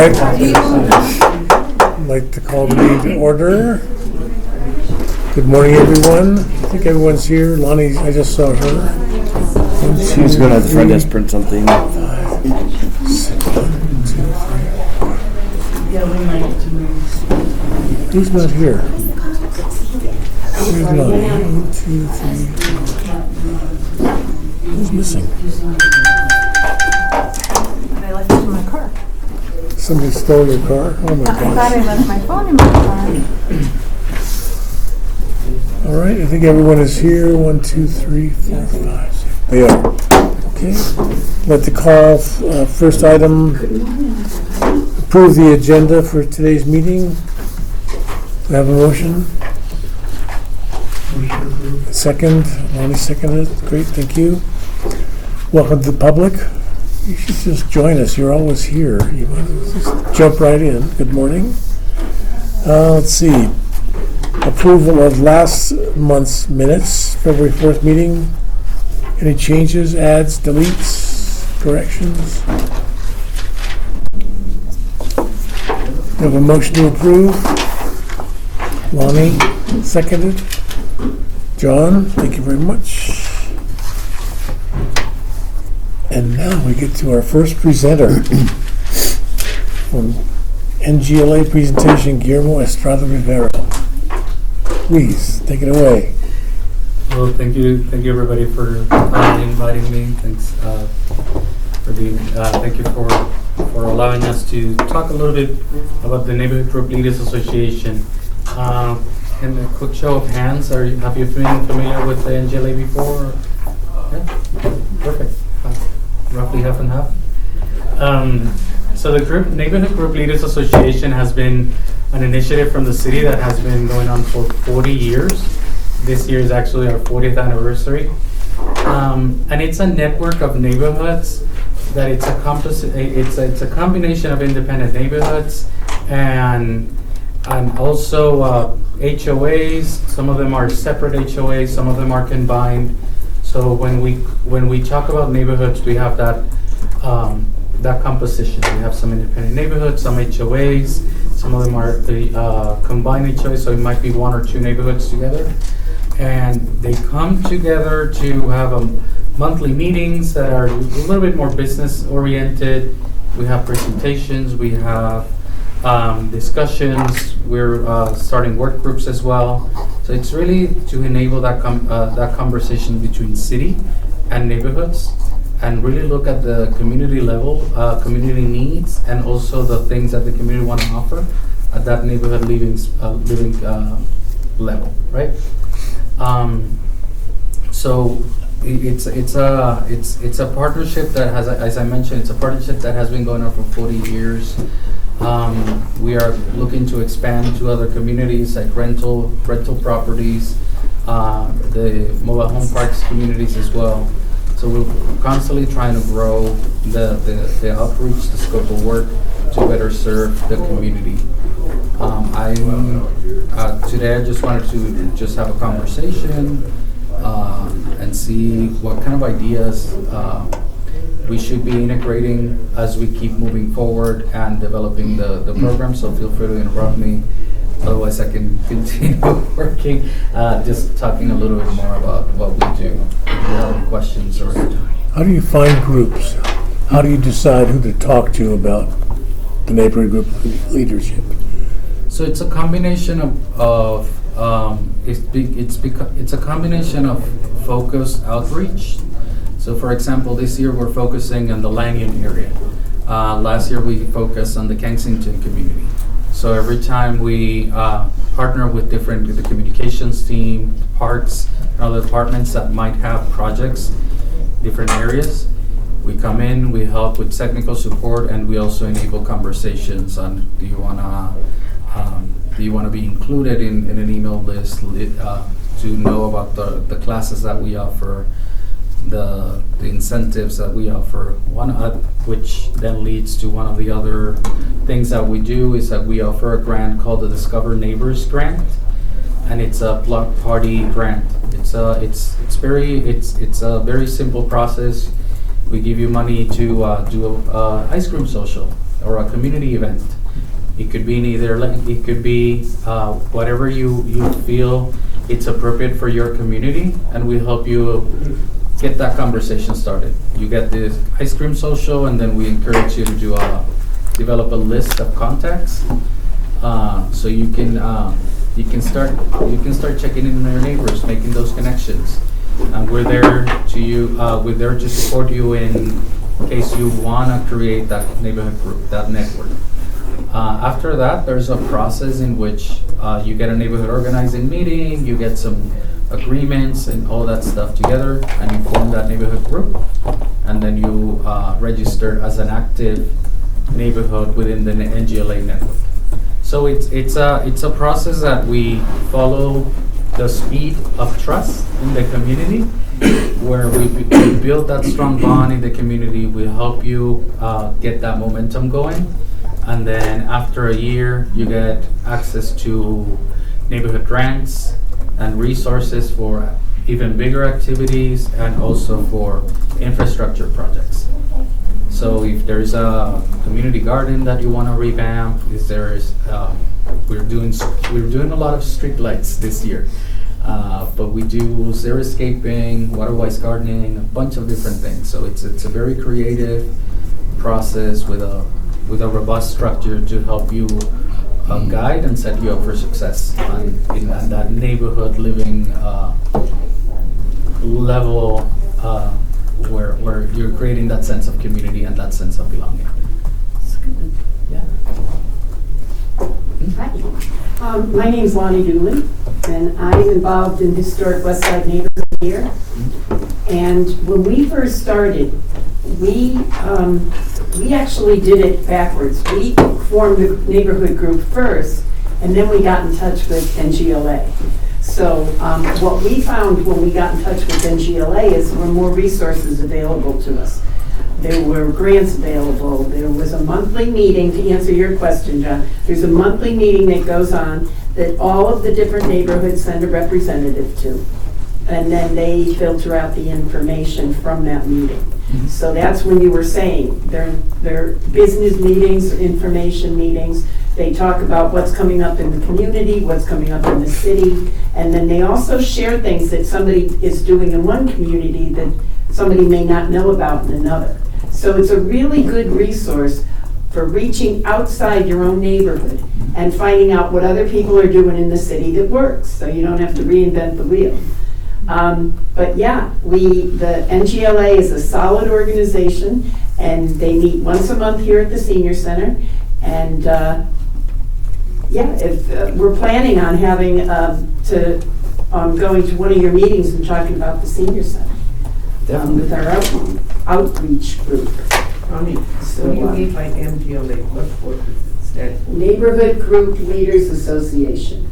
right. I'd like to call the meeting to order. Good morning, everyone. I think everyone's here. Lonnie, I just saw her. She was going to the front desk print something. 5, 6, 1, 2, 3. Who's not here? Where's Lonnie? 1, 2, 3. Who's missing? I left it in my car. Somebody stole your car? Oh my I thought gosh. I left my phone in my car. All right, I think everyone is here. 1, 2, 3, 4, 5, 6. They are. Okay. I'd like to call first item, approve the agenda for today's meeting. Do I have a motion? Second. Lonnie seconded. Great, thank you. Welcome to the public. You should just join us. You're always here. You want to just jump right in. Good morning. Let's see. Approval of last month's minutes, February 4th meeting. Any changes, adds, deletes, corrections? We have a motion to approve. Lonnie, seconded. John, thank you very much. And now we get to our first presenter from NGLA presentation, Guillermo Estrada Rivera. Please, take it away. Well, thank you everybody for inviting me. Thanks for being. Thank you for allowing us to talk a little bit about the Neighborhood Group Leaders Association. And a quick show of hands, have you been familiar with the NGLA before? Yeah, perfect. Roughly half and half. So the Neighborhood Group Leaders Association has been an initiative from the city that has been going on for 40 years. This year is actually our 40th anniversary. And it's a network of neighborhoods that it's a combination of independent neighborhoods and also HOAs. Some of them are separate HOAs, some of them are combined. So when we talk about neighborhoods, we have that composition. We have some independent neighborhoods, some HOAs. Some of them are the combined HOAs, so it might be one or two neighborhoods together. And they come together to have monthly meetings that are a little bit more business oriented. We have presentations, we have discussions. We're starting work groups as well. So it's really to enable that conversation between city and neighborhoods, and really look at the community level, community needs, and also the things that the community want to offer at that neighborhood living level, right? So it's a partnership that has, as I mentioned, it's a partnership that has been going on for 40 years. We are looking to expand to other communities like rental properties, the mobile home parks communities as well. So we're constantly trying to grow the outreach, the scope of work to better serve the community. Today I just wanted to just have a conversation and see what kind of ideas we should be integrating as we keep moving forward and developing the program. So feel free to interrupt me. Otherwise, I can continue working, just talking a little bit more about what we do. If you have any questions or... How do you find groups? How do you decide who to talk to about the neighborhood group leadership? So it's a combination it's a combination of focused outreach. So for example, this year we're focusing on the Lanyon area. Last year we focused on the Kensington community. So every time we partner with the communications team, parks, and other departments that might have projects, different areas, we come in, we help with technical support, and we also enable conversations on do you want to be included in an email list to know about the classes that we offer, the incentives that we offer, which then leads to one of the other things that we do is that we offer a grant called the Discover Neighbors Grant, and it's a block party grant. It's a very simple process. We give you money to do a ice cream social or a community event. It could be it could be whatever you feel it's appropriate for your community, and we help you get that conversation started. You get this ice cream social, and then we encourage you to develop a list of contacts, so you can start checking in on your neighbors, making those connections, and we're there to support you in case you want to create that neighborhood group, that network. After that, there's a process in which you get a neighborhood organizing meeting, you get some agreements and all that stuff together, and you form that neighborhood group, and then you register as an active neighborhood within the NGLA network. So it's a process that we follow the speed of trust in the community, where we build that strong bond in the community. We help you get that momentum going, and then after a year, you get access to neighborhood grants and resources for even bigger activities, and also for infrastructure projects. So if there's a community garden that you want to revamp, we're doing a lot of street lights this year, but we do xeriscaping, water-wise gardening, a bunch of different things. So it's a very creative process with a robust structure to help you guide and set you up for success in that neighborhood living level, where you're creating that sense of community and that sense of belonging. Yeah. Hi. My name's Lonnie Dooley, and I'm involved in Historic West Side Neighborhood here. And when we first started, we actually did it backwards. We formed the neighborhood group first, and then we got in touch with NGLA. So what we found when we got in touch with NGLA is there were more resources available to us. There were grants available. There was a monthly meeting, to answer your question, John. There's a monthly meeting that goes on that all of the different neighborhoods send a representative to. And then they filter out the information from that meeting. Mm-hmm. So that's when you were saying, they're business meetings, information meetings. They talk about what's coming up in the community, what's coming up in the city, and then they also share things that somebody is doing in one community that somebody may not know about in another. So it's a really good resource for reaching outside your own neighborhood and finding out what other people are doing in the city that works, so you don't have to reinvent the wheel. But yeah, the NGLA is a solid organization, and they meet once a month here at the Senior Center. And we're planning on having going to one of your meetings and talking about the Senior Center with our outreach group. Ronnie, So, what do you mean by MGLA? What does it stand for? Neighborhood Group Leaders Association.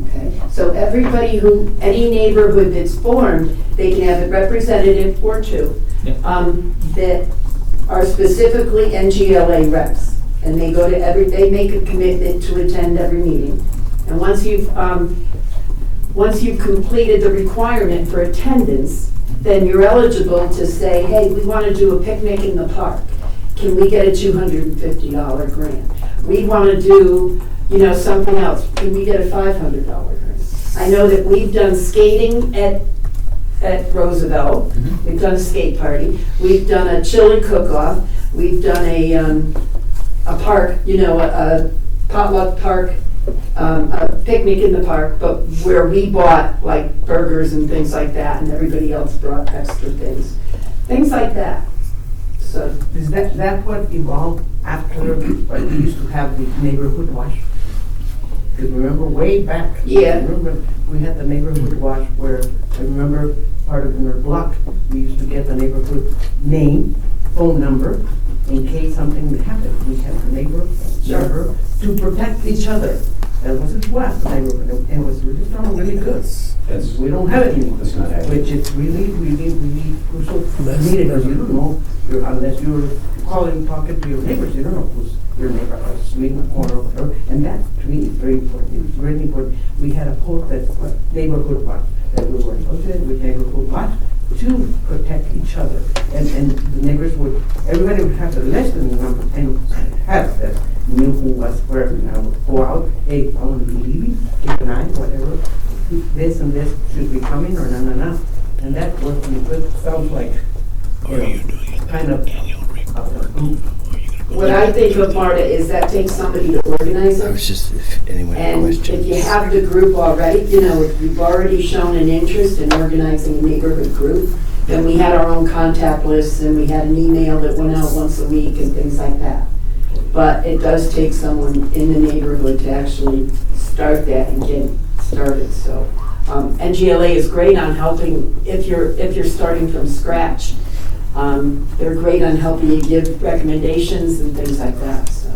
Okay, so any neighborhood that's formed, they can have a representative or two that are specifically NGLA reps. And they go to they make a commitment to attend every meeting. And once you've completed the requirement for attendance, then you're eligible to say, hey, we want to do a picnic in the park. Can we get a $250 grant? We want to do, something else. Can we get a $500 grant? I know that we've done skating at Roosevelt. Mm-hmm. We've done a skate party. We've done a chili cook-off. We've done a park, a potluck park, a picnic in the park, but where we bought like burgers and things like that, and everybody else brought extra things like that. So Is that what evolved after what we used to have the neighborhood watch? Because remember way back, Yeah. I remember we had the neighborhood watch where I remember part of our block, we used to get the neighborhood name, phone number, in case something would happen. We had the neighbor number to protect each other. That was its West neighborhood, and it was really strong, really good. We don't have it anymore, which is really, really, really crucial. Needed, because you don't know, unless you're talking to your neighbors, you don't know who's your neighbor, or sweet in the corner or whatever. And that, to me, is very important. It's really important. We had a post that neighborhood watch, that we were associated with neighborhood watch. to protect each other. And the neighbors would, everybody would have a list and the number, and have that knew who was where, and I would go out, hey, I want to be leaving, keep an eye, whatever, this and this should be coming, or no. And that was, it sounds like, you know, kind of a group. What I think of, Marta, is that takes somebody to organize I it. was just, if anyone had And questions. if you have the group already, you know, if you've already shown an interest in organizing a neighborhood group, then we had our own contact lists and we had an email that went out once a week and things like that. But it does take someone in the neighborhood to actually start that and get started, so. NGLA is great on helping if you're starting from scratch. They're great on helping you give recommendations and things like that, so.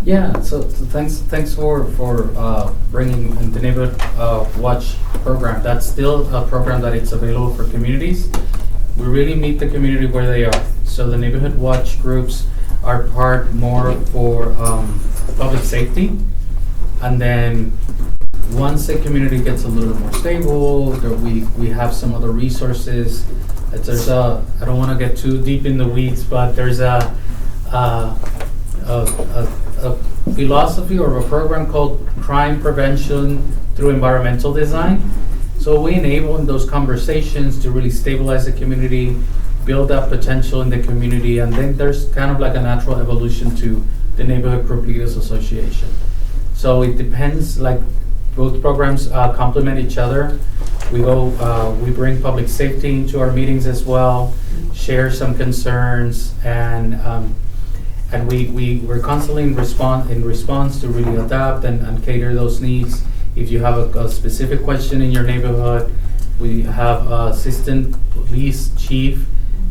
Yeah, so thanks for bringing the Neighborhood Watch program. That's still a program that it's available for communities. We really meet the community where they are. So the Neighborhood Watch groups are part more for public safety. And then once the community gets a little more stable, we have some other resources. There's I don't want to get too deep in the weeds, but there's a philosophy or a program called crime prevention through environmental design. So we enable in those conversations to really stabilize the community, build up potential in the community, and then there's kind of like a natural evolution to the Neighborhood Group Leaders Association. So it depends, like both programs complement each other. We bring public safety into our meetings as well, share some concerns, and we're constantly in response to really adapt and cater those needs. If you have a specific question in your neighborhood, we have Assistant Police Chief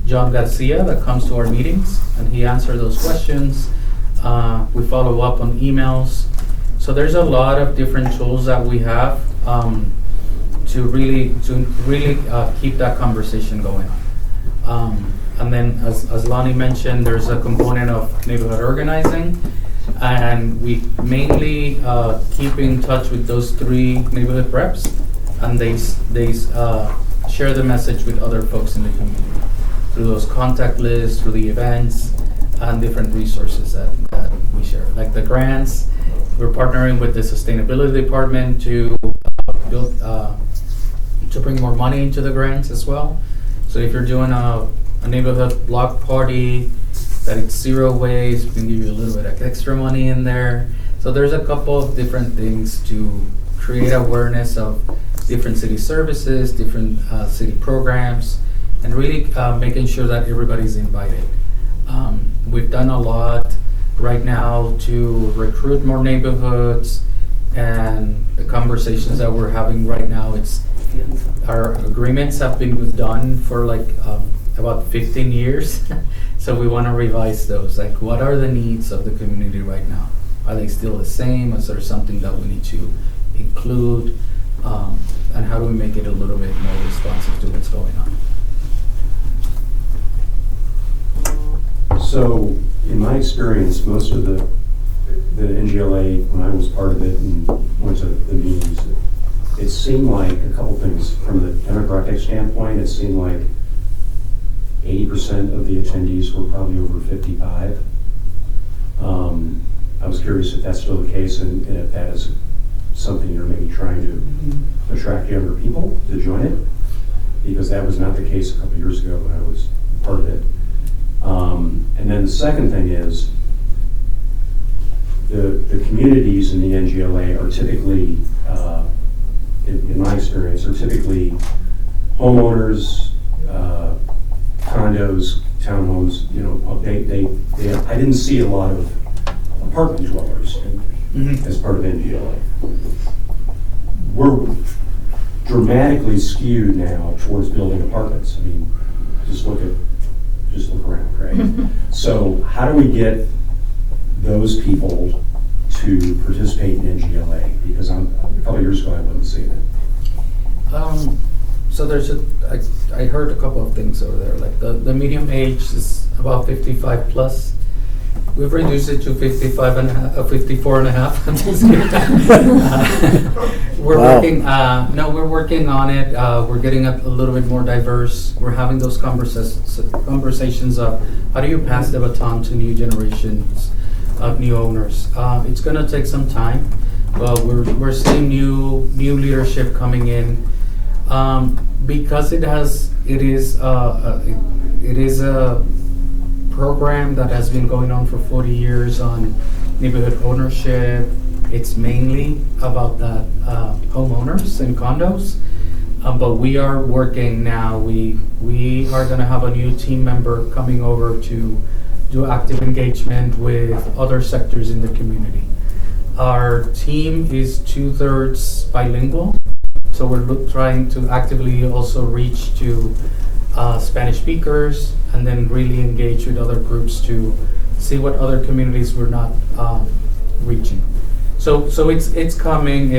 John Garcia that comes to our meetings, and he answers those questions. We follow up on emails. So there's a lot of different tools that we have to really keep that conversation going on. And then, as Lonnie mentioned, there's a component of neighborhood organizing, and we mainly keep in touch with those 3 neighborhood reps, and they share the message with other folks in the community through those contact lists, through the events, and different resources that we share, like the grants. We're partnering with the sustainability department to build to bring more money into the grants as well. So if you're doing a neighborhood block party that it's 0 waste, we can give you a little bit of extra money in there. So there's a couple of different things to create awareness of different city services, different city programs, and really making sure that everybody's invited. We've done a lot right now to recruit more neighborhoods, and the conversations that we're having right now, our agreements have been done for like about 15 years. So we want to revise those. Like, what are the needs of the community right now? Are they still the same? Is there something that we need to include? And how do we make it a little bit more responsive to what's going on? So, in my experience, most of the NGLA, when I was part of it and went to the meetings, it seemed like a couple things. From the demographic standpoint, it seemed like 80% of the attendees were probably over 55. I was curious if that's still the case, and if that is something you're maybe trying to attract younger people to join it, because that was not the case a couple years ago when I was part of it. And then the second thing is, the communities in the NGLA are typically, in my experience, are typically homeowners, condos, townhomes. You know, I didn't see a lot of apartment dwellers as part of NGLA. We're dramatically skewed now towards building apartments. I mean, just look around, right? So how do we get those people to participate in NGLA? Because a couple of years ago I wasn't seeing it. So I heard a couple of things over there. Like the medium age is about 55 plus. We've reduced it to 55 and a half, 54 and a half. I'm just kidding. We're Wow. working, no, we're working on it. We're getting a little bit more diverse. We're having those conversations of how do you pass the baton to new generations of new owners. It's gonna take some time, but we're seeing new leadership coming in. Because it is a program that has been going on for 40 years on neighborhood ownership. It's mainly about the homeowners and condos, but we are working now. We are going to have a new team member coming over to do active engagement with other sectors in the community. Our team is 2/3 bilingual, so we're trying to actively also reach to Spanish speakers, and then really engage with other groups to see what other communities we're not reaching. So it's coming.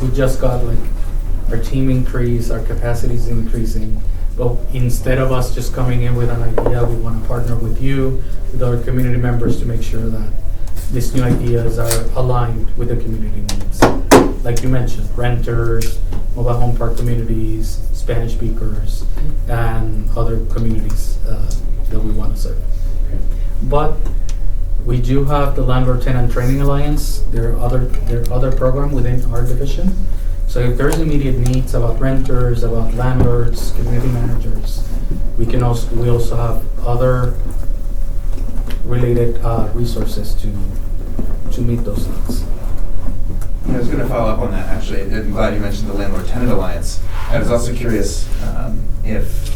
We just got like our team increase, our capacity is increasing. But instead of us just coming in with an idea, we want to partner with you, with other community members to make sure that these new ideas are aligned with the community needs. Like you mentioned, renters, mobile home park communities, Spanish speakers, and other communities that we want to serve. But we do have the Landlord Tenant Training Alliance. There are other programs within our division. So if there's immediate needs about renters, about landlords, community managers, we also have other related resources to meet those needs. I was going to follow up on that, actually. I'm glad you mentioned the Landlord Tenant Alliance. I was also curious if,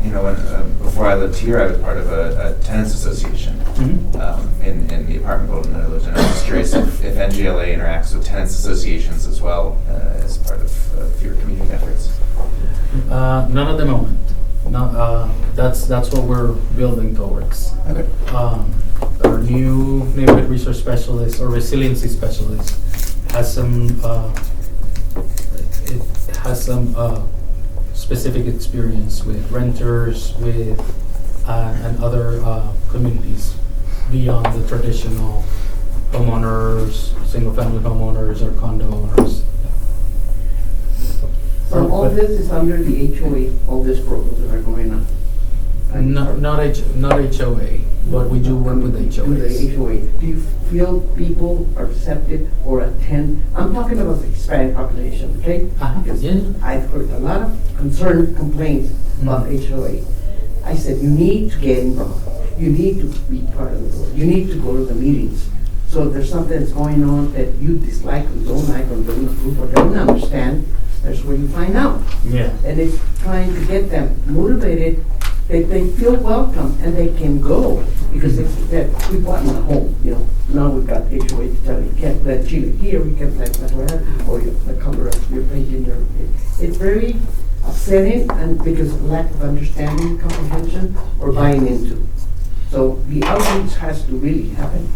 when, before I lived here, I was part of a tenants association in the apartment building that I lived in. I was curious if NGLA interacts with tenants associations as well as part of your community efforts. None at the moment. That's what we're building towards. Okay. Our new neighborhood resource specialist or resiliency specialist has some specific experience with renters, and other communities beyond the traditional homeowners, single-family homeowners, or condo owners. So all this is under the HOA, all these programs that are going on? Not HOA, but we do work with Do the HOAs. HOA. Do you feel people are accepted or attend? I'm talking about the Hispanic population, okay? Because Yeah. I've heard a lot of concerned complaints about HOA. I said, you need to get involved. You need to be part of the board. You need to go to the meetings. So if there's something that's going on that you dislike or don't like or don't approve or don't understand, that's where you find out. Yeah. And it's trying to get them motivated, that they feel welcome and they can go. Because we bought in a home, now we've got HOA to tell you can't plant chili here, we can't plant that where, or the color of your painting. It's very upsetting, and because of lack of understanding, comprehension, or buying into. So the outreach has to really happen,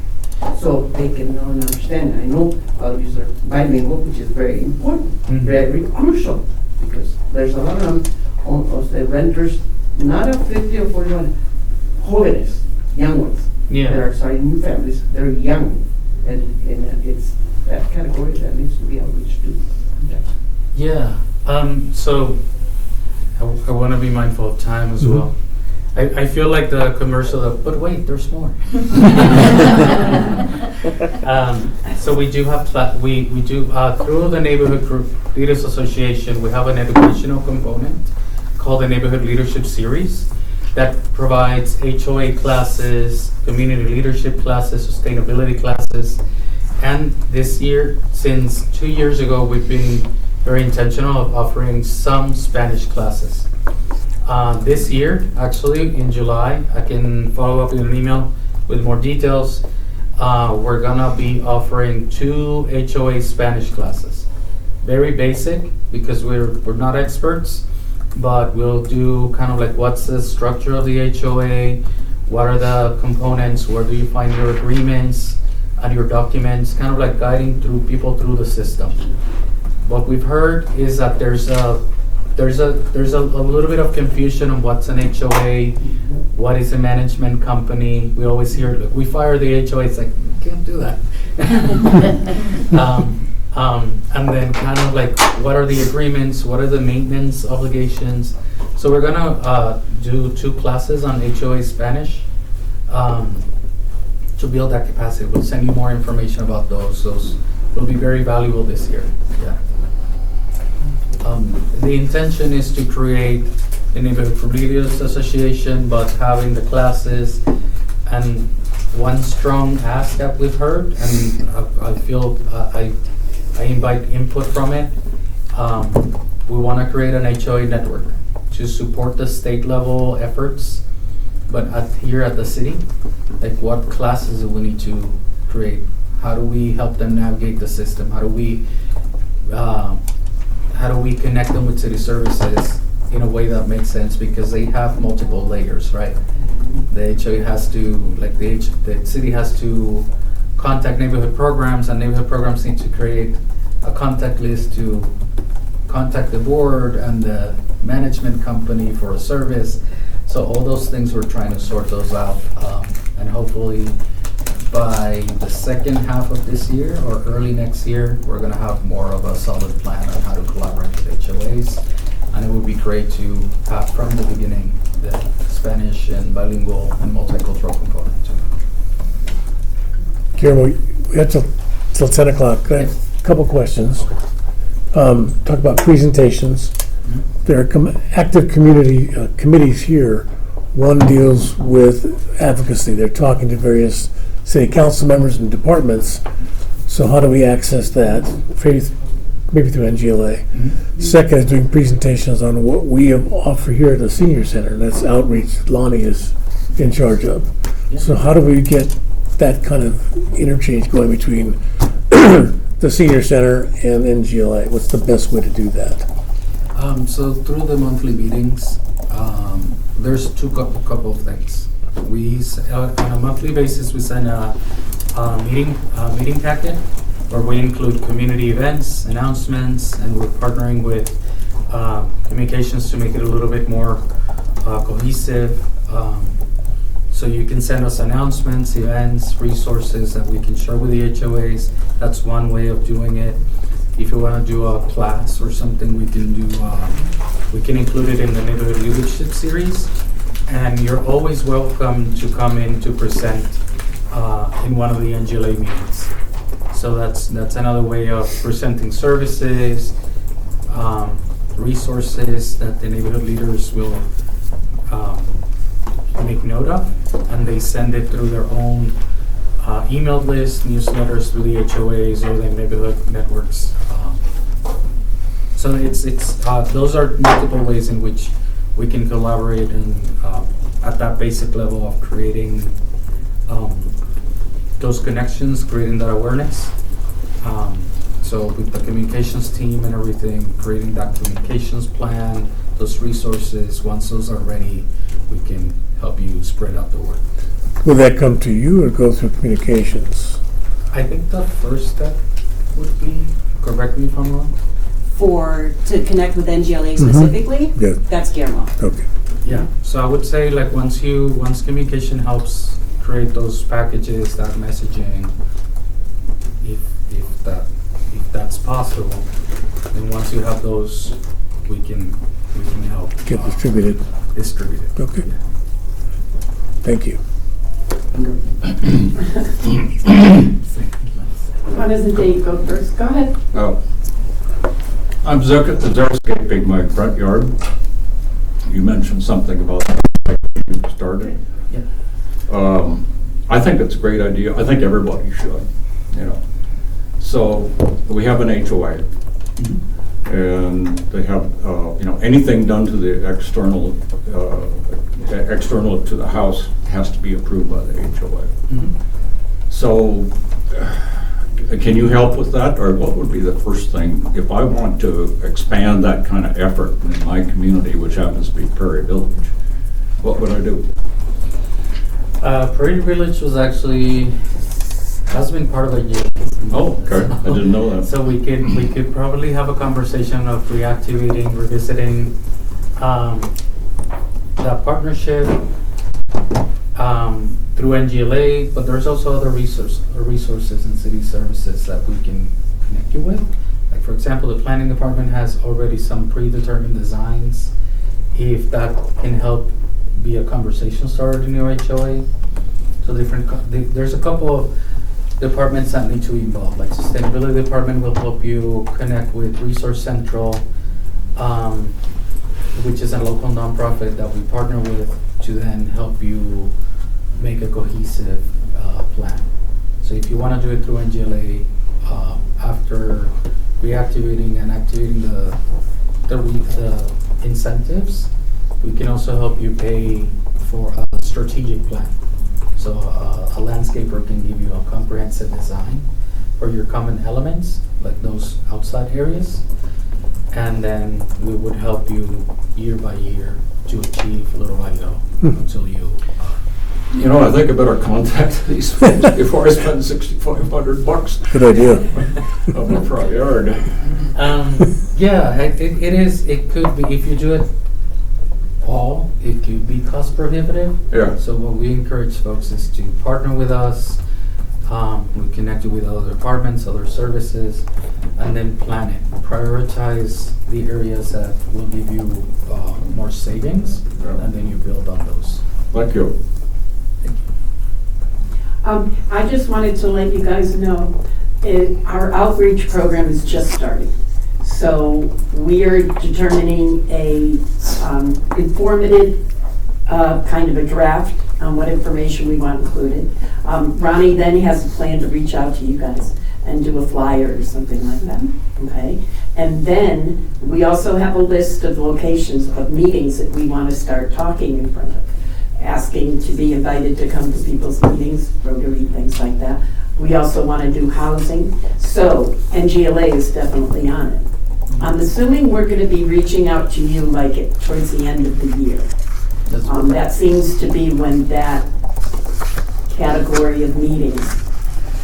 so they can know and understand. I know these are bilingual, which is very important, very crucial, because there's a lot of them, of the renters, not of 50 or 41, jóvenes, young ones, that are starting new families. They're young, and it's that category that needs to be outreached to. Yeah. So I want to be mindful of time as well. I feel like the commercial of, but wait, there's more. So we do have, through the Neighborhood Group Leaders Association, we have an educational component called the Neighborhood Leadership Series that provides HOA classes, community leadership classes, sustainability classes. And this year, since 2 years ago, we've been very intentional of offering some Spanish classes. This year, actually, in July, I can follow up in an email with more details. We're gonna be offering 2 HOA Spanish classes. Very basic, because we're not experts, but we'll do kind of like what's the structure of the HOA, what are the components, where do you find your agreements and your documents, kind of like guiding people through the system. What we've heard is that there's a there's a little bit of confusion on what's an HOA, what is a management company. We always hear, look, we fire the HOA, it's like, you can't do that. And then kind of like, what are the agreements, what are the maintenance obligations? So we're gonna do 2 classes on HOA Spanish to build that capacity. We'll send you more information about those. Those will be very valuable this year, yeah. The intention is to create a neighborhood group leaders association, but having the classes and one strong ask that we've heard, and I feel I invite input from it. We want to create an HOA network to support the state level efforts, but here at the city, like what classes do we need to create? How do we help them navigate the system? How do we connect them with city services in a way that makes sense, because they have multiple layers, right? The HOA has to, like the city has to contact neighborhood programs, and neighborhood programs need to create a contact list to contact the board and the management company for a service. So all those things, we're trying to sort those out, and hopefully by the second half of this year or early next year, we're gonna have more of a solid plan on how to collaborate with HOAs. And it would be great to have from the beginning the Spanish and bilingual and multicultural component too. Guillermo, we have till 10 o'clock. I have a couple questions. Talk about presentations. There are active community committees here. One deals with advocacy. They're talking to various city council members and departments. So how do we access that? Maybe through NGLA. Second is doing presentations on what we offer here at the senior center. That's outreach Lonnie is in charge of. So how do we get that kind of interchange going between the senior center and NGLA? What's the best way to do that? So through the monthly meetings, there's couple of things. On a monthly basis, we send a meeting packet where we include community events, announcements, and we're partnering with communications to make it a little bit more cohesive. So you can send us announcements, events, resources that we can share with the HOAs. That's one way of doing it. If you want to do a class or something, we can do. We can include it in the neighborhood leadership series, and you're always welcome to come in to present in one of the NGLA meetings. So that's another way of presenting services, resources that the neighborhood leaders will make note of, and they send it through their own email list, newsletters through the HOAs or the neighborhood networks. So it's those are multiple ways in which we can collaborate and at that basic level of creating those connections, creating that awareness. So with the communications team and everything, creating that communications plan, those resources, once those are ready, we can help you spread out the word. Will that come to you or go through communications? I think the first step would be, correct me if I'm wrong? To connect with NGLA specifically, Yeah. that's Guillermo. Okay. Yeah, so I would say like once communication helps create those packages, that messaging, if that's possible, then once you have those, we can help Get distributed. distribute it. Okay. Thank you. Why doesn't Dave go first? Go ahead. Oh. I'm xeriscaping my front yard. You mentioned something about that you started. Yeah. I think it's a great idea. I think everybody should, you know. So we have an HOA, and they have, anything done to the external to the house has to be approved by the HOA. So can you help with that, or what would be the first thing if I want to expand that kind of effort in my community, which happens to be Prairie Village? What would I do? Prairie Village has been part of a Oh, okay, I didn't know that. So we could probably have a conversation of reactivating, revisiting that partnership through NGLA, but there's also other resources and city services that we can connect you with. Like for example, the planning department has already some predetermined designs. If that can help be a conversation starter in your HOA. So there's a couple of departments that need to be involved. Like sustainability department will help you connect with Resource Central, which is a local nonprofit that we partner with to then help you make a cohesive plan. So if you want to do it through NGLA, after reactivating and activating the incentives, we can also help you pay for a strategic plan. So a landscaper can give you a comprehensive design for your common elements, like those outside areas. And then we would help you year by year to achieve little by little until you. You know, I think I better contact these folks before I spend $6,500 Good idea. on the front yard. Yeah, it could be, if you do it all, it could be cost prohibitive. Yeah. So what we encourage folks is to partner with us. We connect you with other departments, other services, and then plan it. Prioritize the areas that will give you more savings, Yeah. and then you build on those. Thank you. I just wanted to let you guys know, our outreach program is just starting. So we are determining a informative kind of a draft on what information we want included. Ronnie then has a plan to reach out to you guys and do a flyer or something like that, okay? And then we also have a list of locations of meetings that we want to start talking in front of, asking to be invited to come to people's meetings, Rotary, things like that. We also want to do housing. So NGLA is definitely on it. I'm assuming we're going to be reaching out to you like towards the end of the year. That seems to be when that category of meetings,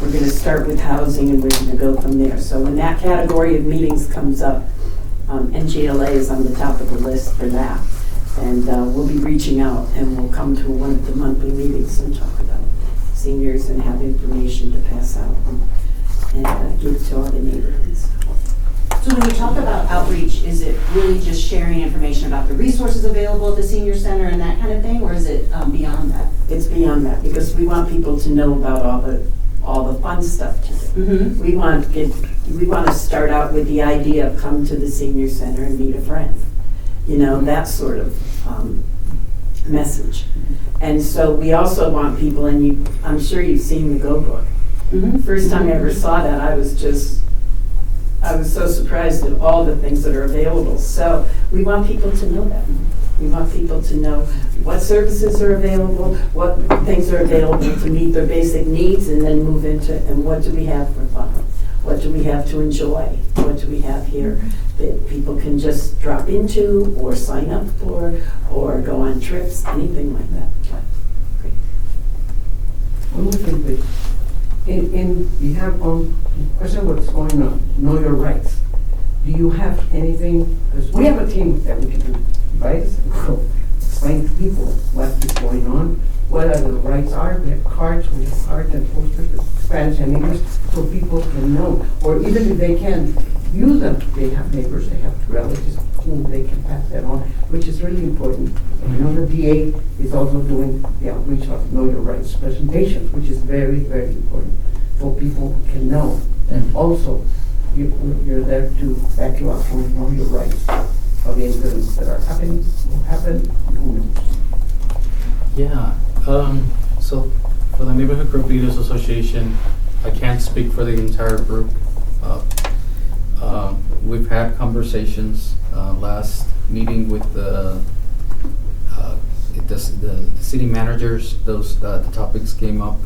we're going to start with housing and we're going to go from there. So when that category of meetings comes up, NGLA is on the top of the list for that. And we'll be reaching out and we'll come to one of the monthly meetings and talk about seniors and have information to pass out and give to all the neighborhoods. So when you talk about outreach, is it really just sharing information about the resources available at the senior center and that kind of thing, or is it beyond that? It's beyond that because we want people to know about all the fun stuff to do. Mm-hmm. We want to start out with the idea of come to the senior center and meet a friend. You know, that sort of message. And so we also want people, and I'm sure you've seen the Go Book. Mm-hmm. First time I ever saw that, I was so surprised at all the things that are available. So we want people to know that. We want people to know what services are available, what things are available to meet their basic needs, and then move into, and what do we have for fun? What do we have to enjoy? What do we have here that people can just drop into or sign up for or go on trips, anything like that? Great. One more thing, please. You have on question what's going on, know your rights. Do you have anything, because we have a team that we can do, right? So explain to people what is going on, what are the rights are. We have cards and posters, Spanish and English, so people can know. Or even if they can use them, they have neighbors, they have relatives whom they can pass that on, which is really important. And you know the DA is also doing the outreach of Know Your Rights presentations, which is very, very important, so people can know. And also, you're there to back you up on Know Your Rights of the incidents that are happening, will happen, who knows. Yeah. So for the Neighborhood Group Leaders Association, I can't speak for the entire group. We've had conversations. Last meeting with the city managers, the topics came up.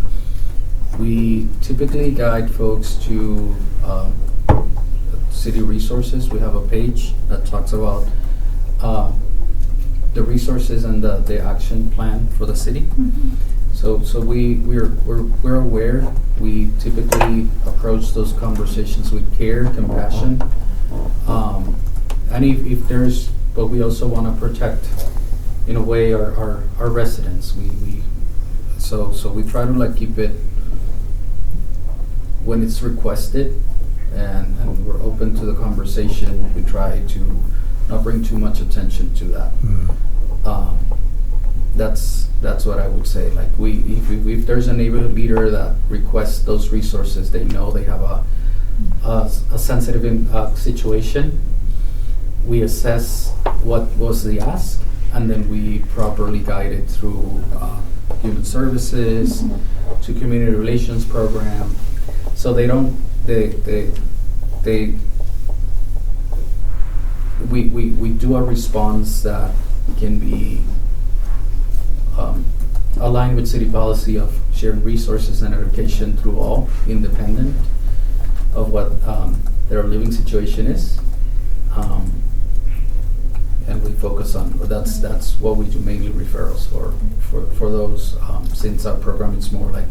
We typically guide folks to city resources. We have a page that talks about the resources and the action plan for the city. Mm-hmm. So So we're aware. We typically approach those conversations with care, compassion, and if there's, but we also want to protect, in a way, our residents. So we try to like keep it when it's requested, and we're open to the conversation. We try to not bring too much attention to that. That's what I would say. Like if there's a neighborhood leader that requests those resources, they know they have a sensitive situation. We assess what was the ask, and then we properly guide it through human services to community relations program. So we do a response that can be aligned with city policy of sharing resources and education through all, independent of what their living situation is. And we focus on, that's what we do, mainly referrals for those, since our program is more like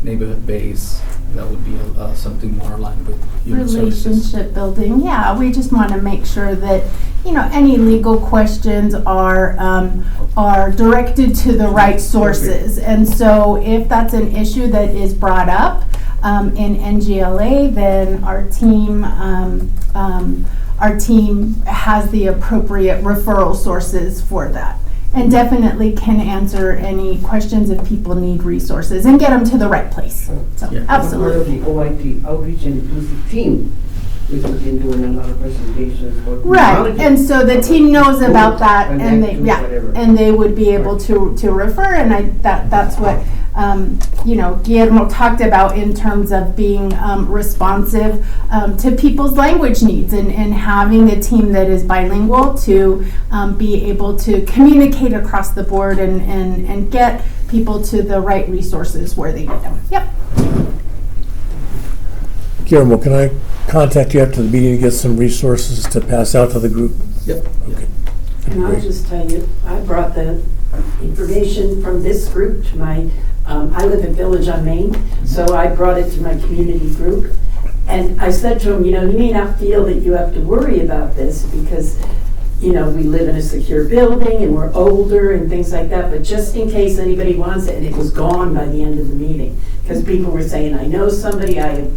neighborhood based, that would be something more aligned with human services. Relationship building, yeah, we just want to make sure that, any legal questions are directed to the right sources. And so if that's an issue that is brought up in NGLA, then our team has the appropriate referral sources for that. And definitely can answer any questions if people need resources and get them to the right place. So, Yeah. absolutely. Part of the OIT, Outreach and Inclusive Team, which has been doing a lot of presentations. for Right, technology. and so the team knows about that, And and that they, too, yeah, whatever. and they would be able to refer, and that's what, Guillermo talked about in terms of being responsive to people's language needs, and having a team that is bilingual to be able to communicate across the board and get people to the right resources where they need them. Yep. Guillermo, can I contact you after the meeting to get some resources to pass out to the group? Yep. Okay. And I'll just tell you, I brought the information from this group to my, I live in Village on Main, so I brought it to my community group. And I said to them, you may not feel that you have to worry about this because, we live in a secure building and we're older and things like that, but just in case anybody wants it, and it was gone by the end of the meeting. Because people were saying, I know somebody, I have,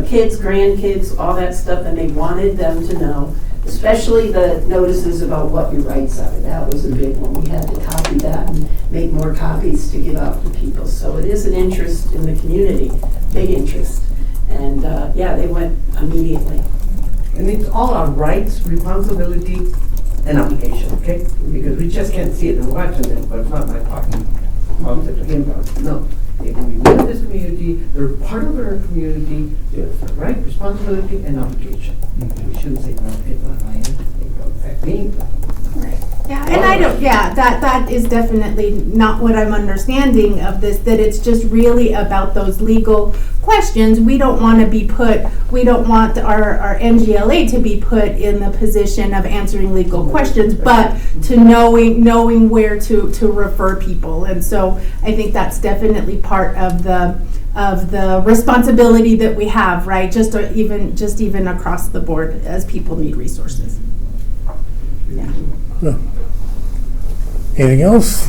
kids, grandkids, all that stuff, and they wanted them to know, especially the notices about what your rights are. That was a big one. We had to copy that and make more copies to give out to people. So it is an interest in the community, big interest. And they went immediately. And it's all our rights, responsibility, and obligation, okay? Because we just can't see it and watch it, but it's not my problem. No, they can be with this community, they're part of our community, it's their right, responsibility, and obligation. We shouldn't say, no, it's not mine, it's me. Yeah, and that is definitely not what I'm understanding of this, that it's just really about those legal questions. We don't want our NGLA to be put in the position of answering legal questions, but to knowing where to refer people. And so I think that's definitely part of the responsibility that we have, right? Just even across the board as people need resources. Yeah. Anything else?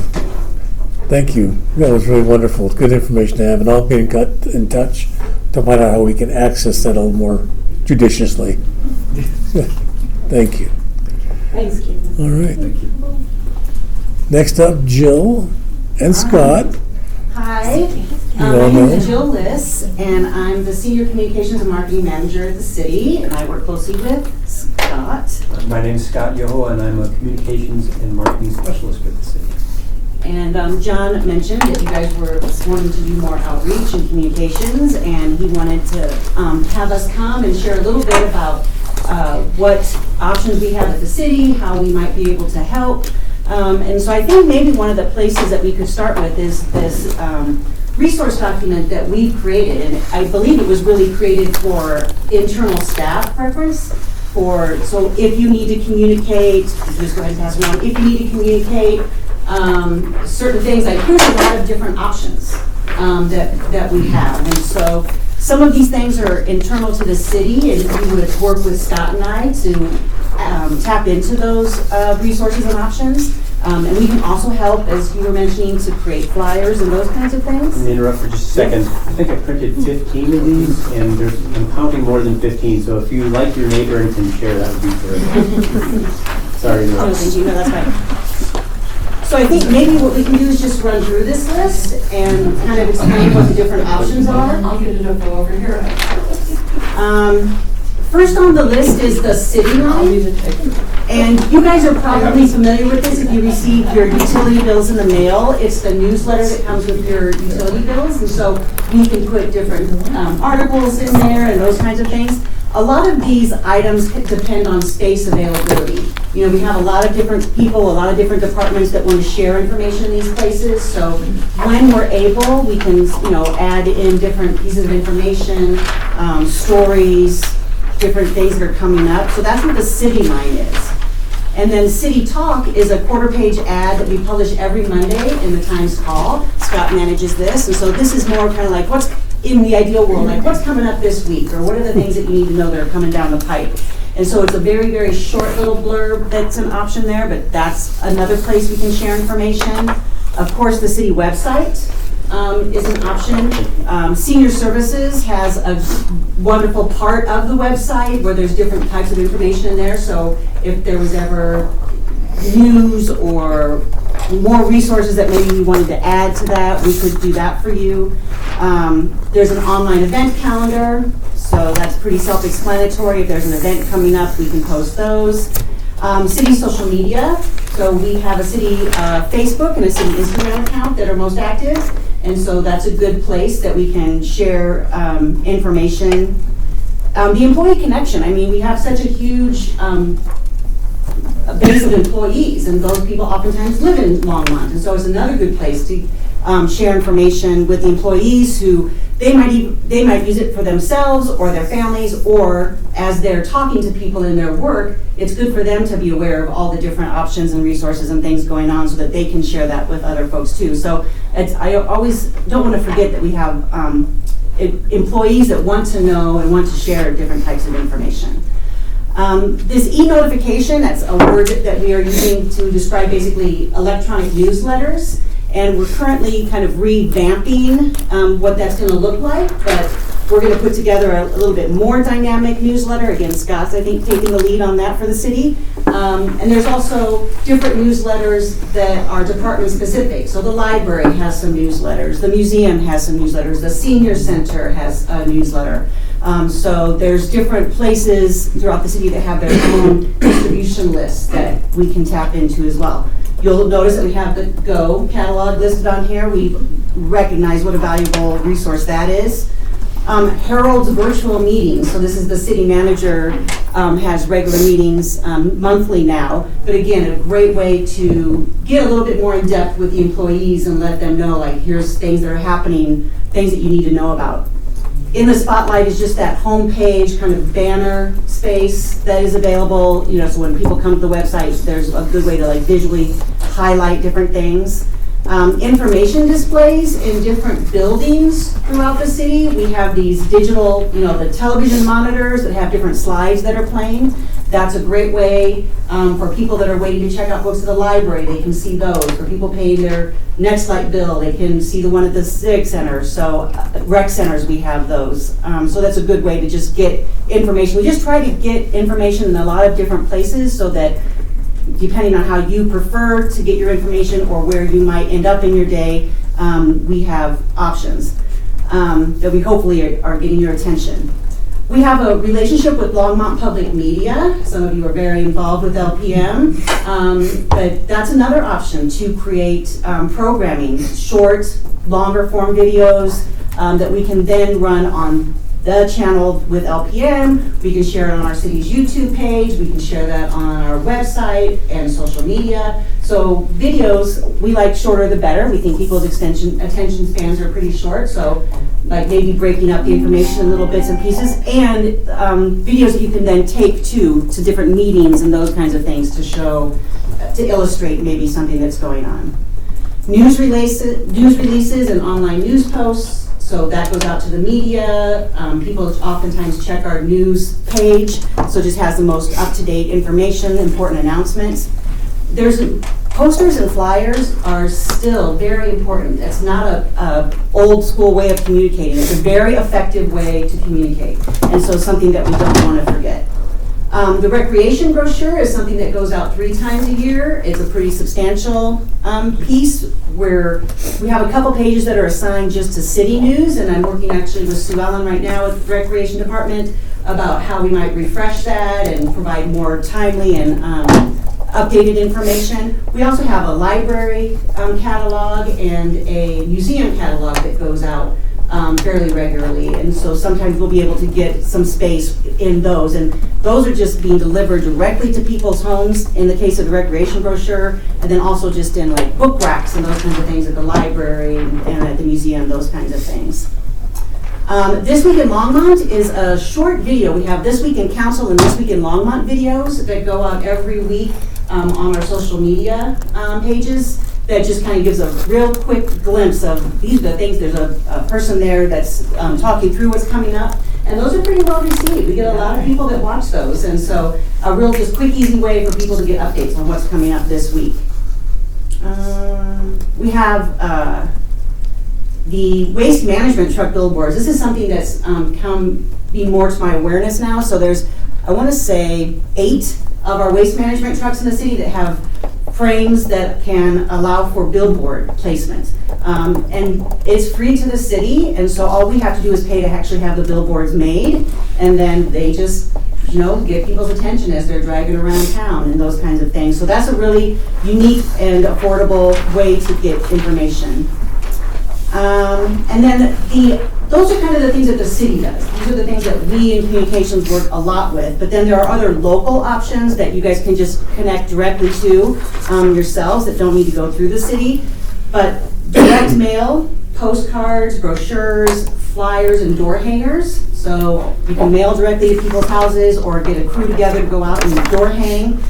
Thank you. That was really wonderful. It's good information to have, and I'll be in touch to find out how we can access that a little more judiciously. Thank you. Thanks, Kim. All right. Next up, Jill and Scott. Hi, my all name know. is Jill Liss, and I'm the Senior Communications and Marketing Manager at the city, and I work closely with Scott. My name is Scott Yoho, and I'm a Communications and Marketing Specialist with the city. And John mentioned that you guys were wanting to do more outreach and communications, and he wanted to have us come and share a little bit about what options we have at the city, how we might be able to help. And so I think maybe one of the places that we could start with is this resource document that we've created. And I believe it was really created for internal staff preference. So if you need to communicate, just go ahead and pass it on. If you need to communicate certain things, like here's a lot of different options that we have. And so some of these things are internal to the city, and we would work with Scott and I to tap into those resources and options. And we can also help, as you were mentioning, to create flyers and those kinds of things. Let me interrupt for just a second. I think I printed 15 of these, and I'm counting more than 15, so if you like your neighbor and can share, that would be great. Sorry to No, interrupt. thank you. No, that's fine. So I think maybe what we can do is just run through this list and kind of explain what the different options are. I'll get it up over here. First on the list is the city I'll line. use a tape. And you guys are probably familiar with this if you receive your utility bills in the mail. It's the newsletter that comes with your utility bills. And so you can put different articles in there and those kinds of things. A lot of these items depend on space availability. You know, we have a lot of different people, a lot of different departments that want to share information in these places. So when we're able, we can, add in different pieces of information, stories, different things that are coming up. So that's what the city line is. And then City Talk is a quarter-page ad that we publish every Monday in the Times Call. Scott manages this, and so this is more kind of like what's in the ideal world, like what's coming up this week, or what are the things that you need to know that are coming down the pipe. And so it's a very, very short little blurb that's an option there, but that's another place we can share information. Of course, the city website is an option. Senior Services has a wonderful part of the website where there's different types of information in there. So if there was ever news or more resources that maybe we wanted to add to that, we could do that for you. There's an online event calendar, so that's pretty self-explanatory. If there's an event coming up, we can post those. City social media, so we have a city Facebook and a city Instagram account that are most active, and so that's a good place that we can share information. The employee connection, I mean, we have such a huge base of employees, and those people oftentimes live in Longmont, and so it's another good place to share information with the employees who they might use it for themselves or their families, or as they're talking to people in their work, it's good for them to be aware of all the different options and resources and things going on so that they can share that with other folks too. So I always don't want to forget that we have employees that want to know and want to share different types of information. This e-notification, that's a word that we are using to describe basically electronic newsletters, and we're currently kind of revamping what that's going to look like, but we're going to put together a little bit more dynamic newsletter. Again, Scott's, I think, taking the lead on that for the city. And there's also different newsletters that are department specific. So the library has some newsletters, the museum has some newsletters, the senior center has a newsletter. So there's different places throughout the city that have their own distribution lists that we can tap into as well. You'll notice that we have the Go catalog listed on here. We recognize what a valuable resource that is. Harold's virtual meetings, so this is the city manager has regular meetings monthly now, but again, a great way to get a little bit more in depth with the employees and let them know, like, here's things that are happening, things that you need to know about. In the spotlight is just that homepage kind of banner space that is available, so when people come to the website, there's a good way to visually highlight different things. Information displays in different buildings throughout the city. We have these digital, the television monitors that have different slides that are playing. That's a great way for people that are waiting to check out books at the library. They can see those. For people paying their next light bill, they can see the one at the Civic Center. So rec centers, we have those. So that's a good way to just get information. We just try to get information in a lot of different places so that depending on how you prefer to get your information or where you might end up in your day, we have options that we hopefully are getting your attention. We have a relationship with Longmont Public Media. Some of you are very involved with LPM, but that's another option to create programming, short, longer form videos that we can then run on the channel with LPM. We can share it on our city's YouTube page. We can share that on our website and social media. So videos, we like shorter the better. We think people's attention spans are pretty short. So maybe breaking up the information in little bits and pieces, and videos that you can then take to different meetings and those kinds of things to to illustrate maybe something that's going on. News releases and online news posts, so that goes out to the media. People oftentimes check our news page, so it just has the most up-to-date information, important announcements. Posters and flyers are still very important. It's not a old school way of communicating. It's a very effective way to communicate, and so something that we don't want to forget. The recreation brochure is something that goes out 3 times a year. It's a pretty substantial piece where we have a couple pages that are assigned just to city news, and I'm working actually with Sue Ellen right now at the Recreation Department about how we might refresh that and provide more timely and updated information. We also have a library catalog and a museum catalog that goes out fairly regularly, and so sometimes we'll be able to get some space in those, and those are just being delivered directly to people's homes in the case of the recreation brochure, and then also just in like book racks and those kinds of things at the library and at the museum, those kinds of things. This Week in Longmont is a short video. We have This Week in Council and This Week in Longmont videos that go out every week on our social media pages. That just kind of gives a real quick glimpse of these are the things. There's a person there that's talking through what's coming up, and those are pretty well received. We get a lot of people that watch those, and so a real just quick, easy way for people to get updates on what's coming up this week. We have the waste management truck billboards. This is something that's come be more to my awareness now. So there's, I want to say, 8 of our waste management trucks in the city that have frames that can allow for billboard placement. And it's free to the city, and so all we have to do is pay to actually have the billboards made, and then they just, get people's attention as they're driving around town and those kinds of things. So that's a really unique and affordable way to get information. And then those are kind of the things that the city does. These are the things that we in communications work a lot with. But then there are other local options that you guys can just connect directly to yourselves that don't need to go through the city. But direct mail, postcards, brochures, flyers, and door hangers. So you can mail directly to people's houses or get a crew together to go out and door hang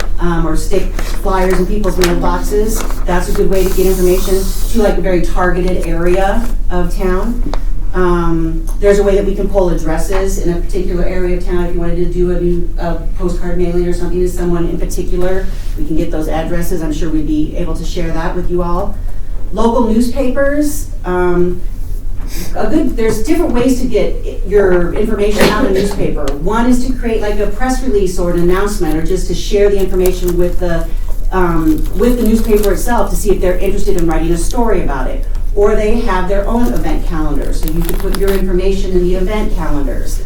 or stick flyers in people's mailboxes. That's a good way to get information to like a very targeted area of town. There's a way that we can pull addresses in a particular area of town. If you wanted to do a new postcard mailing or something to someone in particular, we can get those addresses. I'm sure we'd be able to share that with you all. Local newspapers. There's different ways to get your information out in a newspaper. One is to create like a press release or an announcement, or just to share the information with the newspaper itself to see if they're interested in writing a story about it. Or they have their own event calendar, so you can put your information in the event calendars.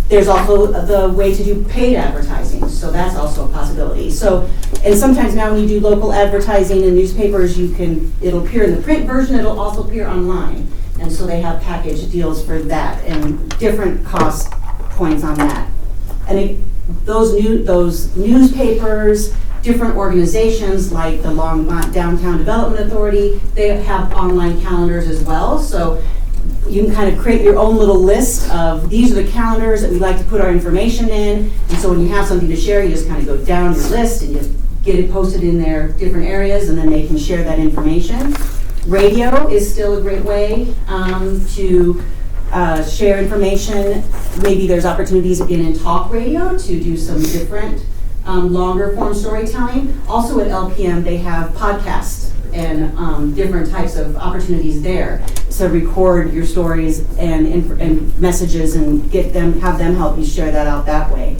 There's also the way to do paid advertising, so that's also a possibility. So, and sometimes now when you do local advertising in newspapers, it'll appear in the print version, it'll also appear online. And so they have package deals for that and different cost points on that. And those newspapers, different organizations like the Longmont Downtown Development Authority, they have online calendars as well. So you can kind of create your own little list of these are the calendars that we like to put our information in. And so when you have something to share, you just kind of go down your list and you get it posted in their different areas, and then they can share that information. Radio is still a great way to share information. Maybe there's opportunities again in talk radio to do some different longer form storytelling. Also at LPM, they have podcasts and different types of opportunities there to record your stories and messages and have them help you share that out that way.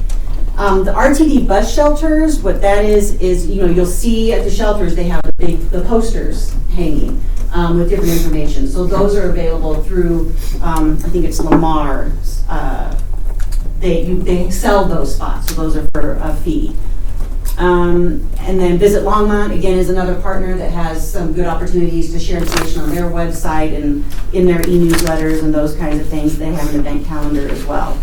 The RTD bus shelters, what that is you'll see at the shelters they have the posters hanging with different information. So those are available through I think it's Lamar. They sell those spots, so those are for a fee. And then Visit Longmont, again, is another partner that has some good opportunities to share information on their website and in their e-newsletters and those kinds of things. They have an event calendar as well.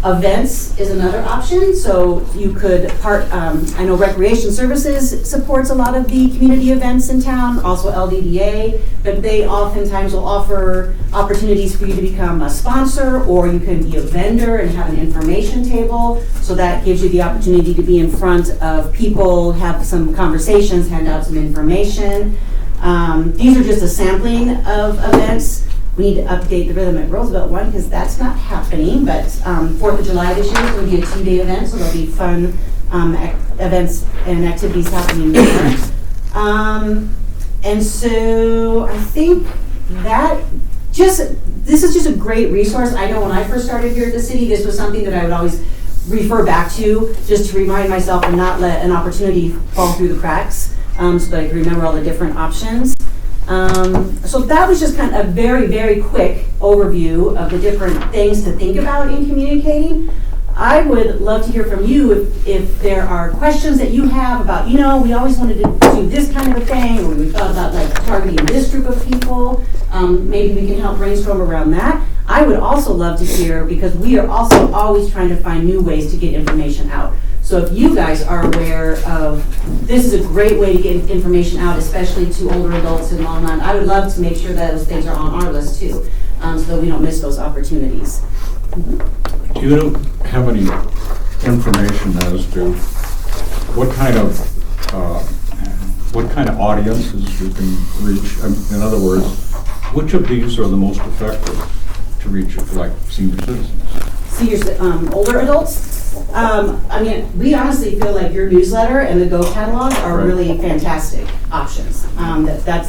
Events is another option, so you could I know Recreation Services supports a lot of the community events in town, also LDDA, but they oftentimes will offer opportunities for you to become a sponsor, or you can be a vendor and have an information table, so that gives you the opportunity to be in front of people, have some conversations, hand out some information. These are just a sampling of events. We need to update the Rhythm at Roosevelt one because that's not happening, but 4th of July this year is going to be a 2-day event, so there'll be fun events and activities happening there. And so I think that this is just a great resource. I know when I first started here at the city, this was something that I would always refer back to just to remind myself and not let an opportunity fall through the cracks, so that I can remember all the different options. So that was just kind of a very, very quick overview of the different things to think about in communicating. I would love to hear from you if there are questions that you have about, we always wanted to do this kind of a thing, or we thought about like targeting this group of people. Maybe we can help brainstorm around that. I would also love to hear, because we are also always trying to find new ways to get information out. So if you guys are aware of, this is a great way to get information out, especially to older adults in Longmont, I would love to make sure that those things are on our list too, so that we don't miss those opportunities. Do you have any information as to what kind of audiences you can reach? In other words, which of these are the most effective to reach, like senior citizens? Seniors, older adults? We honestly feel like your newsletter and the Go catalog are really fantastic options.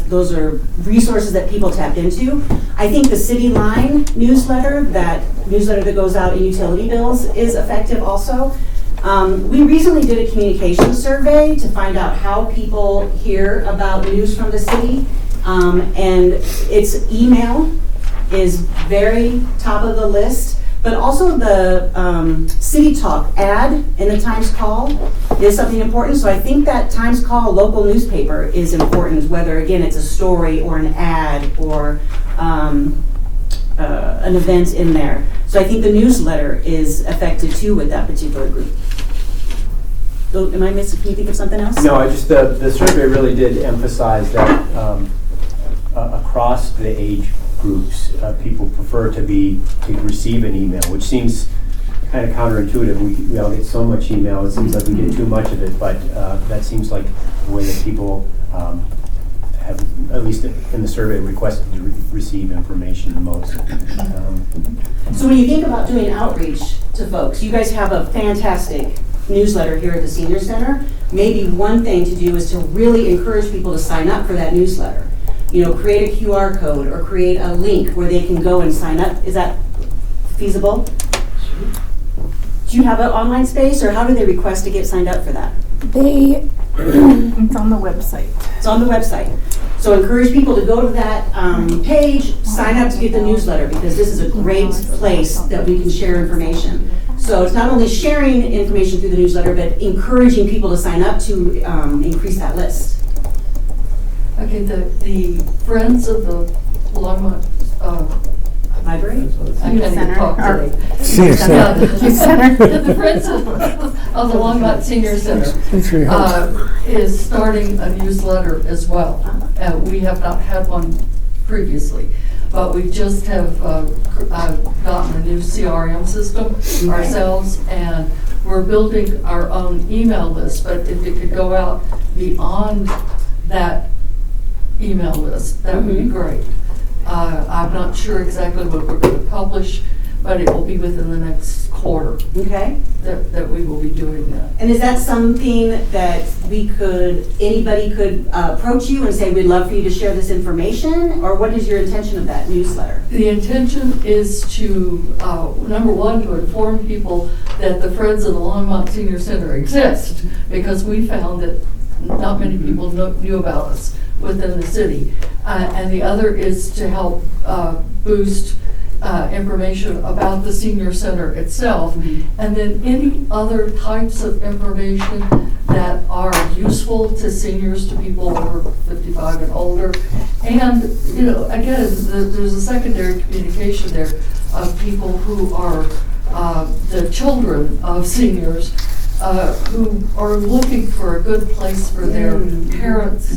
Those are resources that people tap into. I think the City Line newsletter that goes out in utility bills is effective also. We recently did a communication survey to find out how people hear about news from the city, and its email is very top of the list. But also the City Talk ad in the Times Call is something important. So I think that Times Call local newspaper is important, whether, again, it's a story or an ad or an event in there. So I think the newsletter is effective too with that particular group. So, am I missing? Can you think of something else? No, the survey really did emphasize that across the age groups, people prefer to receive an email, which seems kind of counterintuitive. We all get so much email, it seems like we get too much of it, but that seems like the way that people have, at least in the survey, requested to receive information the most. So when you think about doing outreach to folks, you guys have a fantastic newsletter here at the Senior Center. Maybe one thing to do is to really encourage people to sign up for that newsletter. Create a QR code or create a link where they can go and sign up. Is that feasible? Do you have an online space, or how do they request to get signed up for that? It's on the website. It's on the website. So encourage people to go to that page, sign up to get the newsletter, because this is a great place that we can share information. So it's not only sharing information through the newsletter, but encouraging people to sign up to increase that list. Okay, the Friends of the Longmont Library? I can't even talk today. Senior Center. The Friends of the Longmont Senior Center is starting a newsletter as well. We have not had one previously, but we just have gotten a new CRM system ourselves, and we're building our own email list. But if it could go out beyond that email list, that would be great. I'm not sure exactly what we're going to publish, but it will be within the next quarter. Okay. That we will be doing that. And is that something that anybody could approach you and say, we'd love for you to share this information? Or what is your intention of that newsletter? The intention is to, number one, to inform people that the Friends of the Longmont Senior Center exist, because we found that not many people knew about us within the city. And the other is to help boost information about the senior center itself, and then any other types of information that are useful to seniors, to people over 55 and older. And, again, there's a secondary communication there of people who are the children of seniors who are looking for a good place for their parents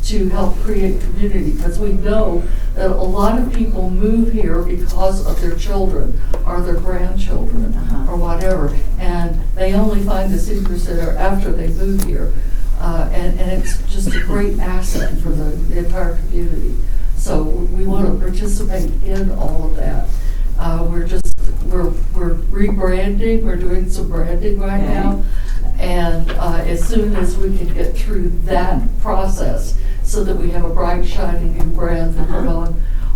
to help create community, because we know that a lot of people move here because of their children or their grandchildren or whatever, and they only find the senior center after they move here. And it's just a great asset for the entire community. So we want to participate in all of that. We're rebranding, we're doing some branding right now. And as soon as we can get through that process so that we have a bright, shining new brand to put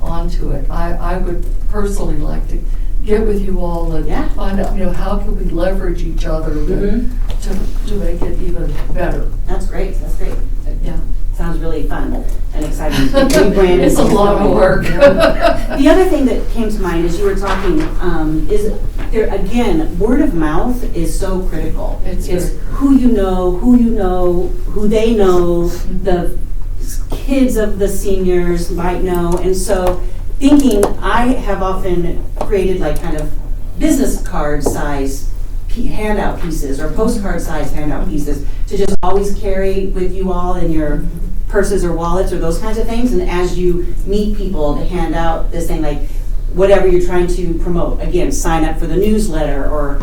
onto it, I would personally like to get with you all and find out, how can we leverage each other to make it even better. That's great, that's great. Yeah. Sounds really fun and exciting. Rebranding. It's a lot of work. The other thing that came to mind as you were talking is there, again, word of mouth is so critical. It's who you know, who they know, the kids of the seniors might know. And so thinking, I have often created like kind of business card size handout pieces or postcard size handout pieces to just always carry with you all in your purses or wallets or those kinds of things. And as you meet people, to hand out this thing, like whatever you're trying to promote. Again, sign up for the newsletter or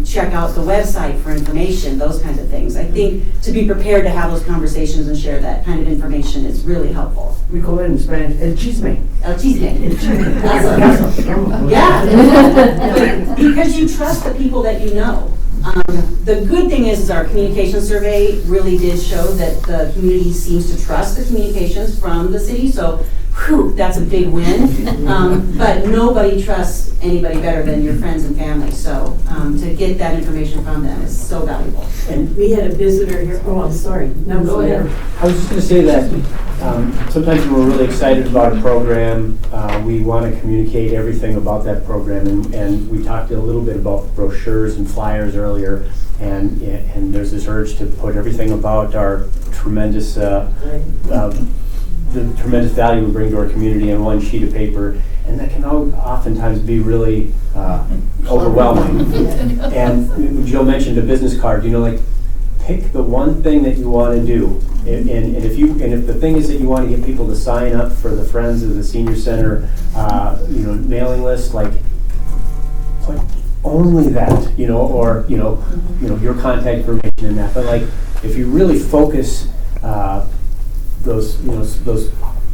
check out the website for information, those kinds of things. I think to be prepared to have those conversations and share that kind of information is really helpful. We call it in Spanish, el chisme. El chisme. Awesome. Yeah. Because you trust the people that you know. The good thing is our communication survey really did show that the community seems to trust the communications from the city. So that's a big win. But nobody trusts anybody better than your friends and family. So to get that information from them is so valuable. And we had a visitor here. Oh, I'm sorry. No, go ahead. I was just going to say that sometimes when we're really excited about a program, we want to communicate everything about that program. And we talked a little bit about brochures and flyers earlier. And there's this urge to put everything about our tremendous the tremendous value we bring to our community on one sheet of paper, and that can oftentimes be really overwhelming. And Jill mentioned a business card. Pick the one thing that you want to do, and if the thing is that you want to get people to sign up for the Friends of the Senior Center, mailing list, put only that, or your contact information in that. But if you really focus. Those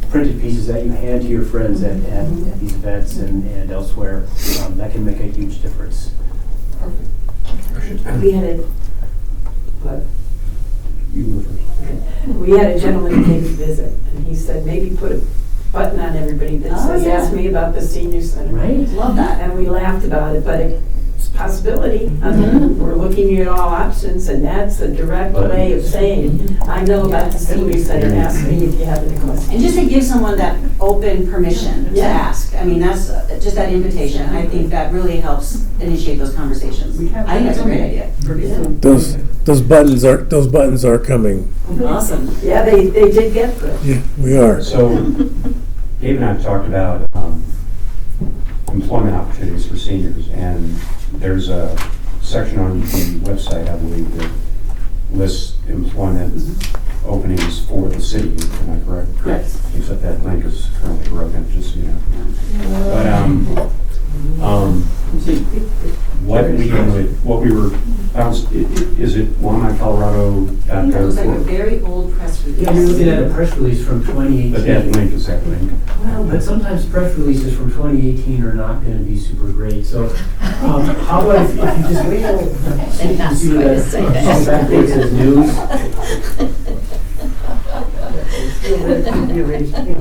printed pieces that you hand to your friends at these events and elsewhere, that can make a huge difference. We had a gentleman who came to visit, and he said maybe put a button on everybody that says, ask me about the senior center. Right, love that. And we laughed about it, but it's a possibility. We're looking at all options, and that's a direct way of saying, I know about the senior center, ask me if you have any questions. And just to give someone that open permission to ask. I mean, that's just that invitation. I think that really helps initiate those conversations. I think that's a great idea. Those buttons are coming. Awesome. Yeah, they did get good. Yeah, we are. So Dave and I have talked about employment opportunities for seniors, and there's a section on the website, I believe, that lists employment openings for the city. Am I correct? Correct. Except that link is currently broken, just so you know. But what we were is it LongmontColorado.gov? That looks like a very old press release. Yeah, you're looking at a press release from 2018. But that link is that link. Well, but sometimes press releases from 2018 are not going to be super great. So how about if you just wait see the back page says news.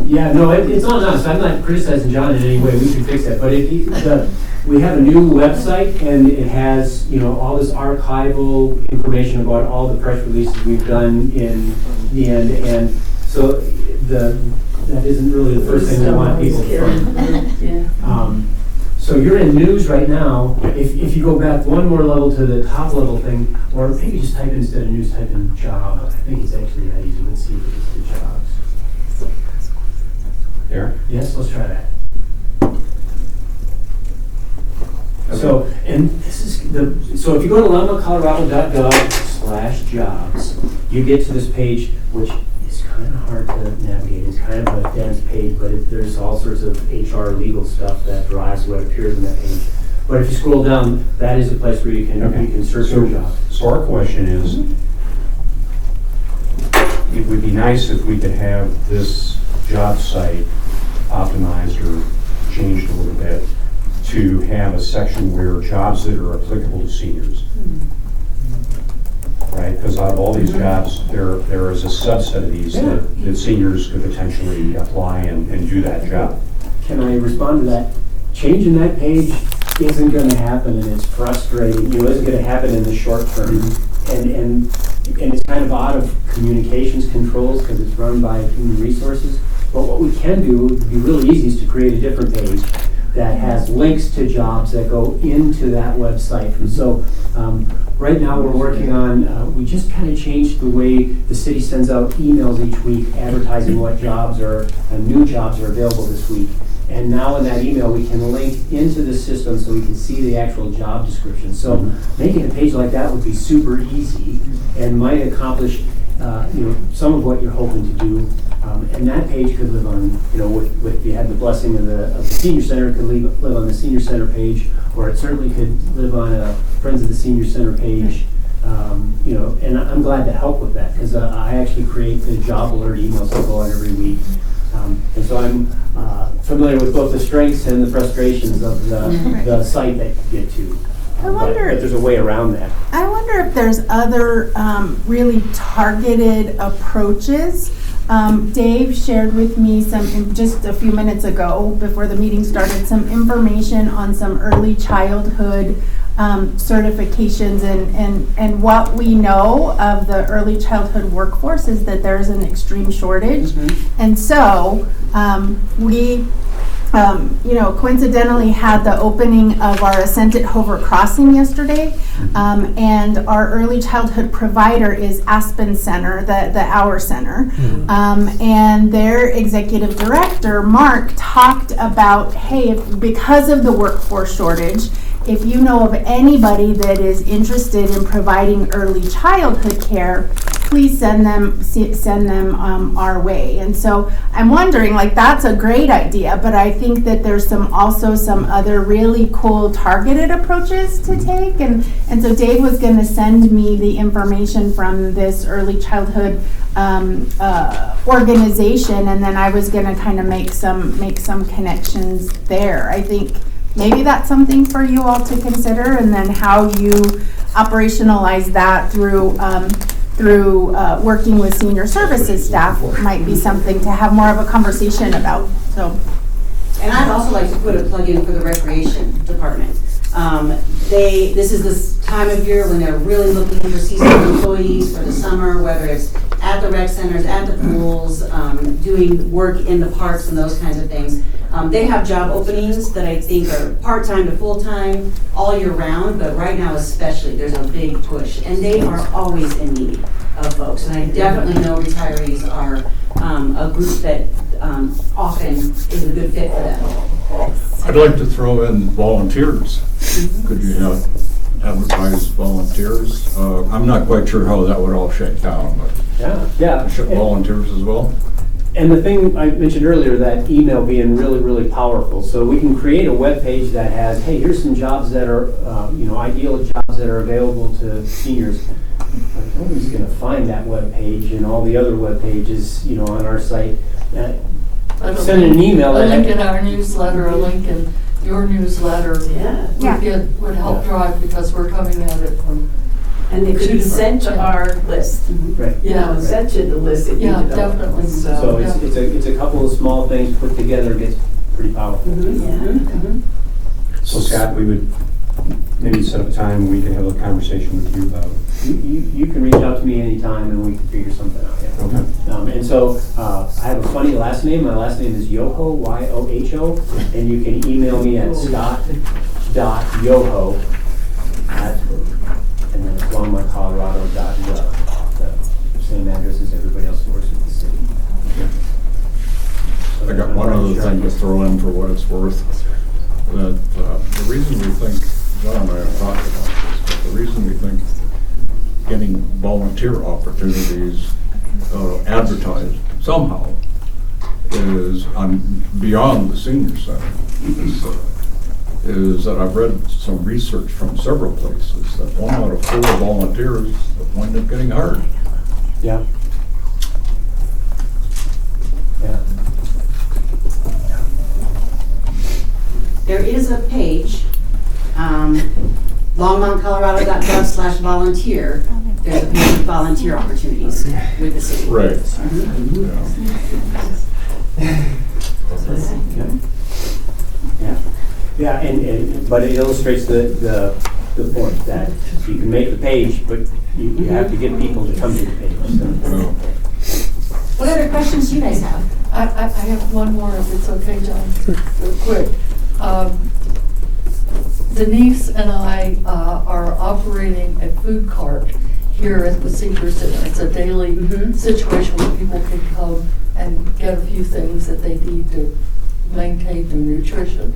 Yeah, no, it's not us. I'm not criticizing John in any way. We can fix that. But we have a new website, and it has all this archival information about all the press releases we've done in the end. And so that isn't really the first thing we want people to find. So you're in news right now. If you go back one more level to the top level thing, or maybe just type instead of news, type in job. I think it's actually that easy. Let's see if it's the jobs. There? Yes, let's try that. Okay. So, And this is so if you go to longmontcolorado.gov/jobs, you get to this page, which is kind of hard to navigate. It's kind of a dense page, but there's all sorts of HR legal stuff that drives what appears on that page. But if you scroll down, that is a place where you can search for jobs. So our question is, it would be nice if we could have this job site optimized or changed a little bit to have a section where jobs that are applicable to seniors. Right, because out of all these jobs, there is a subset of these that seniors could potentially apply and do that job. Can I respond to that? Changing that page isn't going to happen, and it's frustrating. It isn't going to happen in the short term, and it's kind of out of communications controls because it's run by human resources. But what we can do, would be really easy, is to create a different page that has links to jobs that go into that website. And so right now we're working on, we just kind of changed the way the city sends out emails each week advertising what jobs are, new jobs are available this week. And now in that email, we can link into the system so we can see the actual job description. So making a page like that would be super easy and might accomplish some of what you're hoping to do. And that page could live on, if you had the blessing of the senior center, it could live on the senior center page, or it certainly could live on a Friends of the Senior Center page. And I'm glad to help with that because I actually create the job alert emails that go out every week. And so I'm familiar with both the strengths and the frustrations of the site that you get to. But there's a way around that. I wonder if there's other really targeted approaches. Dave shared with me just a few minutes ago before the meeting started, some information on some early childhood certifications, and what we know of the early childhood workforce is that there's an extreme shortage. And so we coincidentally had the opening of our Ascent at Hover Crossing yesterday, and our early childhood provider is Aspen Center, the Our Center, and their executive director, Mark, talked about, hey, because of the workforce shortage, if you know of anybody that is interested in providing early childhood care, please send them our way. And so I'm wondering, that's a great idea, but I think that there's also some other really cool targeted approaches to take. And so Dave was going to send me the information from this early childhood organization, and then I was going to kind of make some connections there. I think maybe that's something for you all to consider, and then how you operationalize that through working with senior services staff might be something to have more of a conversation about. So, and I'd also like to put a plug in for the recreation department. This is this time of year when they're really looking for seasonal employees for the summer, whether it's at the rec centers, at the pools, doing work in the parks and those kinds of things. They have job openings that I think are part-time to full-time all year round, but right now especially there's a big push, and they are always in need of folks. And I definitely know retirees are a group that often is a good fit for them. I'd like to throw in volunteers. Could you advertise volunteers? I'm not quite sure how that would all shake down, but volunteers as well. And the thing I mentioned earlier, that email being really, really powerful. So we can create a web page that has, hey, here's some jobs that are, ideal jobs that are available to seniors. But nobody's going to find that web page and all the other web pages, on our site. Send an email. A link in our newsletter, a link in your newsletter would help drive, because we're coming at it from. And it could be sent to our list. Right. Sent to the list that you developed. Definitely. So it's a couple of small things put together, gets pretty powerful. So Scott, we would maybe set up a time we can have a conversation with you about. You can reach out to me anytime and we can figure something out. Okay. And so I have a funny last name. My last name is Yoho, Y-O-H-O, and you can email me at scott.yoho and then it's longmontcolorado.gov. The same address as everybody else who works with the city. I got one other thing to throw in for what it's worth. That the reason we think, John, volunteer opportunities advertised somehow is, beyond the senior center, is that I've read some research from several places that 1 out of 4 volunteers wind up getting hired. Yeah. Yeah. There is a page, longmontcolorado.gov/volunteer. There's a page of volunteer opportunities with the city. Right. Yeah. Yeah, but it illustrates the point that you can make the page, but you have to get people to come to the page. So. What other questions do you guys have? I have one more, if it's okay, John, real quick. Denise and I are operating a food cart here at the senior center. It's a daily situation where people can come and get a few things that they need to maintain their nutrition.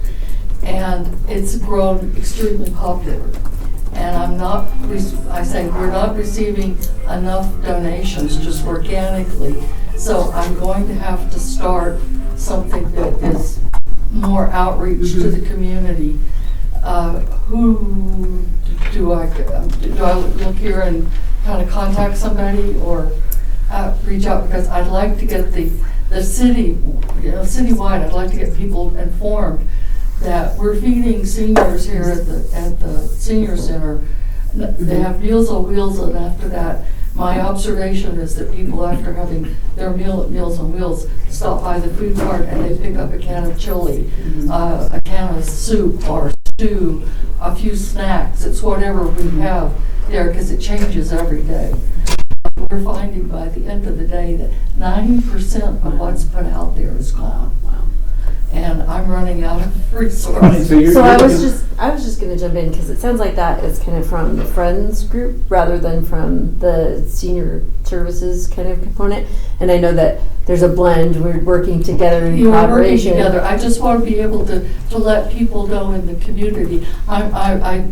And it's grown extremely popular. And I say we're not receiving enough donations just organically. So I'm going to have to start something that is more outreach to the community. Who do I look here and kind of contact somebody or reach out? Because I'd like to get the city, citywide, I'd like to get people informed that we're feeding seniors here at the senior center. They have Meals on Wheels, and after that, my observation is that people, after having their meal at Meals on Wheels, stop by the food cart and they pick up a can of chili, a can of soup or stew, a few snacks. It's whatever we have there because it changes every day. We're finding by the end of the day that 90% of what's put out there is gone. And I'm running out of resources. So I was just going to jump in because it sounds like that is kind of from the Friends group rather than from the senior services kind of component. And I know that there's a blend. We're working together in collaboration. Working together. I just want to be able to let people know in the community. I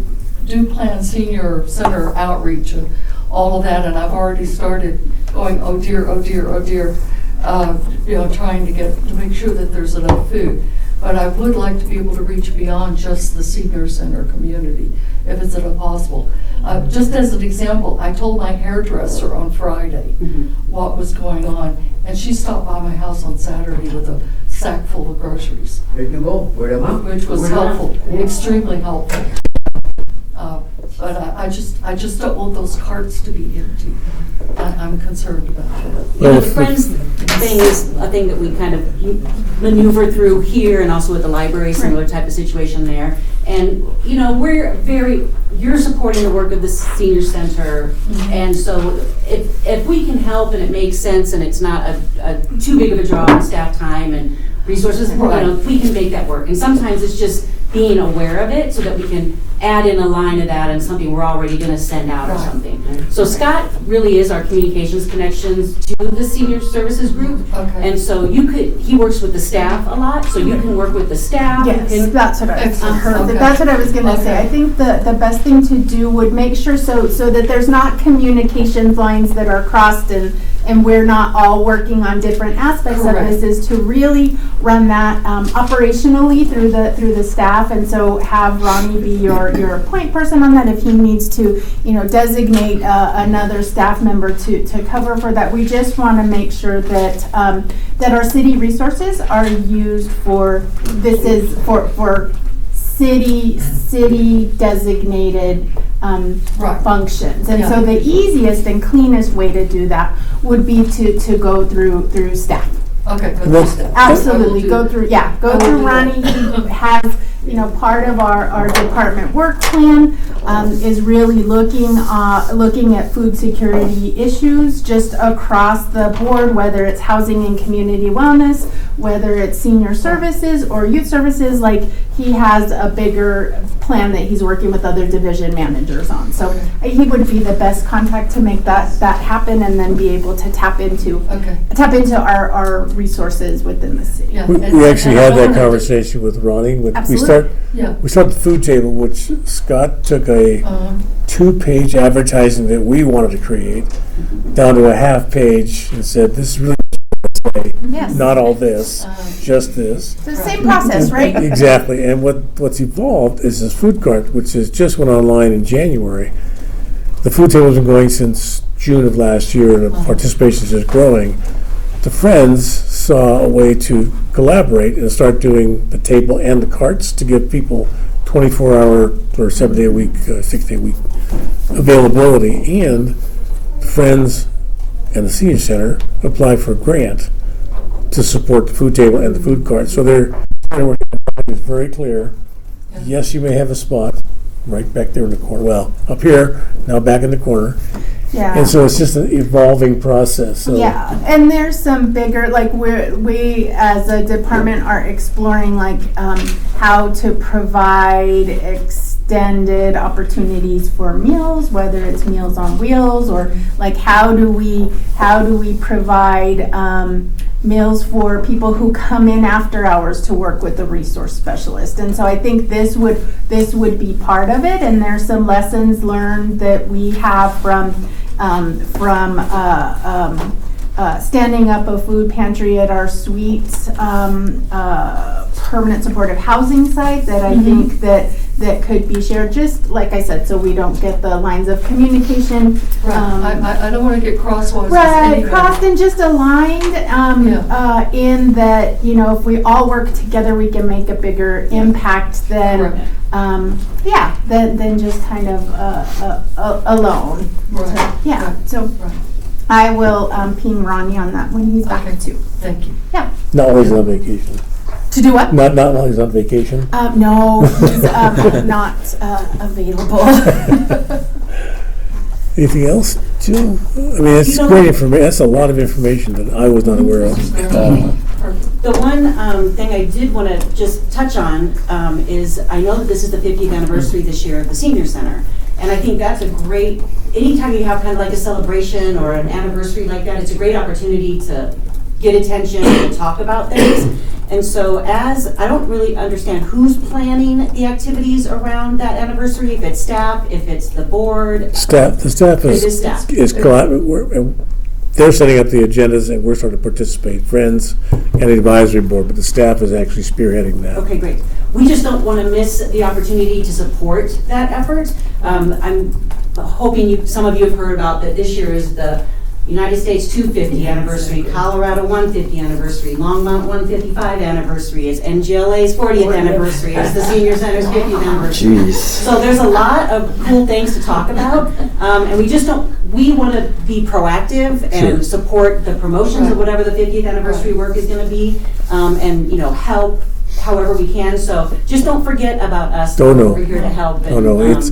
do plan senior center outreach and all of that, and I've already started going, oh dear, oh dear, oh dear. Trying to make sure that there's enough food. But I would like to be able to reach beyond just the senior center community, if it's at all possible. Just as an example, I told my hairdresser on Friday what was going on, and she stopped by my house on Saturday with a sack full of groceries. There you go. Which was helpful, extremely helpful. But I just don't want those carts to be empty. I'm concerned about that. The Friends thing is a thing that we kind of maneuver through here and also with the library, similar type of situation there. And, you're supporting the work of the senior center. And so if we can help and it makes sense and it's not a too big of a draw on staff time and resources, we can make that work. And sometimes it's just being aware of it so that we can add in a line of that and something we're already going to send out or something. So Scott really is our communications connections to the senior services group. Okay. And so he works with the staff a lot, so you can work with the staff. Yes, that's what I heard. Okay. That's what I was going to say. I think the best thing to do would make sure so that there's not communications lines that are crossed and we're not all working on different aspects of this, is to really run that operationally through the staff, and so have Ronnie be your point person on that if he needs to, designate another staff member to cover for that. We just want to make sure that that our city resources are used for city designated functions. And so the easiest and cleanest way to do that would be to go through staff. Okay, absolutely. Go through Ronnie. He has, part of our department work plan is really looking at food security issues just across the board, whether it's housing and community wellness, whether it's senior services or youth services. Like, he has a bigger plan that he's working with other division managers on. So he would be the best contact to make that happen, and then be able to tap into our resources within the city. Yeah. We actually And I had that wanted to- conversation with Ronnie. We Absolutely. Yeah. start the food table, which Scott took a Uh-huh. 2-page advertising that we wanted to create down to a half page and said, this is really Yes. not all this, just this. So same process, right? Exactly. And what's evolved is this food cart, which is just went online in January. The food table's been going since June of last year, and the participation is just growing. The Friends saw a way to collaborate and start doing the table and the carts to give people 24-hour or 7-day a week, 6-day a week availability. And the Friends and the Senior Center applied for a grant to support the food table and the food cart. So their is very clear. Yes, you may have a spot right back there in the corner. Well, up here, now back in the corner. Yeah. And so it's just an evolving process. So Yeah, and there's some bigger, like we as a department are exploring like how to provide extended opportunities for meals, whether it's Meals on Wheels, or like how do we provide meals for people who come in after hours to work with the resource specialist. And so I think this would be part of it, and there's some lessons learned that we have from standing up a food pantry at our suites permanent supportive housing site that I think that could be shared, just like I said, so we don't get the lines of communication. Right. I don't want to get crosswise. Right, crossed and just aligned in that, you know, if we all work together, we can make a bigger impact than, than just kind of alone. Right. Yeah, so Right. I will ping Ronnie on that when he's back too. Thank you. Yeah. not while he's on vacation. To do what? Not while he's on vacation. No, he's not available. Anything else, Jill? I mean, it's great information. That's a lot of information that I was not aware of. The one thing I did want to just touch on is I know that this is the 50th anniversary this year of the Senior Center. And I think that's a great, anytime you have kind of like a celebration or an anniversary like that, it's a great opportunity to get attention and talk about things. And so I don't really understand who's planning the activities around that anniversary, if it's staff, if it's the board. The staff It is staff. They're setting up the agendas and we're starting to participate, Friends and the advisory board, but the staff is actually spearheading that. Okay, great. We just don't want to miss the opportunity to support that effort. I'm hoping some of you have heard about that this year is the United States 250 anniversary, Colorado 150 anniversary, Longmont 155 anniversary, it's NGLA's 40th anniversary, it's the Senior Center's 50th anniversary. Jeez. So there's a lot of cool things to talk about, and we want to be proactive and support the promotions of whatever the 50th anniversary work is going to be, and help however we can. So just don't forget about us. We're here to help and want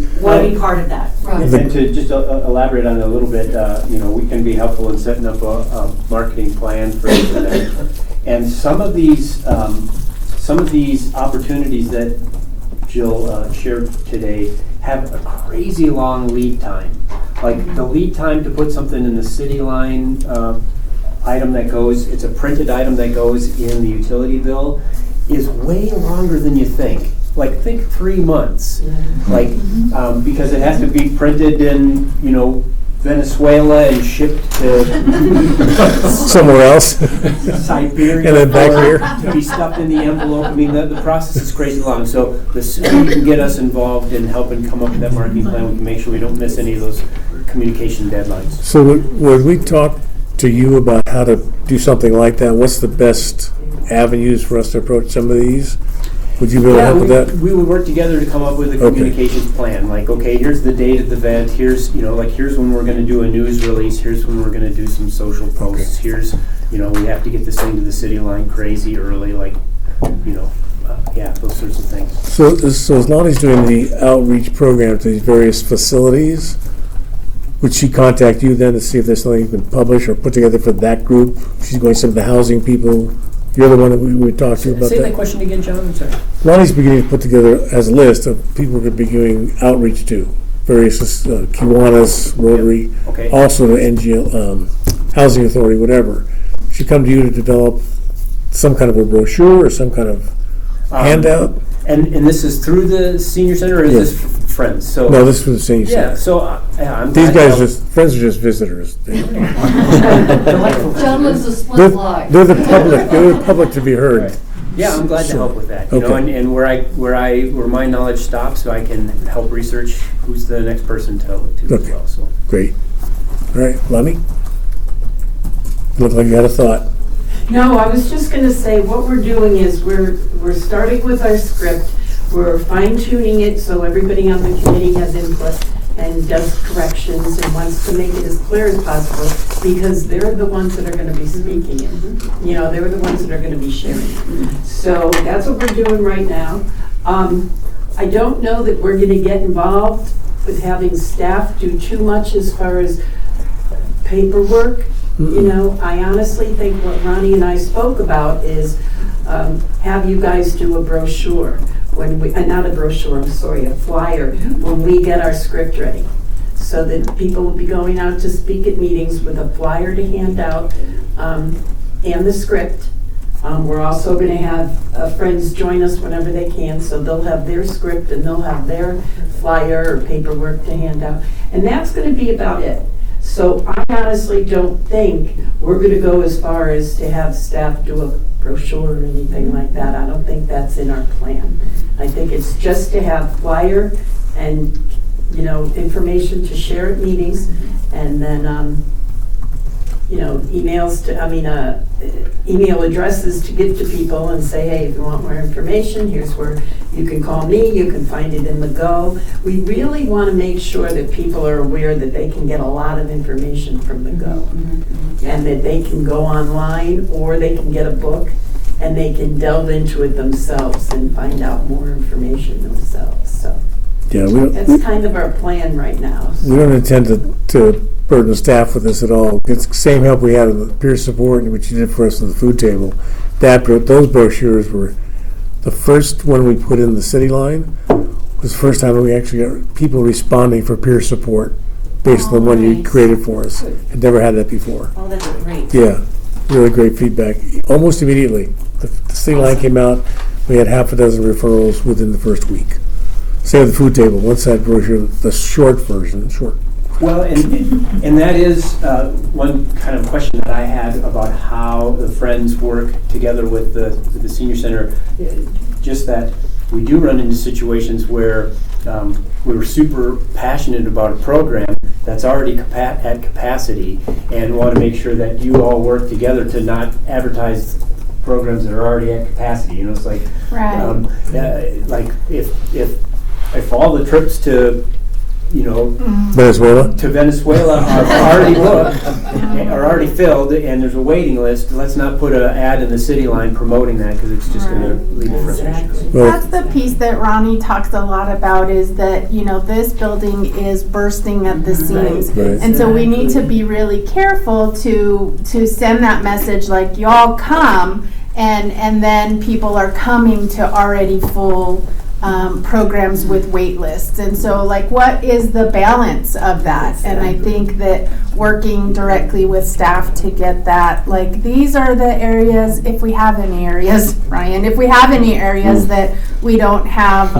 to be part of that. Right. And to just elaborate on it a little bit, we can be helpful in setting up a marketing plan for the event. And some of these opportunities that Jill shared today have a crazy long lead time. Like the lead time to put something in the city line item that goes, it's a printed item that goes in the utility bill, is way longer than you think. Like think 3 months, because it has to be printed in, Venezuela and shipped to Somewhere else. Siberia. And then back here. To be stuffed in the envelope. I mean, the process is crazy long. So the sooner you can get us involved in helping come up with that marketing plan, we can make sure we don't miss any of those communication deadlines. So would we talk to you about how to do something like that? What's the best avenues for us to approach some of these? Would you be able to help with that? We would work together to come up with a communications plan. Like, okay, here's the date of the event. Here's, here's when we're going to do a news release. Here's when we're going to do some social posts. Here's, we have to get this thing to the city line crazy early. Those sorts of things. So as Lonnie's doing the outreach program to these various facilities, would she contact you then to see if there's something you can publish or put together for that group? She's going to some of the housing people, You're the one that we talked to about Say that that. question again, John, I'm sorry. Lonnie's beginning to put together as a list of people we're going to be doing outreach to, various Kiwanis, Rotary, Okay. also the NGL, Housing Authority, whatever. Should come to you to develop some kind of a brochure or some kind of handout. And this is through the senior center, or is Yes. this Friends? So No, this was the senior Yeah, center. so I'm These glad guys to just, friends are just visitors. John lives a split They're life. they're the public, they're the public to be heard. Right. Yeah, I'm glad to help with that, you know, Okay. and where my knowledge stops, so I can help research who's the next person to look to as Okay. well, so. Great. All right, Lonnie? Looked like you had a thought. No, I was just gonna say, what we're doing is we're starting with our script. We're fine tuning it so everybody on the committee has input and does corrections and wants to make it as clear as possible because they're the ones that are gonna be speaking it. You know, they're the ones that are gonna be sharing it. So that's what we're doing right now. I don't know that we're gonna get involved with having staff do too much as far as paperwork. You know, I honestly think what Ronnie and I spoke about is have you guys do a brochure when we, not a brochure, I'm sorry, a flyer, when we get our script ready. So that people will be going out to speak at meetings with a flyer to hand out and the script. We're also going to have friends join us whenever they can, so they'll have their script and they'll have their flyer or paperwork to hand out. And that's going to be about it. So I honestly don't think we're going to go as far as to have staff do a brochure or anything like that. I don't think that's in our plan. I think it's just to have flyer and, you know, information to share at meetings, and then, you know, email addresses to give to people and say, hey, if you want more information, here's where you can call me, you can find it in the Go. We really want to make sure that people are aware that they can get a lot of information from the Go. And that they can go online or they can get a book and they can delve into it themselves and find out more information themselves. So Yeah, that's kind of our plan right now. we don't intend to burden staff with this at all. It's the same help we had in the peer support, which you did for us on the food table. Those brochures were the first one we put in the city line. Was the first time we actually got people responding for peer support based on the one you nice. created for us. Had never had that before. Oh, that's great. Yeah, really great feedback. Almost immediately. The city line came out, we had half a dozen referrals within the first week. Same with the food table, once that brochure, the short version, short. Well, and that is one kind of question that I had about how the Friends work together with the senior center. Just that we do run into situations where we were super passionate about a program that's already at capacity and want to make sure that you all work together to not advertise programs that are already at capacity. You know, it's like, like if all the trips to, you know, Venezuela? to Venezuela are already booked, are already filled, and there's a waiting list, let's not put an ad in the city line promoting that, because it's just going to lead to frustration. Well, That's the piece that Ronnie talks a lot about, is that, you know, this building is bursting at the seams. Right. And so we need to be really careful to send that message, like, y'all come, and then people are coming to already full programs with wait lists. And so, like, what is the balance of that? And I think that working directly with staff to get that, like, these are the areas, if we have any areas, Ryan, if we have any areas that we don't have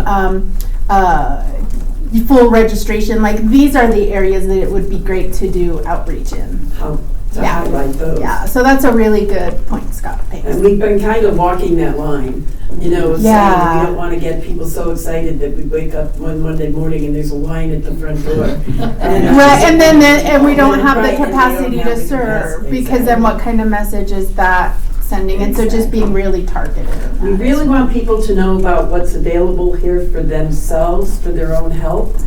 full registration, like, these are the areas that it would be great to do outreach in. How to Yeah. highlight those. Yeah, so that's a really good point, Scott. Thanks. And we've been kind of walking that line, you know, saying Yeah. we don't want to get people so excited that we wake up one Monday morning and there's a line at the front door. Right, and then and we don't have the Right, and they don't capacity have to the serve, capacity, because then what kind of message is that sending? And so just being really targeted. We really want people to know about what's available here for themselves, for their own health,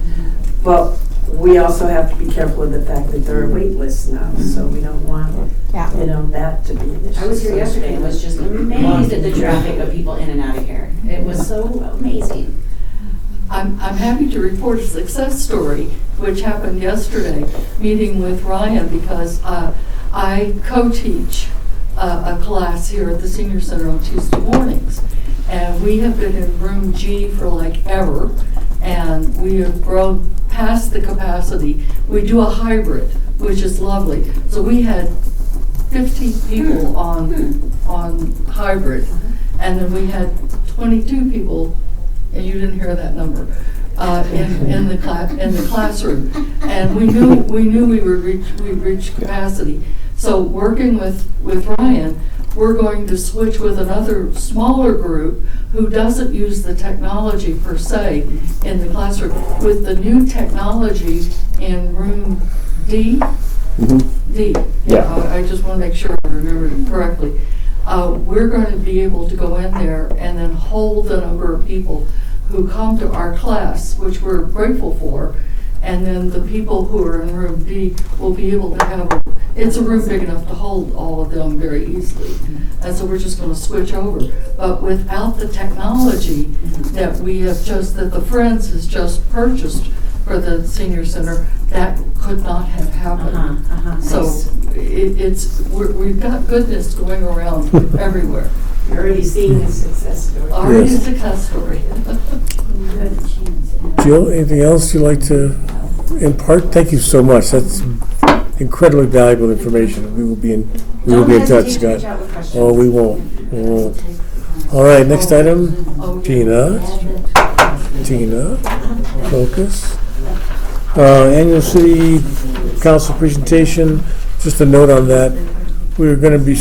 but we also have to be careful of the fact that there are wait lists now, so we don't want, Yeah. you know, that to be an issue. I was here yesterday and was just amazed at the traffic of people in and out of here. It was so amazing. I'm happy to report a success story, which happened yesterday, meeting with Ryan, because I co-teach a class here at the senior center on Tuesday mornings. And we have been in room G for like ever, and we have grown past the capacity. We do a hybrid, which is lovely. So we had 15 people on hybrid, and then we had 22 people, and you didn't hear that number, in the classroom. And we knew we would reach capacity. So working with Ryan, we're going to switch with another smaller group who doesn't use the technology per se in the classroom. With the new technology in room D, D. Yeah. I just want to make sure I remember it correctly. We're going to be able to go in there and then hold the number of people who come to our class, which we're grateful for, and then the people who are in room D will be able to have it's a room big enough to hold all of them very easily. And so we're just going to switch over. But without the technology that that the Friends has just purchased for the senior center, that could not have happened. So we've got goodness going around everywhere. You're already seeing a success story. Already a success story. Jill, anything else you'd like to impart? Thank you so much. That's incredibly valuable information. We will be in touch, Scott. Oh, we won't. All right, next item. Tina, focus. Annual City Council presentation. Just a note on that. We're going to be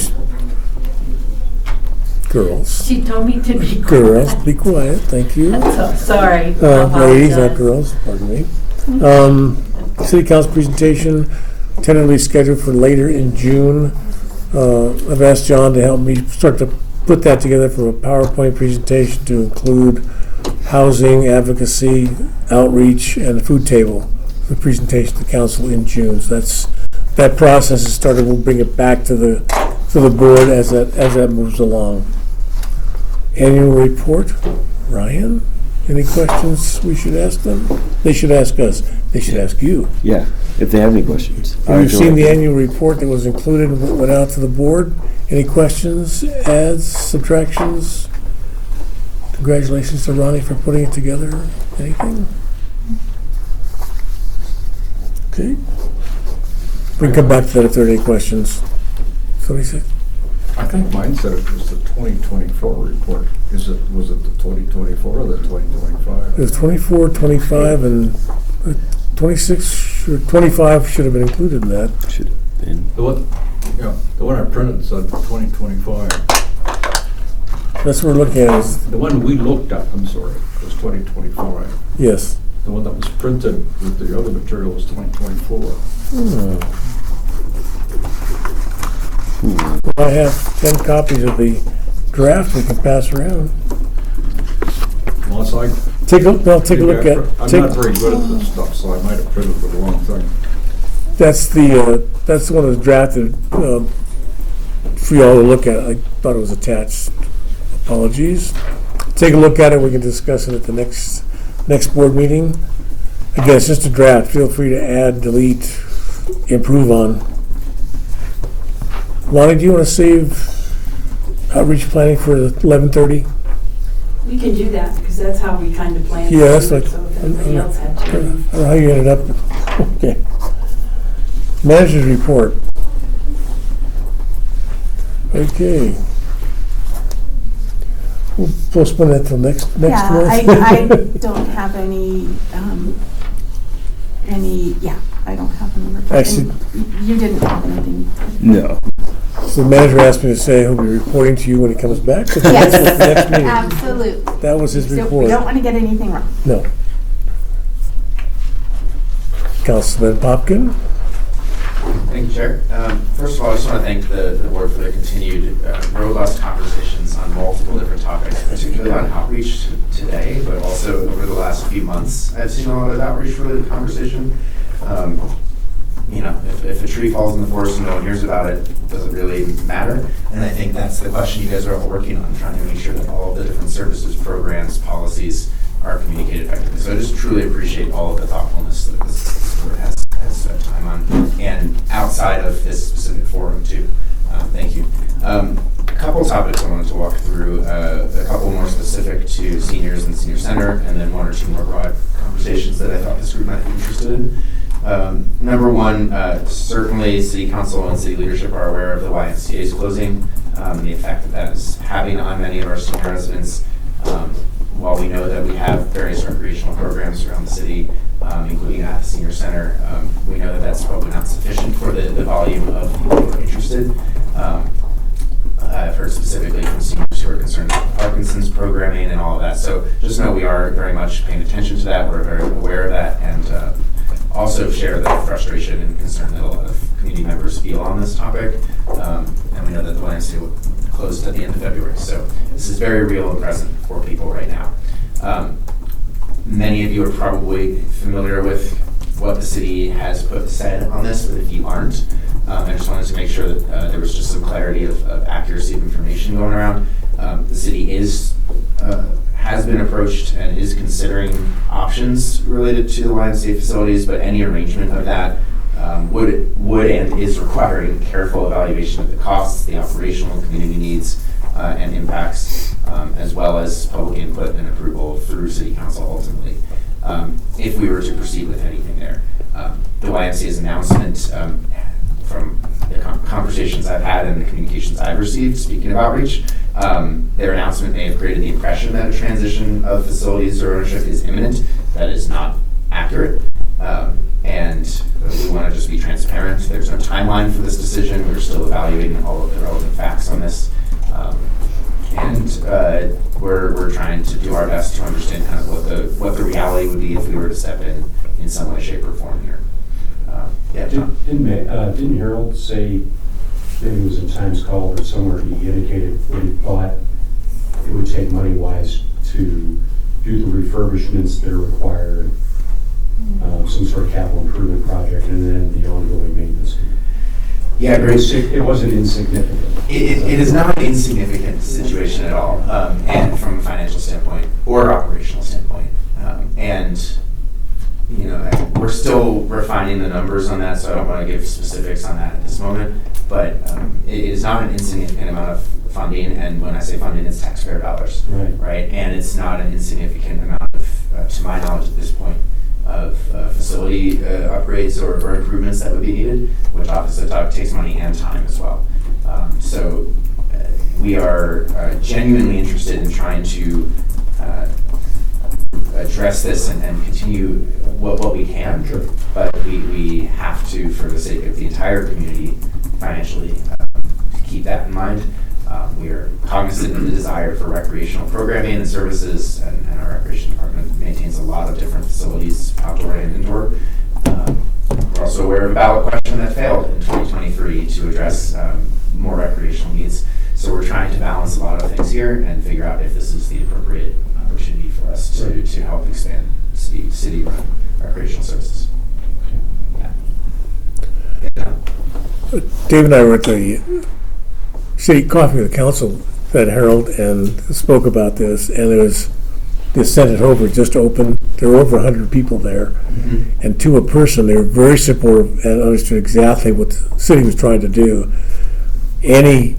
girls. She told me to be Girls, be quiet. Thank you. Sorry. Ladies, not girls. Pardon me. City Council presentation tentatively scheduled for later in June. I've asked John to help me start to put that together from a PowerPoint presentation to include housing, advocacy, outreach, and a food table for the presentation to the council in June. So that process has started. We'll bring it back to the board as that moves along. Annual report. Ryan, any questions we should ask them? They should ask us. They should ask you. Yeah, if they have any questions. Have you seen the annual report that was included and went out to the board? Any questions, adds, subtractions? Congratulations to Ronnie for putting it together. Anything? Okay. We can come back to that if there are any questions. Somebody said? I think mine said it was the 2024 report. Was it the 2024 or the 2025? It was 24, 25, and 26 or 25 should have been included in that. Should have been. The one I printed said 2025. That's what we're looking at. The one we looked at, I'm sorry, was 2025. Yes. The one that was printed with the other material was 2024. I have 10 copies of the draft we can pass around. Well, it's like Take a look at. I'm not very good at this stuff, so I might have printed the wrong thing. That's the one that was drafted for you all to look at. I thought it was attached. Apologies. Take a look at it. We can discuss it at the next board meeting. Again, it's just a draft. Feel free to add, delete, improve on. Lonnie, do you want to save outreach planning for 11:30? We can do that, because that's how we kind of planned. Yeah, that's like. So if everybody else had to. I don't know how you ended up. Okay. Manager's report. Okay. We'll postpone that till next month. I don't have any, I don't have a number. Actually- You didn't have anything. No. So the manager asked me to say he'll be reporting to you when he comes back. So Yes, that's the next meeting. absolutely. That was his So we report. don't want to get anything wrong. No. Councilman Popkin? Thank you, Chair. First of all, I just want to thank the board for the continued robust conversations on multiple different topics, particularly on outreach today, but also over the last few months. I've seen a lot of outreach-related conversation. If a tree falls in the forest and no one hears about it, does it really matter? And I think that's the question you guys are all working on, trying to make sure that all of the different services, programs, policies are communicated effectively. So I just truly appreciate all of the thoughtfulness that this board has spent time on, and outside of this specific forum too. Thank you. A couple topics I wanted to walk through, a couple more specific to seniors and senior center, and then one or two more broad conversations that I thought this group might be interested in. Number one, certainly City Council and City leadership are aware of the YMCA's closing, the effect that that is having on many of our senior residents. While we know that we have various recreational programs around the city, including at the senior center, we know that that's probably not sufficient for the volume of people who are interested. I've heard specifically from seniors who are concerned about Parkinson's programming and all of that. So just know we are very much paying attention to that. We're very aware of that, and also share the frustration and concern that a lot of community members feel on this topic. And we know that the YMCA closed at the end of February. So this is very real and present for people right now. Many of you are probably familiar with what the city has said on this, but if you aren't, I just wanted to make sure that there was just some clarity of accuracy of information going around. The city has been approached and is considering options related to the YMCA facilities, but any arrangement of that would and is requiring careful evaluation of the costs, the operational and community needs, and impacts, as well as public input and approval through City Council ultimately, if we were to proceed with anything there. The YMCA's announcement, from the conversations I've had and the communications I've received, speaking of outreach, their announcement may have created the impression that a transition of facilities or ownership is imminent. That is not accurate. And we want to just be transparent. There's no timeline for this decision. We're still evaluating all of the relevant facts on this. And we're trying to do our best to understand kind of what the reality would be if we were to step in some way, shape, or form here. Yeah, John. Didn't Harold say, maybe it was in Times Call or somewhere, he indicated that he thought it would take money-wise to do the refurbishments that are required, some sort of capital improvement project, and then the ongoing maintenance? Yeah, great. It wasn't insignificant. It is not an insignificant situation at all, and from a financial standpoint or operational standpoint. And you know, we're still refining the numbers on that, so I don't want to give specifics on that at this moment. But it is not an insignificant amount of funding, and when I say funding, it's taxpayer dollars, right? And it's not an insignificant amount of, to my knowledge at this point, of facility upgrades or improvements that would be needed, which obviously takes money and time as well. So we are genuinely interested in trying to address this and continue what we can, but we have to, for the sake of the entire community, financially keep that in mind. We are cognizant of the desire for recreational programming and services, and our recreation department maintains a lot of different facilities, outdoor and indoor. We're also aware of a ballot question that failed in 2023 to address more recreational needs. So we're trying to balance a lot of things here and figure out if this is the appropriate opportunity for us to help expand city-run recreational services. Yeah. Dave and I were at the city coffee with the council at Harold and spoke about this, and it was the Senate over just opened. There were over 100 people there, and to a person, they were very supportive and understood exactly what the city was trying to do. Any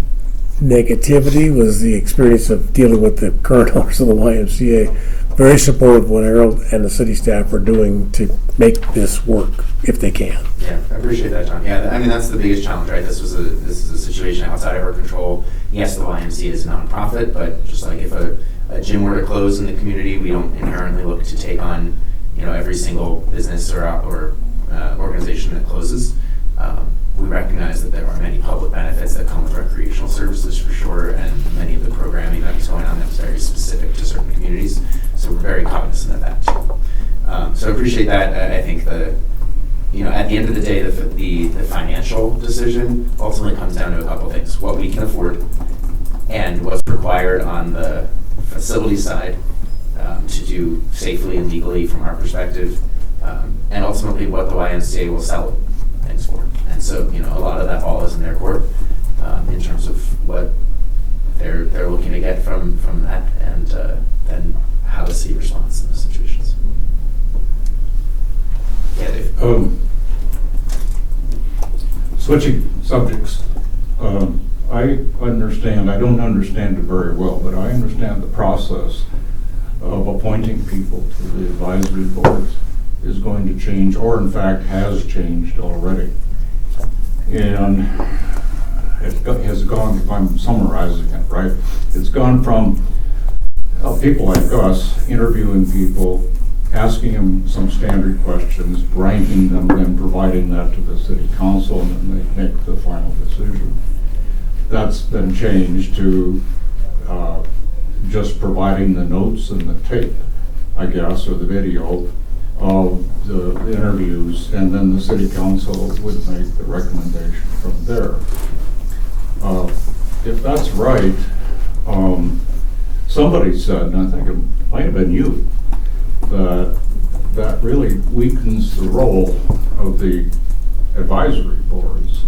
negativity was the experience of dealing with the current owners of the YMCA. Very supportive of what Harold and the city staff are doing to make this work if they can. Yeah, I appreciate that, John. Yeah, I mean, that's the biggest challenge, right? This is a situation outside of our control. Yes, the YMCA is a nonprofit, but just like if a gym were to close in the community, we don't inherently look to take on, every single business or organization that closes. We recognize that there are many public benefits that come with recreational services for sure, and many of the programming that's going on that's very specific to certain communities. So we're very cognizant of that too. So I appreciate that. I think at the end of the day, the financial decision ultimately comes down to a couple things: what we can afford, and what's required on the facility side to do safely and legally from our perspective, and ultimately what the YMCA will sell things for. And so, a lot of that ball is in their court in terms of what they're looking to get from that, and then how the city responds in those situations. Yeah, Dave. Switching subjects, I understand, I don't understand it very well, but I understand the process of appointing people to the advisory boards is going to change, or in fact has changed already. And has gone, if I'm summarizing it right, it's gone from people like us interviewing people, asking them some standard questions, ranking them, then providing that to the city council, and then they make the final decision. That's been changed to just providing the notes and the tape, I guess, or the video of the interviews, and then the city council would make the recommendation from there. If that's right, somebody said, and I think it might have been you, that really weakens the role of the advisory boards.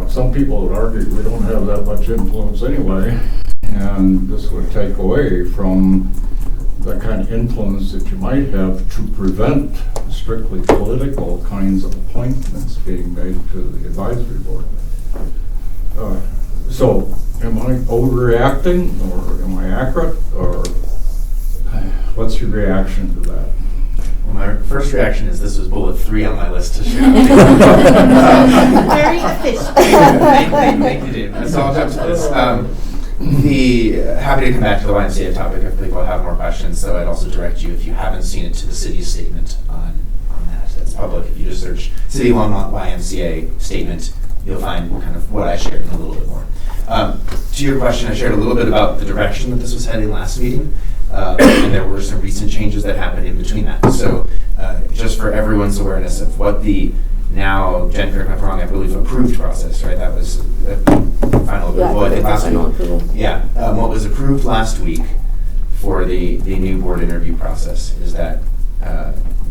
Some people would argue we don't have that much influence anyway, and this would take away from the kind of influence that you might have to prevent strictly political kinds of appointments being made to the advisory board. So, am I overreacting, or am I accurate, or what's your reaction to that? Well, my first reaction is this was bullet 3 on my list to share. Very efficient. Thank you, Dave. So I'll jump to this. Happy to come back to the YMCA topic if people have more questions. So I'd also direct you, if you haven't seen it, to the city's statement on that. It's public. If you just search City Longmont YMCA statement, you'll find kind of what I shared and a little bit more. To your question, I shared a little bit about the direction that this was heading last meeting. And there were some recent changes that happened in between that. So just for everyone's awareness of what the now, Jen, correct me if I'm wrong, I believe approved process, right? That was final approval, I think, last week. Yeah, what was approved last week for the new board interview process is that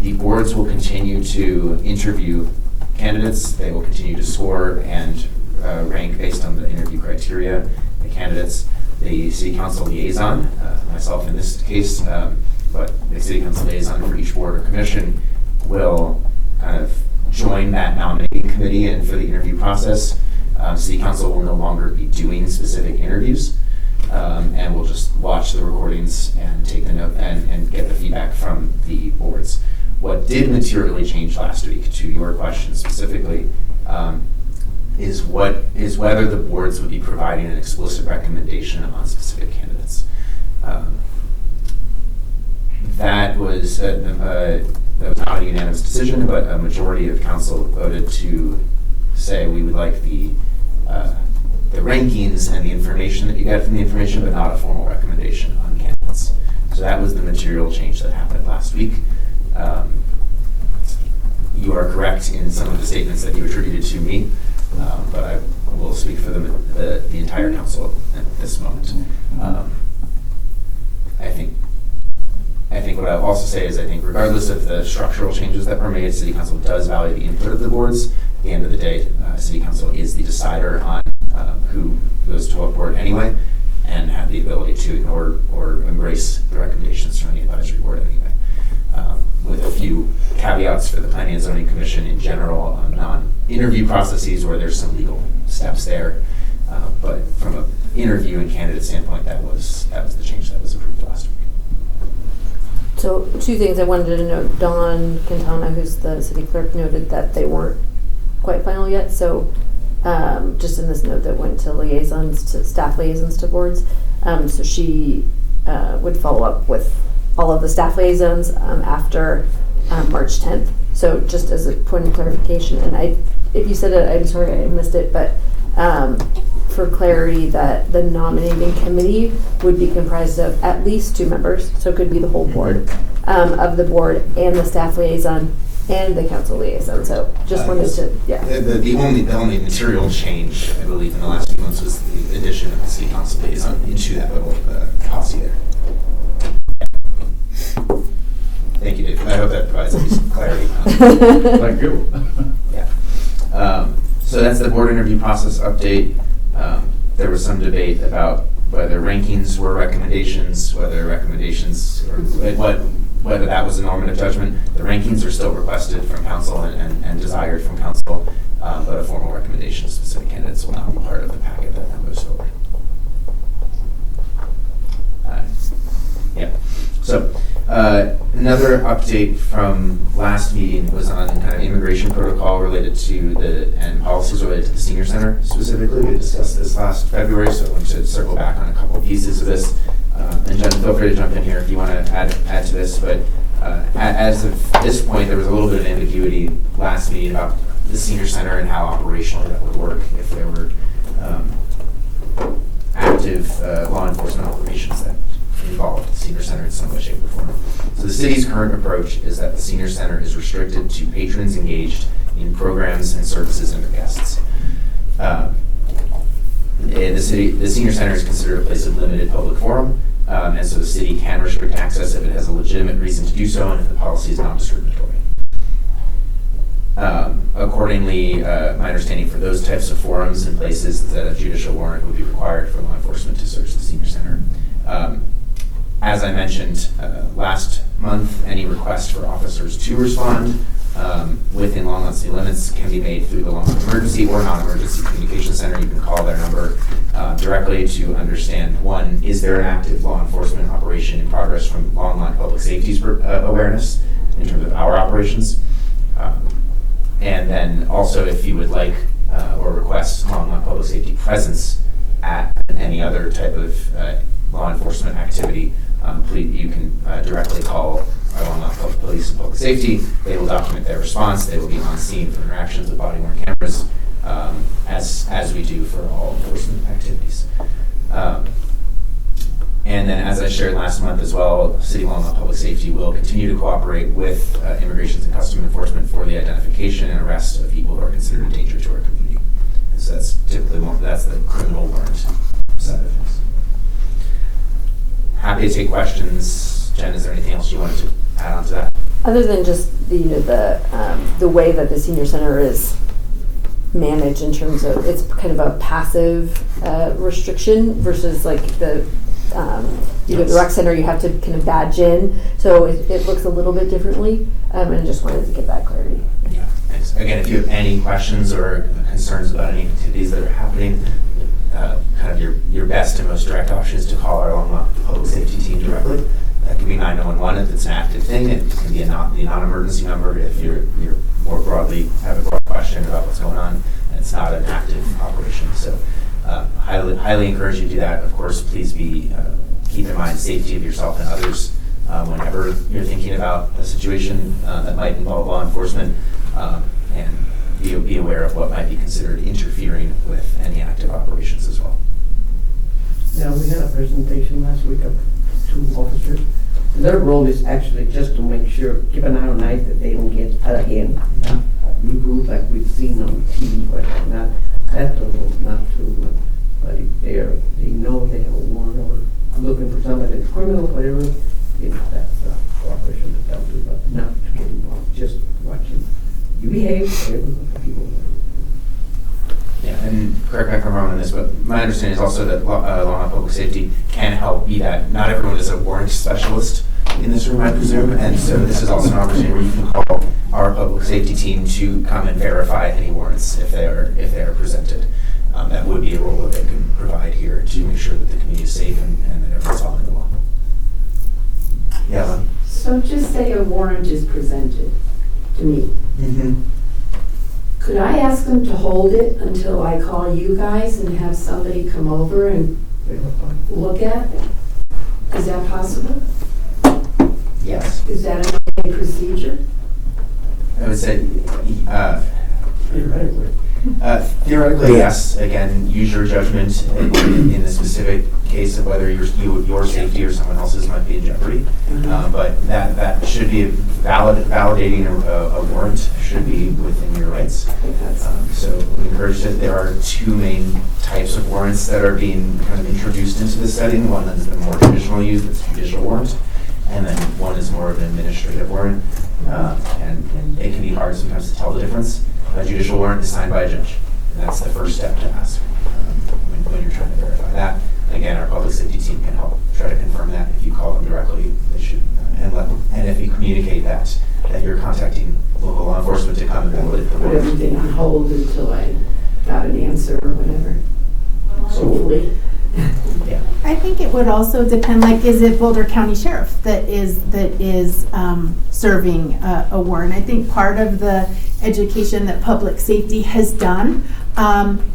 the boards will continue to interview candidates. They will continue to score and rank based on the interview criteria, the candidates. The city council liaison, myself in this case, but the city council liaison for each board or commission will kind of join that nominating committee and for the interview process. City council will no longer be doing specific interviews, and we'll just watch the recordings and take the note and get the feedback from the boards. What did materially change last week, to your question specifically, is whether the boards would be providing an explicit recommendation on specific candidates. That was not a unanimous decision, but a majority of council voted to say we would like the rankings and the information that you get from the information, but not a formal recommendation on candidates. So that was the material change that happened last week. You are correct in some of the statements that you attributed to me. But I will speak for the entire council at this moment. I think what I'll also say is I think regardless of the structural changes that were made, City Council does value the input of the boards. At the end of the day, City Council is the decider on who goes to what board anyway, and have the ability to ignore or embrace the recommendations from the advisory board anyway. With a few caveats for the Planning and Zoning Commission in general on non-interview processes where there's some legal steps there. But from an interview and candidate standpoint, that was the change that was approved last week. So 2 things I wanted to note. Dawn Quintana, who's the city clerk, noted that they weren't quite final yet. So just in this note that went to staff liaisons to boards. So she would follow up with all of the staff liaisons after March 10th. So just as a point of clarification, and if you said it, I'm sorry I missed it, but for clarity, that the nominating committee would be comprised of at least 2 members, so it could be the whole board of the board and the staff liaison and the council liaison. So just wanted to, yeah. The only material change, I believe, in the last few months was the addition of the city council liaison into that little posse there. Thank you, Dave. I hope that provides at least clarity. Thank you. Yeah. So that's the board interview process update. There was some debate about whether rankings were recommendations, whether recommendations, or whether that was a normative judgment. The rankings are still requested from council and desired from council, but a formal recommendation of specific candidates will not be part of the packet that moves forward. Yeah. So another update from last meeting was on kind of immigration protocol related to and policies related to the senior center specifically. We discussed this last February, so I wanted to circle back on a couple pieces of this. And Jen, feel free to jump in here if you want to add to this. But as of this point, there was a little bit of ambiguity last meeting about the senior center and how operationally that would work if there were active law enforcement operations that involved the senior center in some way, shape, or form. So the city's current approach is that the senior center is restricted to patrons engaged in programs and services and their guests. The senior center is considered a place of limited public forum, and so the city can restrict access if it has a legitimate reason to do so and if the policy is non-discriminatory. Accordingly, my understanding for those types of forums and places that a judicial warrant would be required for law enforcement to search the senior center. As I mentioned last month, any request for officers to respond within Longmont city limits can be made through the Longmont Emergency or Non-Emergency Communication Center. You can call their number directly to understand, one, is there an active law enforcement operation in progress from Longmont Public Safety's awareness in terms of our operations? And then also if you would like or request Longmont Public Safety presence at any other type of law enforcement activity, please, you can directly call our Longmont Public Police and Public Safety. They will document their response. They will be on scene for interactions with body-worn cameras, as we do for all enforcement activities. And then, as I shared last month as well, City Longmont Public Safety will continue to cooperate with Immigrations and Customs Enforcement for the identification and arrest of people who are considered a danger to our community. And so that's typically that's the criminal warrant side of things. Happy to take questions. Jen, is there anything else you wanted to add on to that? Other than just the way that the senior center is managed in terms of it's kind of a passive restriction versus like the the rec center, you have to kind of badge in, so it looks a little bit differently, and I just wanted to get that clarity. Yeah, thanks. Again, if you have any questions or concerns about any activities that are happening, kind of your best and most direct option is to call our Longmont Public Safety team directly. That can be 911 if it's an active thing. It can be the non-emergency number if you're more broadly have a broad question about what's going on and it's not an active operation. So highly encourage you to do that. Of course, please keep in mind safety of yourself and others whenever you're thinking about a situation that might involve law enforcement, and be aware of what might be considered interfering with any active operations as well. Now, we had a presentation last week of 2 officers. Their role is actually just to make sure, keep an eye on night that they don't get out of hand. New rules like we've seen on TV, but not at the rule, not to, but if they know they have a warrant or looking for somebody that's criminal, whatever, that's cooperation that they'll do, but not to get involved, just watching you behave, whatever the people Yeah, and correct me if I'm wrong on this, but my understanding is also that Longmont Public Safety can help be that. Not everyone is a warrant specialist in this room, I presume, and so this is also an opportunity where you can call our public safety team to come and verify any warrants if they are presented. That would be a role that they can provide here to make sure that the community is safe and that everyone's following the law. Yeah, Lynn? So just say a warrant is presented to me. Mm-hmm. Could I ask them to hold it until I call you guys and have somebody come over and look at it? Is that possible? Yes. Is that a procedure? I would say Theoretically. Theoretically, yes. Again, use your judgment in the specific case of whether your safety or someone else's might be in jeopardy. But that should be validating a warrant should be within your rights. So we encourage that there are 2 main types of warrants that are being kind of introduced into the setting. One that's been more traditionally used, that's judicial warrant, and then one is more of an administrative warrant. And it can be hard sometimes to tell the difference. A judicial warrant is signed by a judge, and that's the first step to ask when you're trying to verify that. Again, our public safety team can help try to confirm that. If you call them directly, they should and if you communicate that you're contacting local law enforcement to come and validate the Put warrant. everything on hold until I got an answer or whatever. Hopefully. I think it would also depend, like, is it Boulder County Sheriff that is serving a warrant? I think part of the education that public safety has done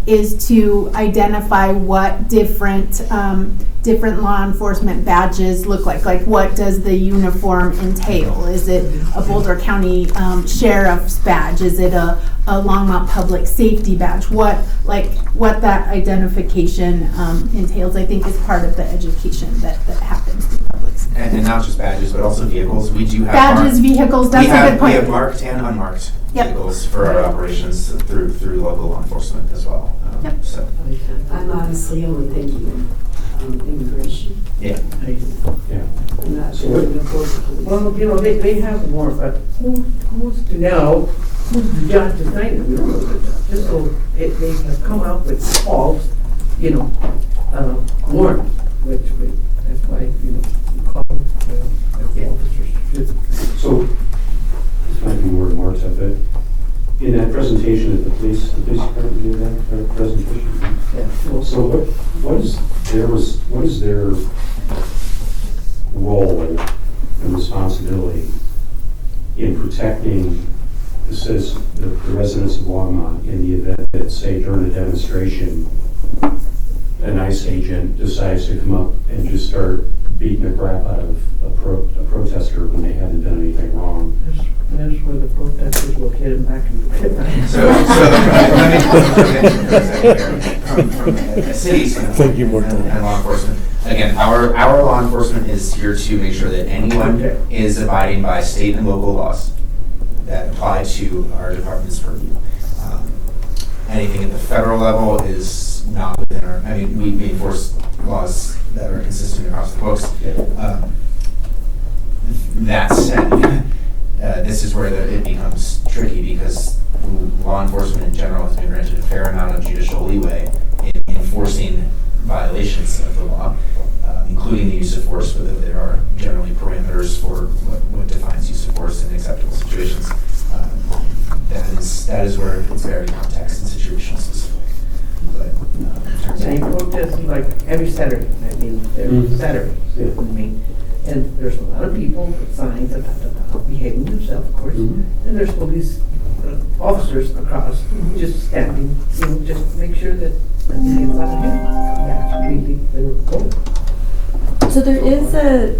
is to identify what different law enforcement badges look like. Like, what does the uniform entail? Is it a Boulder County Sheriff's badge? Is it a Longmont Public Safety badge? What that identification entails, I think, is part of the education that happens in public safety. And not just badges, but also vehicles. We do have Badges, vehicles, that's a good point. We have marked and unmarked Yep. vehicles for our operations through local law enforcement as well. Yep. So, I'm honestly only thinking immigration. yeah. Yeah. I'm not So sure. Well, you know, they have more, but who's to know who's the judge tonight? We don't know the judge. So they have come out with false, warrants, which that's why, we call them officers. So, this might be more than Mark's up, but in that presentation at the police department did that presentation? Yeah, well, So what is their role and responsibility in protecting the residents of Longmont in the event that, say, during a demonstration, an ICE agent decides to come up and just start beating the crap out of a protester when they haven't done anything wrong? that's where the protesters will hit him back in the pit. So from a city standpoint, Thank you, Morton. and law enforcement. Again, our law enforcement is here to make sure that anyone is abiding by state and local laws that apply to our department's purview. Anything at the federal level is not within our, we enforce laws that are consistent across the books. That said, this is where it becomes tricky because law enforcement in general has been granted a fair amount of judicial leeway in enforcing violations of the law, including the use of force, but there are generally parameters for what defines use of force in acceptable situations. That is where it's very context and situational specific. But in terms They of protest like every Saturday, they're Saturdays, and there's a lot of people with signs, behaving themselves, of course, and there's police officers across, just standing, just to make sure that nothing gets out of hand. That's really their goal. So there is a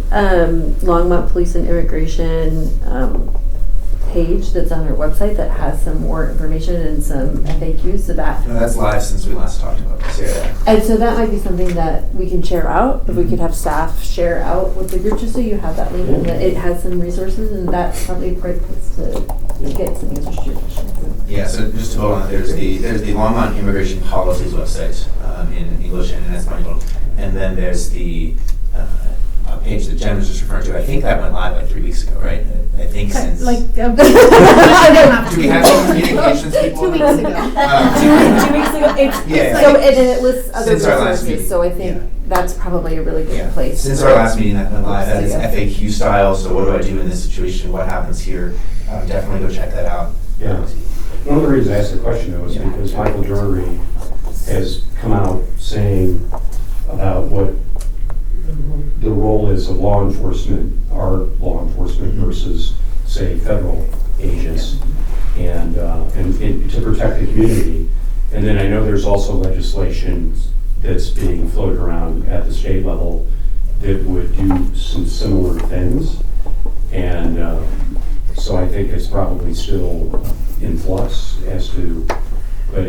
Longmont Police and Immigration page that's on our website that has some more information and some FAQs, so that. No, that's live since we last talked about this. Yeah. And so that might be something that we can share out, if we could have staff share out with the group, just so you have that link, and that it has some resources, and that's probably a great place to get some answers to your questions. Yeah. So just to hold on, there's the Longmont Immigration Policies website in English and in Espanol, and then there's the page that Jen was just referring to. I think that went live like 3 weeks ago, right? I think since. Like, Do we have any communications people? 2 weeks ago. 2 weeks ago, so it lists other Since our last resources, meeting. so I think that's probably a really good place. Since our last meeting that went live, that is FAQ style. So what do I do in this situation? What happens here? Definitely go check that out. Yeah. One of the reasons I asked the question though is because Michael Drury has come out saying about what the role is of law enforcement, our law enforcement versus, say, federal agents, and to protect the community. And then I know there's also legislation that's being floated around at the state level that would do some similar things. And so I think it's probably still in flux as to, but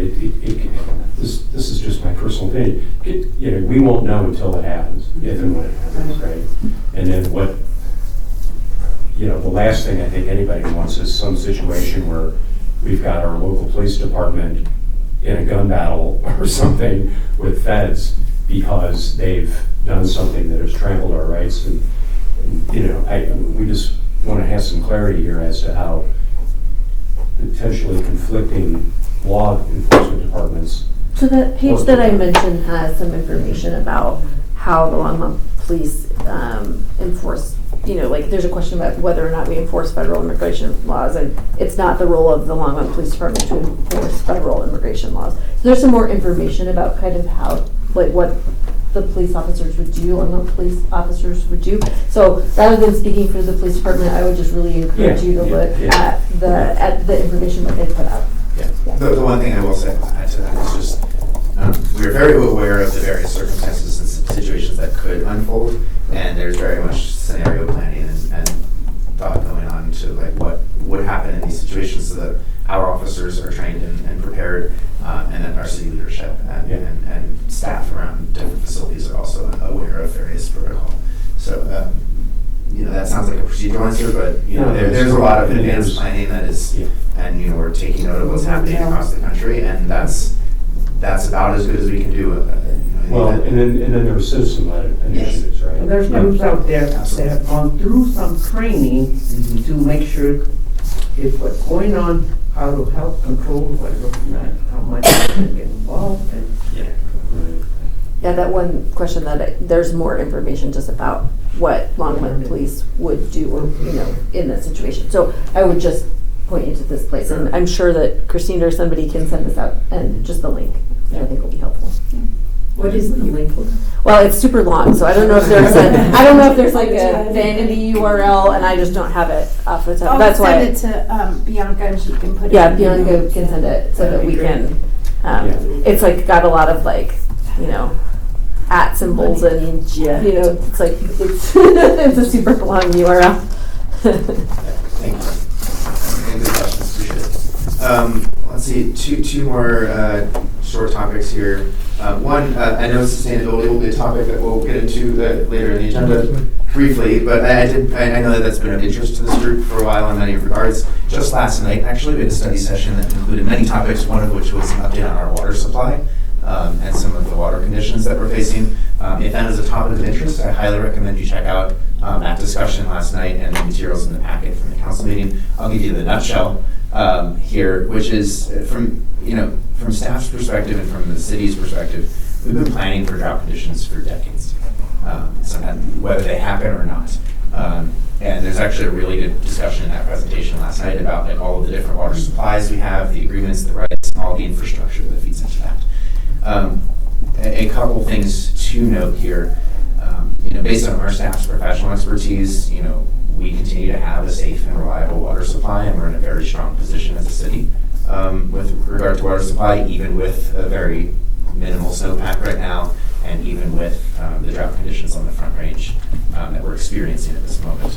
this is just my personal opinion. We won't know until it happens, if and when it happens, right? And then what, the last thing I think anybody wants is some situation where we've got our local police department in a gun battle or something with feds because they've done something that has trampled our rights. And we just want to have some clarity here as to how potentially conflicting law enforcement departments. So that page that I mentioned has some information about how the Longmont Police enforce you know, like there's a question about whether or not we enforce federal immigration laws, and it's not the role of the Longmont Police Department to enforce federal immigration laws. So there's some more information about kind of how, like what the police officers would do, Longmont police officers would do. So rather than speaking for the police department, I would just really encourage you to look at the information that they put out. Yeah. The one thing I will say add to that is just we are very aware of the various circumstances and situations that could unfold, and there's very much scenario planning and thought going on to like what would happen in these situations so that our officers are trained and prepared, and then our city leadership and staff around different facilities are also aware of various protocol. So, you know, that sounds like a procedural answer, but, you know, there's a lot of advanced planning that is, and, you know, we're taking note of what's happening across the country, and that's about as good as we can do. Well, and then there are citizen-led initiatives, right? And there's groups out there that have gone through some training to make sure if what's going on, how to help control whatever, not how much they get involved. And Yeah, that one question there's more information just about what Longmont police would do, or you know, in that situation. So I would just point you to this place, and I'm sure that Christine or somebody can send this out, and just the link, which I think will be helpful. What is the link? Well, it's super long, so I don't know if there's like a vanity URL, and I just don't have it off the top. That's why. I'll send it to Bianca, and she can put it. Yeah, Bianca can send it so that we can. It's like got a lot of like, you know, at symbols and you know, it's like it's it's a super long URL. Thank you. Good questions. Appreciate it. Let's see, two more short topics here. One, I know sustainability will be a topic that we'll get into later in the agenda briefly, but I know that's been of interest to this group for a while in many regards. Just last night, actually, we had a study session that included many topics, one of which was an update on our water supply and some of the water conditions that we're facing. If that is a topic of interest, I highly recommend you check out that discussion last night and the materials in the packet from the council meeting. I'll give you the nutshell here, which is from staff's perspective and from the city's perspective, we've been planning for drought conditions for decades, whether they happen or not. And there's actually a really good discussion in that presentation last night about like all of the different water supplies we have, the agreements, the rights, and all the infrastructure that feeds into that. A couple things to note here. Based on our staff's professional expertise, we continue to have a safe and reliable water supply, and we're in a very strong position as a city with regard to water supply, even with a very minimal snowpack right now, and even with the drought conditions on the Front Range that we're experiencing at this moment.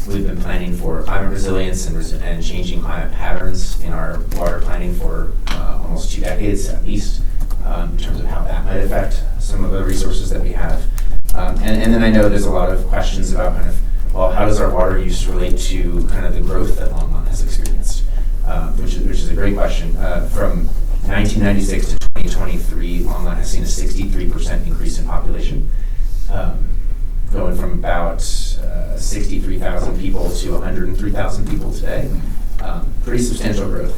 We've been planning for climate resilience and changing climate patterns in our water planning for almost 2 decades at least, in terms of how that might affect some of the resources that we have. And then I know there's a lot of questions about how does our water use relate to kind of the growth that Longmont has experienced, which is a great question. From 1996 to 2023, Longmont has seen a 63% increase in population, going from about 63,000 people to 103,000 people today. Pretty substantial growth.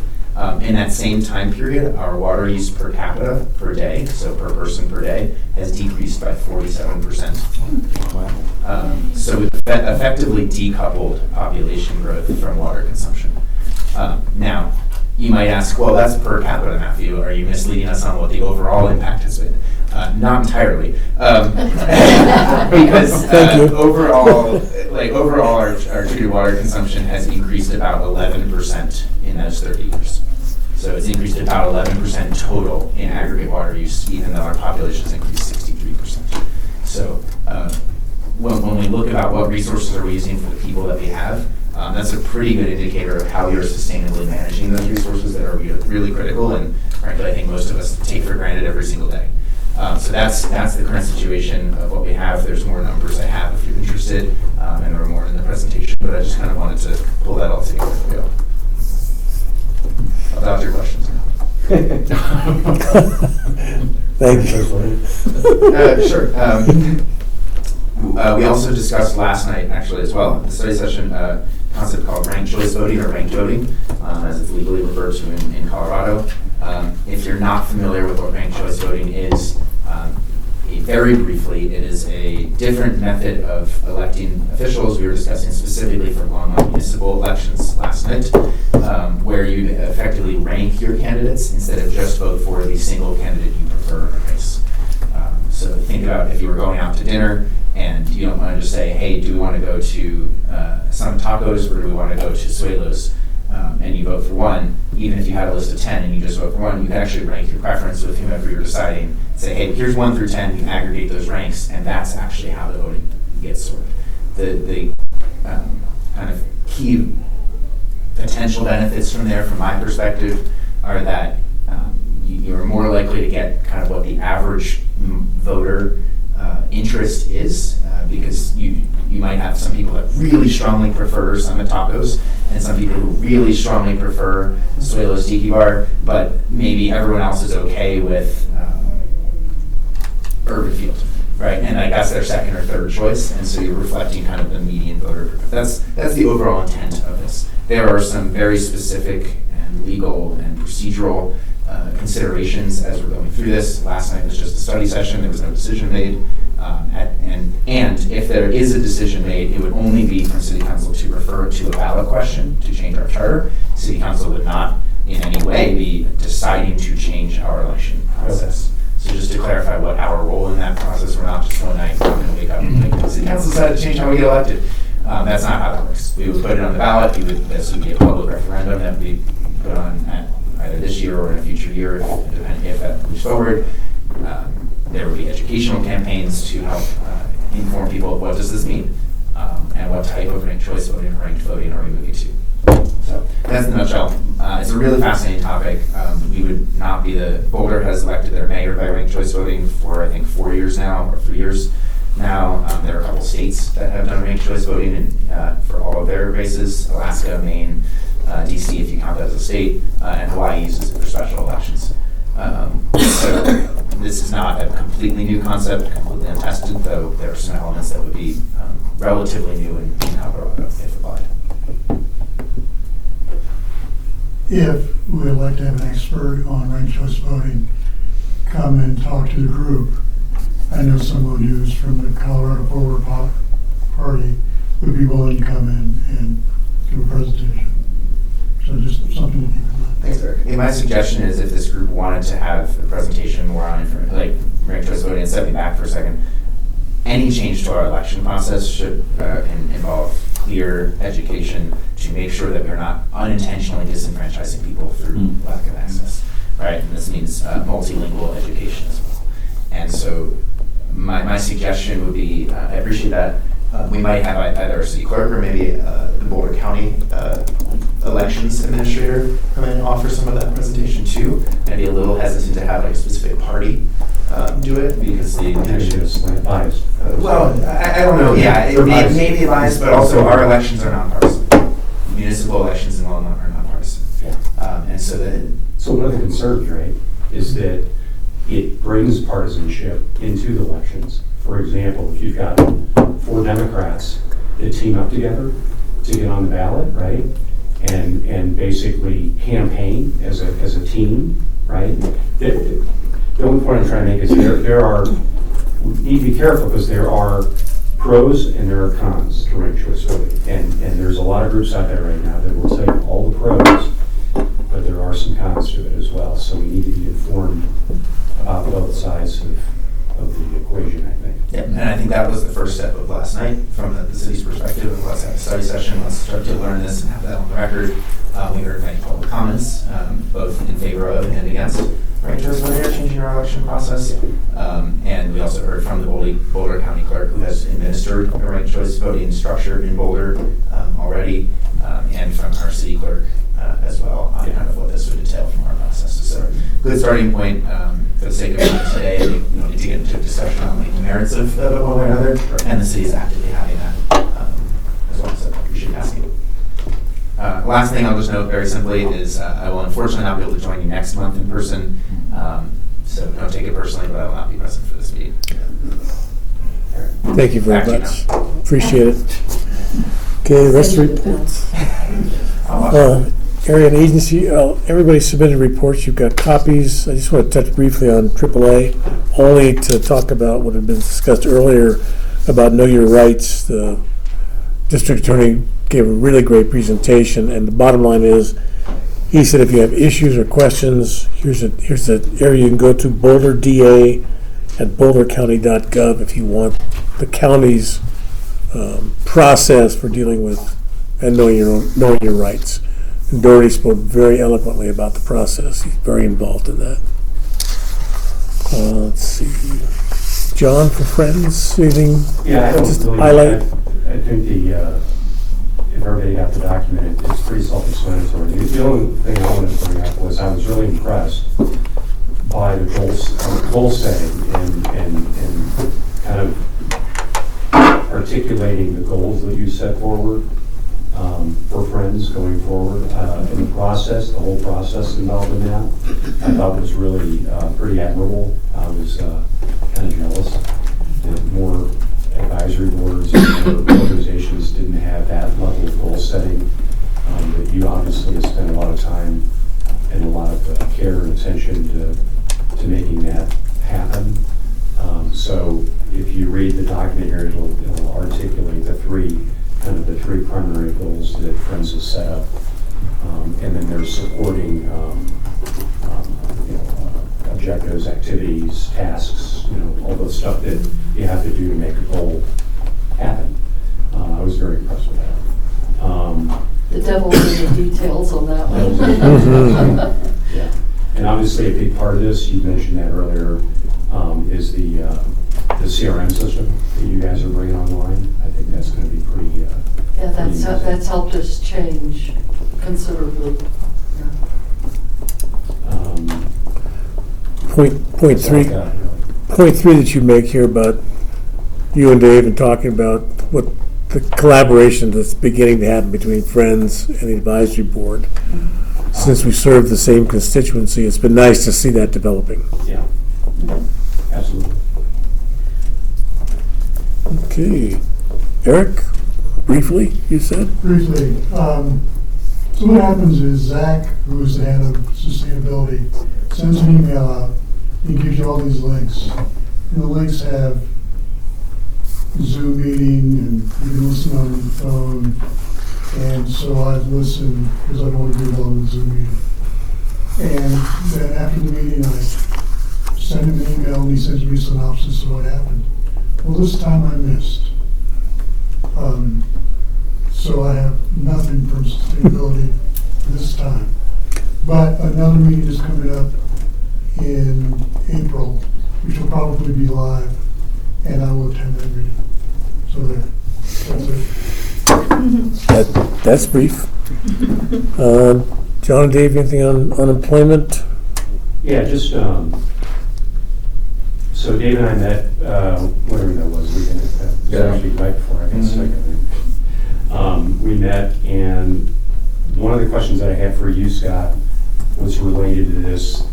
In that same time period, our water use per capita per day, so per person per day, has decreased by 47%. So we've effectively decoupled population growth from water consumption. Now, you might ask, well, that's per capita, Matthew. Are you misleading us on what the overall impact has been? Not entirely, because overall, our treated water consumption has increased about 11% in those 30 years. So it's increased about 11% total in aggregate water use, even though our population has increased 63%. So when we look about what resources are we using for the people that we have, that's a pretty good indicator of how we are sustainably managing those resources that are really critical, and frankly, I think most of us take for granted every single day. So that's the current situation of what we have. There's more numbers I have if you're interested, and there are more in the presentation, but I just kind of wanted to pull that all together for you. I'll dodge your questions now. Thank you. Sure. We also discussed last night, actually, as well, the study session, a concept called ranked choice voting, or ranked voting, as it's legally referred to in Colorado. If you're not familiar with what ranked choice voting is, very briefly, it is a different method of electing officials. We were discussing specifically for Longmont municipal elections last night, where you effectively rank your candidates instead of just vote for the single candidate you prefer in a race. So think about if you were going out to dinner and you don't want to just say, hey, do we want to go to some tacos or do we want to go to Suelos? And you vote for one, even if you had a list of 10 and you just vote for one, you can actually rank your preference with whomever you're deciding. Say, hey, here's 1 through 10, you aggregate those ranks, and that's actually how the voting gets sorted. The kind of key potential benefits from there, from my perspective, are that you're more likely to get kind of what the average voter interest is, because you might have some people that really strongly prefer some tacos and some people who really strongly prefer Suelos Tiki Bar, but maybe everyone else is okay with Urban Field, right? And like that's their second or third choice, and so you're reflecting kind of the median voter group. That's the overall intent of this. There are some very specific and legal and procedural considerations as we're going through this. Last night was just a study session. There was no decision made. And if there is a decision made, it would only be from City Council to refer to a ballot question to change our charter. City Council would not in any way be deciding to change our election process. So just to clarify what our role in that process, we're not just one night going to wake up and like, City Council decided to change how we get elected. That's not how that works. We would put it on the ballot. This would be a public referendum that would be put on at either this year or in a future year, depending if that moves forward. There would be educational campaigns to help inform people of what does this mean and what type of ranked choice voting or ranked voting are we moving to. So that's the nutshell. It's a really fascinating topic. We would not be Boulder has elected their mayor by ranked choice voting for I think 4 years now or 3 years now. There are a couple states that have done ranked choice voting for all of their races: Alaska, Maine, DC if you count that as a state, and Hawaii uses it for special elections. So this is not a completely new concept, completely untested, though there are some elements that would be relatively new in how they're if applied. If we would like to have an expert on ranked choice voting come and talk to the group, I know some of the news from the Colorado Forward Party would be willing to come in and do a presentation. So just something to keep in mind. Thanks, Eric. My suggestion is if this group wanted to have a presentation more on like ranked choice voting, and stepping back for a second, any change to our election process should involve clear education to make sure that we're not unintentionally disenfranchising people through lack of access, right? And this means multilingual education as well. And so my suggestion would be, I appreciate that, we might have either a city clerk or maybe the Boulder County elections administrator come in and offer some of that presentation too. I'd be a little hesitant to have like a specific party do it because the Slant biased. well, I don't know. Yeah, it may be biased, but also our elections are nonpartisan. Municipal elections in Longmont are nonpartisan. And so that. So one of the concerns, right, is that it brings partisanship into the elections. For example, if you've got 4 Democrats that team up together to get on the ballot, right, and basically campaign as a team, right. The only point I'm trying to make is we need to be careful because there are pros and there are cons to ranked choice voting, and there's a lot of groups out there right now that will say all the pros, but there are some cons to it as well. So we need to be informed about both sides of the equation, I think. Yeah, and I think that was the first step of last night from the city's perspective. Let's have a study session, let's start to learn this and have that on the record. We heard many public comments, both in favor of and against ranked choice voting or changing our election process. And we also heard from the Boulder County Clerk, who has administered a ranked choice voting structure in Boulder already, and from our city clerk as well on kind of what this would entail from our process. So good starting point for the sake of time today. I think we don't need to get into a discussion on the merits of it one way or another, and the city is actively having that as well. So I appreciate you asking. Last thing I'll just note very simply is I will unfortunately not be able to join you next month in person. So don't take it personally, but I will not be present for this meeting. Thank you very much. Appreciate it. Okay, the rest of the reports. area and agency, everybody submitted reports, you've got copies. I just want to touch briefly on AAA, only to talk about what had been discussed earlier about Know Your Rights. The district attorney gave a really great presentation, and the bottom line is, he said if you have issues or questions, here's the area you can go to, Boulder DA at bouldercounty.gov, if you want the county's process for dealing with and knowing your rights. And Doherty spoke very eloquently about the process. He's very involved in that. Let's see. John, for Friends, anything? Yeah, I don't just really, highlight? I think if everybody got the document, it's pretty self-explanatory. The only thing I wanted to bring up was I was really impressed by the goal setting and kind of articulating the goals that you set forward for Friends going forward. And the process, the whole process involved in that, I thought was really pretty admirable. I was kind of jealous that more advisory boards and organizations didn't have that level of goal setting. But you obviously have spent a lot of time and a lot of care and attention to making that happen. So if you read the document here, it'll articulate the three primary goals that Friends has set up. And then there's supporting objectives, activities, tasks, all the stuff that you have to do to make a goal happen. I was very impressed with that. The devil's in the details on that one. Yeah, and obviously a big part of this, you mentioned that earlier, is the CRM system that you guys are bringing online. I think that's going to be pretty. Yeah, that's helped us change considerably. Yeah. Point three that you make here about you and Dave and talking about what the collaboration that's beginning to happen between Friends and the advisory board. Since we serve the same constituency, it's been nice to see that developing. Yeah, absolutely. Okay. Eric, briefly, you said? Briefly, so what happens is Zach, who is the head of sustainability, sends an email out and gives you all these links. And the links have Zoom meeting and you can listen on the phone. And so I've listened because I don't want to be involved in the Zoom meeting. And then after the meeting, I send him an email and he sends me a synopsis of what happened. Well, this time I missed. So I have nothing from sustainability this time. But another meeting is coming up in April, which will probably be live, and I will attend that meeting. So that's it. That's brief. John and Dave, anything on unemployment? Yeah, just so Dave and I met, whatever that was, weekend. It was actually right before I got sick, I think. We met, and one of the questions that I had for you, Scott, was related to this,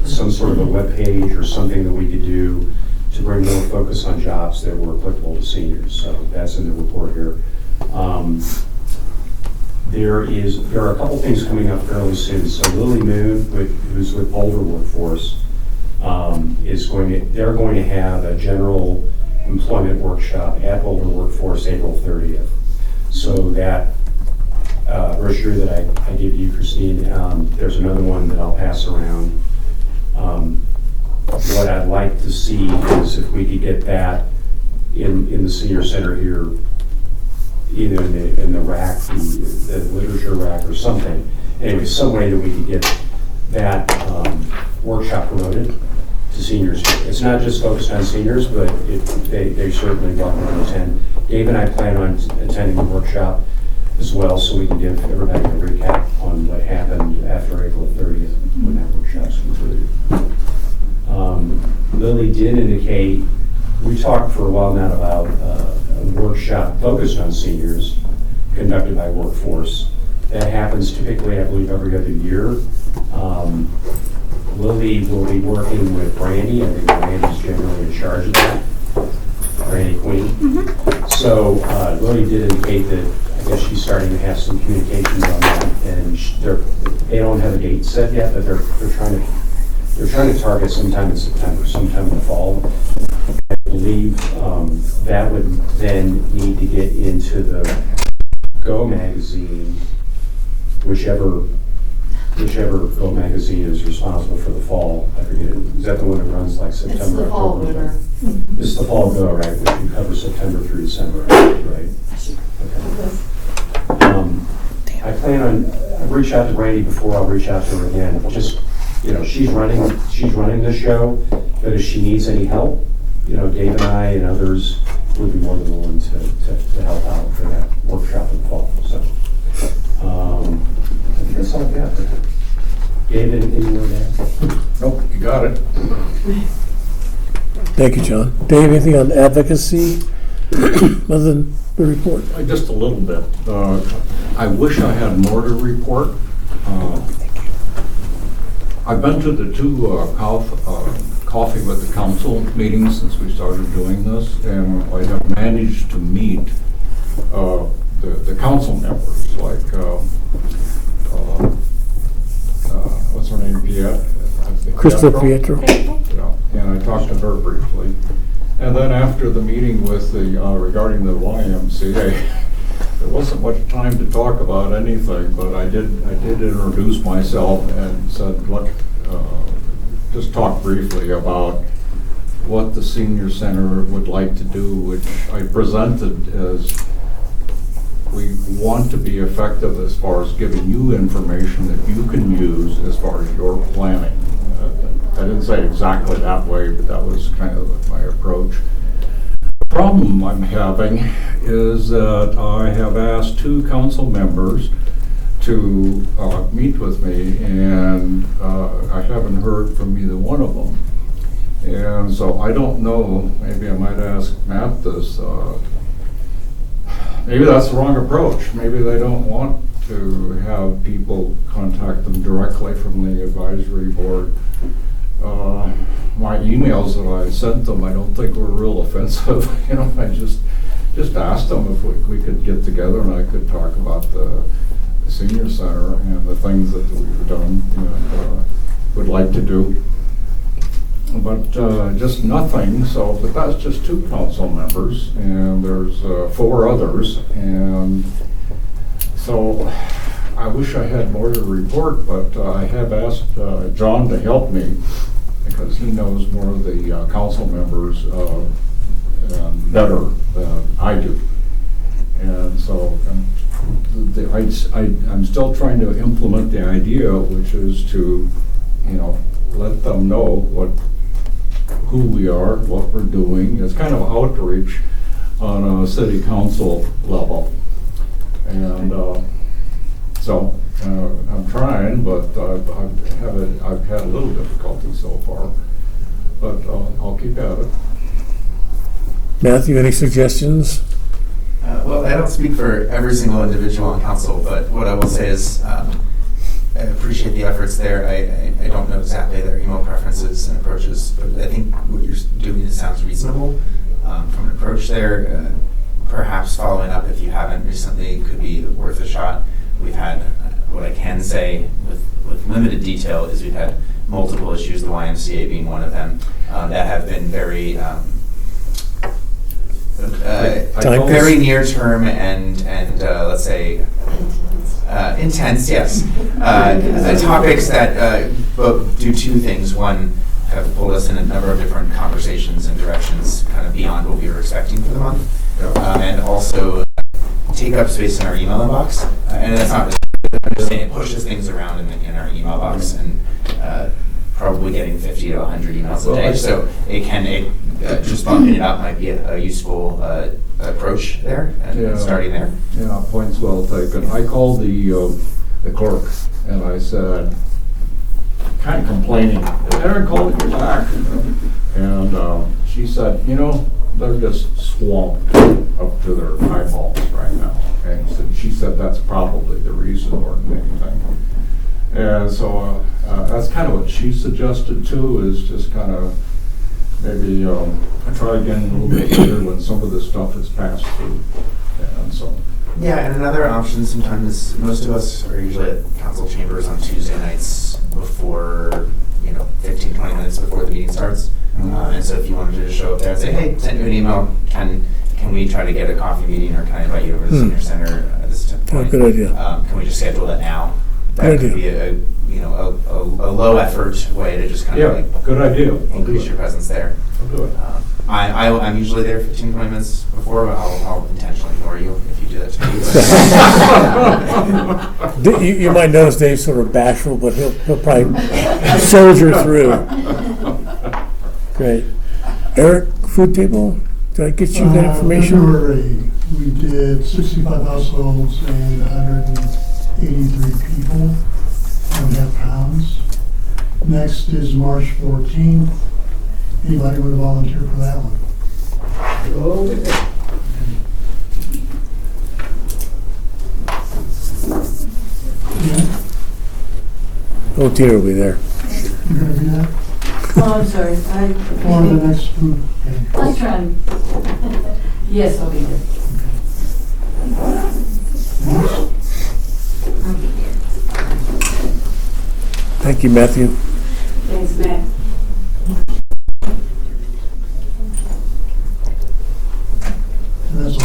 some sort of a web page or something that we could do to bring more focus on jobs that were applicable to seniors. So that's in the report here. There are a couple things coming up fairly soon. So Lily Moon, who's with Boulder Workforce, they're going to have a general employment workshop at Boulder Workforce April 30th. So that brochure that I gave you, Christine, there's another one that I'll pass around. What I'd like to see is if we could get that in the senior center here, either in the rack, the literature rack or something. Anyway, some way that we could get that workshop promoted to seniors. It's not just focused on seniors, but they certainly welcome to attend. Dave and I plan on attending the workshop as well, so we can give everybody a recap on what happened after April 30th when that workshop's concluded. Lily did indicate, we talked for a while now about a workshop focused on seniors conducted by Workforce. That happens typically, I believe, every other year. Lily will be working with Brandy. I think Brandy's generally in charge of that. Brandy Queen. So Lily did indicate that I guess she's starting to have some communications on that, and they don't have a date set yet, but they're trying to target sometime in September, sometime in the fall. I believe that would then need to get into the Go magazine, whichever Go magazine is responsible for the fall. I forget, is that the one that runs like September? It's the fall October? winter. It's the fall Go, right, which can cover September through December, right? Okay. I plan on, I've reached out to Randy before, I'll reach out to her again. Just, she's running the show, but if she needs any help, Dave and I and others would be more than willing to help out for that workshop in the fall. So, I think that's all I've got. David, any more to add? Nope, you got it. Thank you, John. Dave, anything on advocacy other than the report? Just a little bit. I wish I had more to report. I've been to the two coffee with the council meetings since we started doing this, and I have managed to meet the council members, like what's her name, Krista Pietro. Yeah, and I talked to her briefly. And then after the meeting with the, regarding the YMCA, there wasn't much time to talk about anything, but I did introduce myself and said, look, just talk briefly about what the senior center would like to do, which I presented as we want to be effective as far as giving you information that you can use as far as your planning. I didn't say exactly that way, but that was kind of my approach. The problem I'm having is that I have asked two council members to meet with me, and I haven't heard from either one of them. And so I don't know, maybe I might ask Matt this, maybe that's the wrong approach. Maybe they don't want to have people contact them directly from the advisory board. My emails that I sent them, I don't think were real offensive. I just asked them if we could get together and I could talk about the senior center and the things that we've done and would like to do. But just nothing. So, but that's just two council members, and there's 4 others, and so I wish I had more to report, but I have asked John to help me because he knows more of the council members better than I do. And so I'm still trying to implement the idea, which is to, let them know who we are, what we're doing. It's kind of outreach on a city council level. And so I'm trying, but I've had a little difficulty so far. But I'll keep at it. Matthew, any suggestions? Well, I don't speak for every single individual on council, but what I will say is I appreciate the efforts there. I don't know exactly their email preferences and approaches, but I think what you're doing sounds reasonable from an approach there. Perhaps following up, if you haven't recently, could be worth a shot. We've had, what I can say with limited detail is we've had multiple issues, the YMCA being one of them, that have been very very near term and let's say intense, yes. Topics that both do two things. One, have pulled us in a number of different conversations and directions kind of beyond what we were expecting for the month. And also take up space in our email inbox. And that's not just saying it pushes things around in our email box and probably getting 50 to 100 emails a day. So it can, just bumping it up might be a useful approach there and starting there. Yeah, point's well taken. I called the clerk and I said, kind of complaining, Aaron called you back. And she said, they're just swamped up to their eyeballs right now. And so she said that's probably the reason more than anything. And so that's kind of what she suggested too, is just kind of maybe try again a little bit later when some of this stuff is passed through. And so Yeah, and another option sometimes, most of us are usually at council chambers on Tuesday nights before, 15, 20 minutes before the meeting starts. And so if you wanted to just show up there and say, hey, sent you an email, can we try to get a coffee meeting, or can I invite you over to the senior center at this point? Good idea. Can we just schedule that now? Good That could idea. be a low effort way to just kind of like Good idea. increase your presence there. I'll do it. I'm usually there 15, 20 minutes before, but I'll intentionally ignore you if you do that to me. You might notice Dave's sort of bashful, but he'll probably soldier through. Great. Eric, food table, did I get you that information? We did 65 households and 183 people, 1.5 pounds. Next is March 14th. Anybody want to volunteer for that one? Yeah. Oh, Tina will be there. You're going to be there? Oh, I'm sorry. For the next food. Okay. I'm trying. Yes, I'll be there. Thank you, Matthew. Thanks, Matt. And that's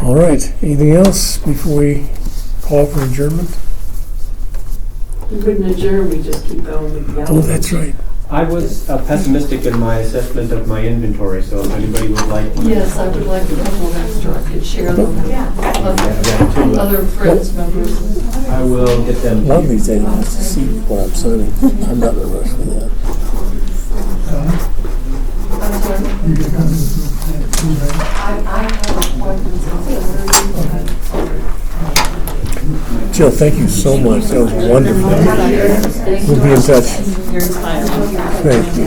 All right, anything else before we call for adjournment? We wouldn't adjourn, we just keep going with the Oh, that's right. I was pessimistic in my assessment of my inventory, so if anybody would like. Yes, I would like a couple of extra. I could share them with other friends, members. I will get them. One of these days, I want to see what I'm signing. I'm not in a rush for that. I'm sorry. You can come to the food bank. I have appointments Jill, thank you so much. That was wonderful. We'll be in touch. Thank you.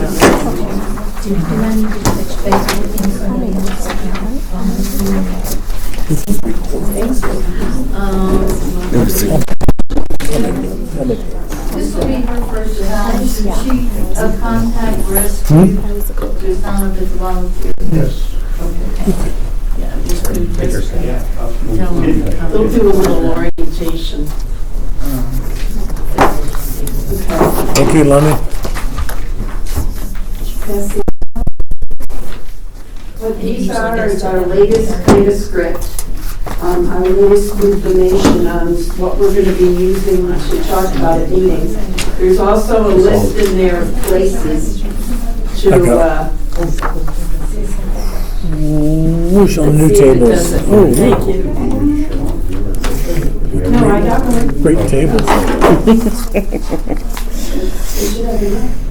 This will be her first time. She a contact risk to sound of the volunteer. Yes. Yeah, just to just tell them. They'll do a little orientation. Thank you, Lonnie. What these are is our latest data script. I will list information on what we're going to be using to talk about at meetings. There's also a list in there of places to, Whoosh on the new tables. Oh, thank you. No, I got one. great tables.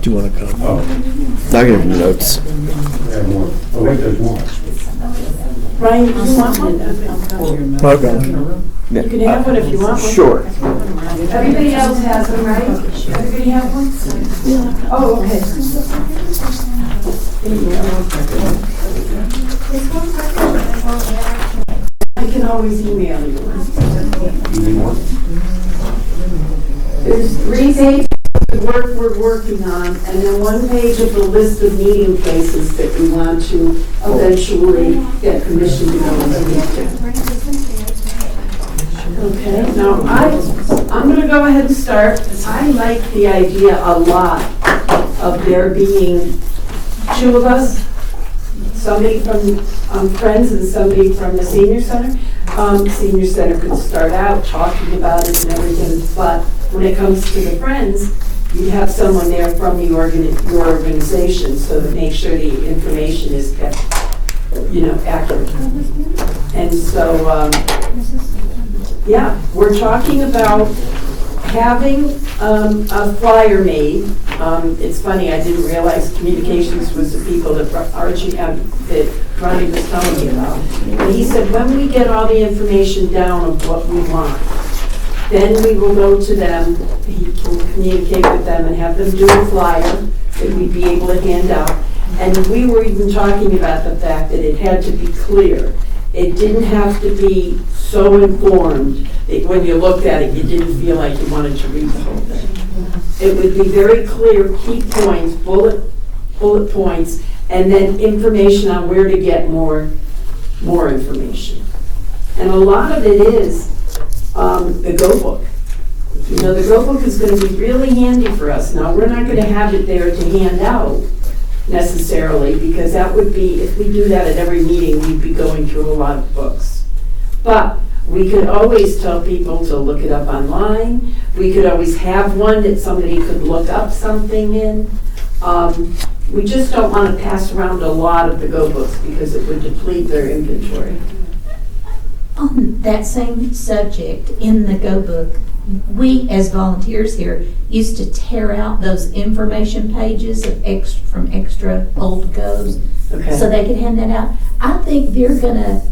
Do you want to come? I'll give him notes. Oh, wait, there's more. Ryan, do you want one? I'll go. You can have one if you want one. Sure. Everybody else has them, right? Everybody have one? Oh, okay. I can always email you one. There's 3 pages of work we're working on, and then 1 page of the list of meeting places that we want to eventually get permission to go and meet to. Okay, now I'm going to go ahead and start. I like the idea a lot of there being 2 of us, somebody from Friends and somebody from the Senior Center. Senior Center could start out talking about it and everything, but when it comes to the Friends, you have someone there from your organization, so to make sure the information is kept, accurate. And so, yeah, we're talking about having a flyer made. It's funny, I didn't realize communications was the people that Archie that Ronnie was telling me about. And he said, when we get all the information down of what we want, then we will go to them, he can communicate with them and have them do a flyer that we'd be able to hand out. And we were even talking about the fact that it had to be clear. It didn't have to be so informed that when you looked at it, you didn't feel like you wanted to read the whole thing. It would be very clear, key points, bullet points, and then information on where to get more information. And a lot of it is the Go Book. You know, the Go Book is going to be really handy for us. Now, we're not going to have it there to hand out necessarily, because that would be, if we do that at every meeting, we'd be going through a lot of books. But we could always tell people to look it up online. We could always have one that somebody could look up something in. We just don't want to pass around a lot of the Go Books because it would deplete their inventory. On that same subject, in the Go Book, we as volunteers here used to tear out those information pages of from extra old Goes, Okay. so they could hand that out. I think they're gonna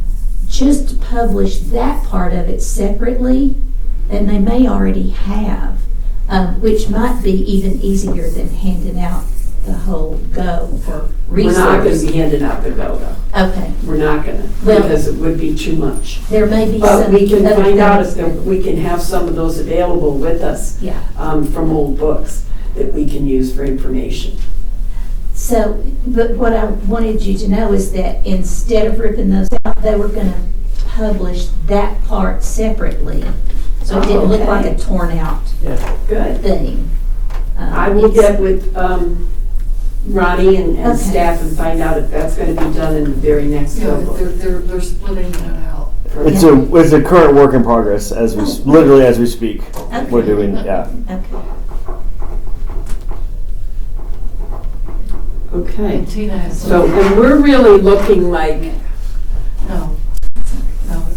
just publish that part of it separately, and they may already have, which might be even easier than handing out the whole Go for We're not going to resources. be handing out the Go, though. Okay, We're not going to, Well- because it would be too much. there may be But some. we can other find out things if there- that- we can have some of those available with us Yeah. from old books that we can use for information. So, but what I wanted you to know is that instead of ripping those out, they were gonna publish that part separately. So it didn't look Okay. like a torn out Good. thing. I will get with Ronnie and Okay. staff and find out if that's going to be done in the very next Yeah, Go Book. they're splitting that out. It's a current work in progress as we literally as we speak. We're doing Okay. Okay. And Tina has So, some, and we're really looking like, no.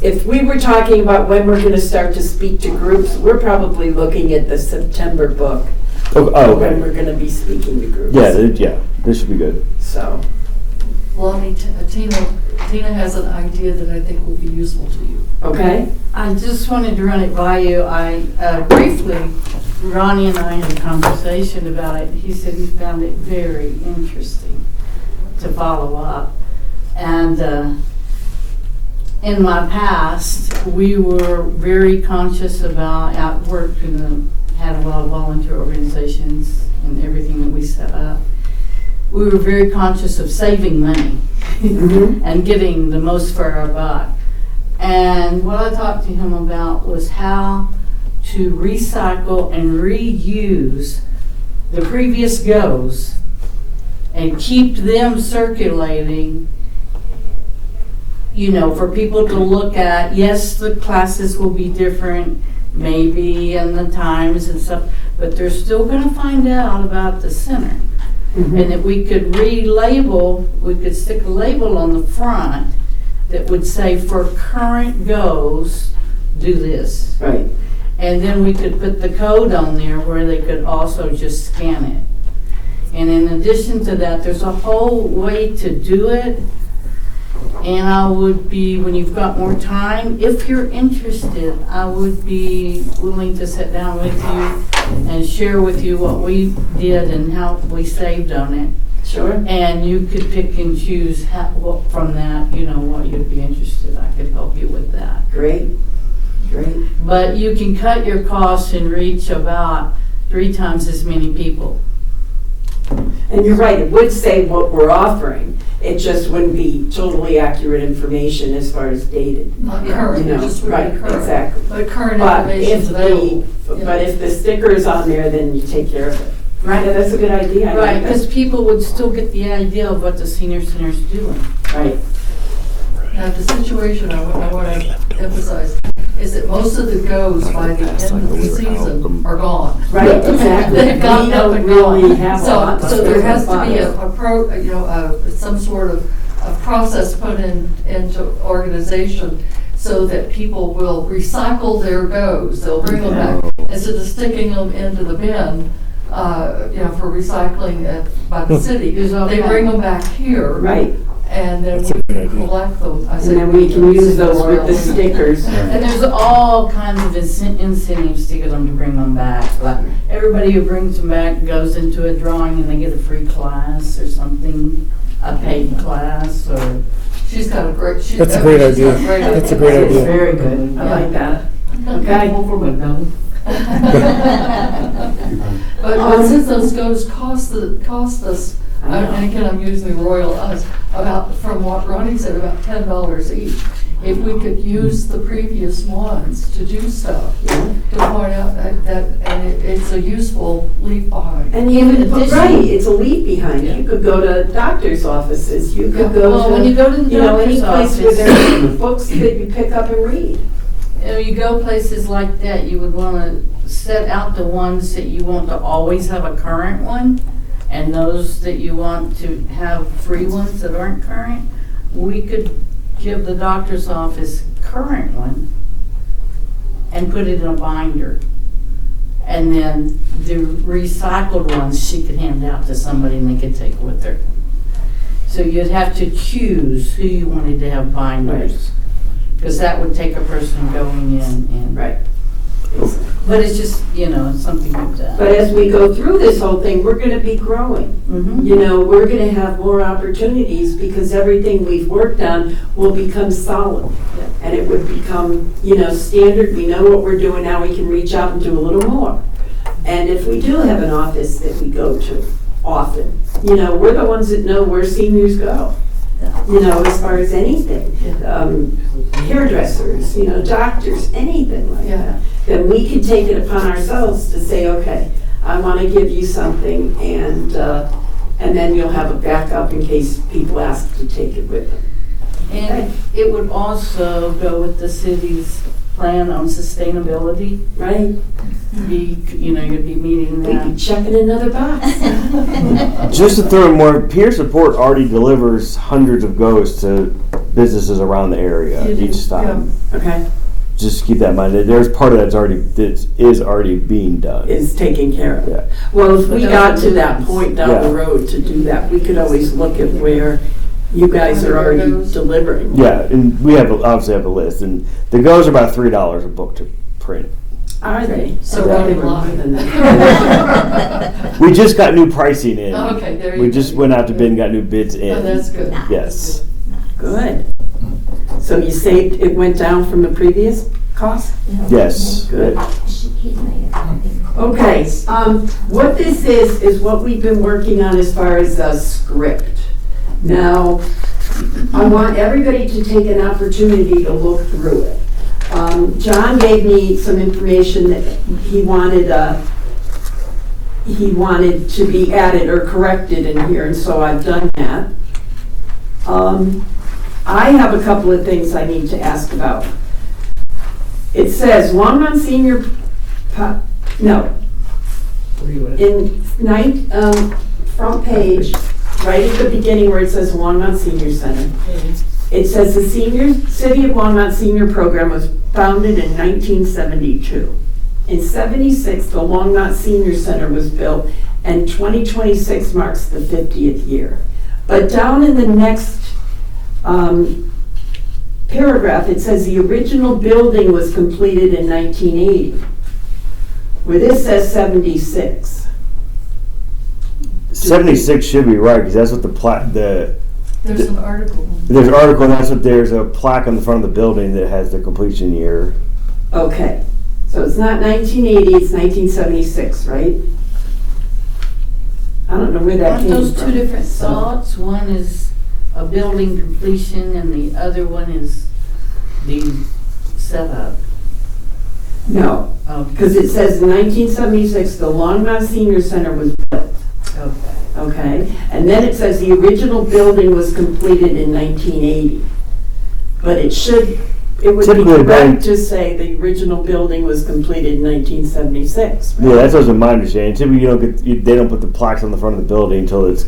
if we were talking about when we're going to start to speak to groups, we're probably looking at the September book Oh, when okay. we're going to be speaking to groups. Yeah, this should be good. So, Lonnie, Tina has an idea that I think will be useful to you. okay. I just wanted to run it by you. I briefly, Ronnie and I had a conversation about it. He said he found it very interesting to follow up. And in my past, we were very conscious about at work, had a lot of volunteer organizations and everything that we set up. We were very conscious of saving money and getting the most for our buck. And what I talked to him about was how to recycle and reuse the previous Goes and keep them circulating, for people to look at. Yes, the classes will be different, maybe, and the times and stuff, but they're still gonna find out about the center. And if we could relabel, we could stick a label on the front that would say, for current Goes, do this. Right. And then we could put the code on there where they could also just scan it. And in addition to that, there's a whole way to do it. And I would be, when you've got more time, if you're interested, I would be willing to sit down with you and share with you what we did and how we saved on it. Sure. And you could pick and choose from that, what you'd be interested. I could help you with that. Great. But you can cut your costs and reach about 3 times as many people. And you're right, it would say what we're offering. It just wouldn't be totally accurate information as far as dated. Not current, You know, just really right, current. exactly. But current But information is available. but if the sticker's on there, then you take care of it. Right. Yeah, that's a good idea. I like Right, that. because people would still get the idea of what the senior center's doing. Right. Now, the situation I want to emphasize is that most of the Goes by the end of the season are gone. Right, exactly. They've gotten We up don't and really gone. have a lot So there has to be of some sort of a process put into organization so that people will recycle their Goes. They'll bring them back instead of sticking them into the bin, for recycling by the city. They bring them back here. Right. And then we can collect them. And then we can use those with the stickers. And there's all kinds of incentives to get them to bring them back. Like, everybody who brings them back goes into a drawing and they get a free class or something, a paid class, or. She's got a great. That's a great idea. That's a great It's idea. very good. I like that. Okay. But since those Goes cost us, and again, I'm using the royal us, from what Ronnie said, about $10 each. if we could use the previous ones to do stuff, to point out that and it's a useful leave behind. And even, right, it's a leave behind. You could go to doctor's offices, you could go Well, when you go to the you know, any doctor's place where office, there are books that you pick up and read. you go places like that, you would want to set out the ones that you want to always have a current one, and those that you want to have free ones that aren't current. We could give the doctor's office current one and put it in a binder. And then the recycled ones she could hand out to somebody and they could take with her. So you'd have to choose who you wanted to have binders. Because that would take a person going in and. Right. But it's just, it's something like that. But as we go through this whole thing, we're gonna be growing. Mhm. We're gonna have more opportunities because everything we've worked on will become solid. And it would become, standard. We know what we're doing now. We can reach out and do a little more. And if we do have an office that we go to often, we're the ones that know where seniors go. As far as anything, hairdressers, doctors, anything like that. Then we can take it upon ourselves to say, okay, I want to give you something, and then you'll have a backup in case people ask to take it with them. And it would also go with the city's plan on sustainability. Right. You'd be meeting We'd be that. checking another box. Just to throw in more, peer support already delivers hundreds of goes to businesses around the area each time. Okay. Just keep that in mind. There's part of that is already being done. Is taken care of. Yeah. Well, if we got to that point down the Yeah. road to do that, we could always look at where you guys are already delivering. Yeah, and we obviously have a list, and the goes are about $3 a book to print. Are they? So I thought we're they in were more line. than that. We just got new pricing in. Okay, there you We go. just went out to bid and got new bids in. Oh, that's good. Yes. Good. So you saved, it went down from the previous cost? Yes. Good. Okay, what this is what we've been working on as far as a script. Now, I want everybody to take an opportunity to look through it. John gave me some information that he wanted to be added or corrected in here, and so I've done that. I have a couple of things I need to ask about. It says Longmont Senior, front page, right at the beginning where it says Longmont Senior Center. It says the City of Longmont Senior Program was founded in 1972. In 76, the Longmont Senior Center was built, and 2026 marks the 50th year. But down in the next paragraph, it says the original building was completed in 1980, where this says 76. 76 should be right, because that's what There's an article. there's an article, and there's a plaque on the front of the building that has the completion year. Okay, so it's not 1980, it's 1976, right? I don't know where that Aren't came from. those two different thoughts? One is a building completion and the other one is the setup. No, Okay. because it says in 1976, the Longmont Senior Center was built. Okay. Okay, and then it says the original building was completed in 1980. But it would be Typically, correct to say the original building was completed in 1976. right? Yeah, that's also my understanding. Typically, they don't put the plaques on the front of the building until it's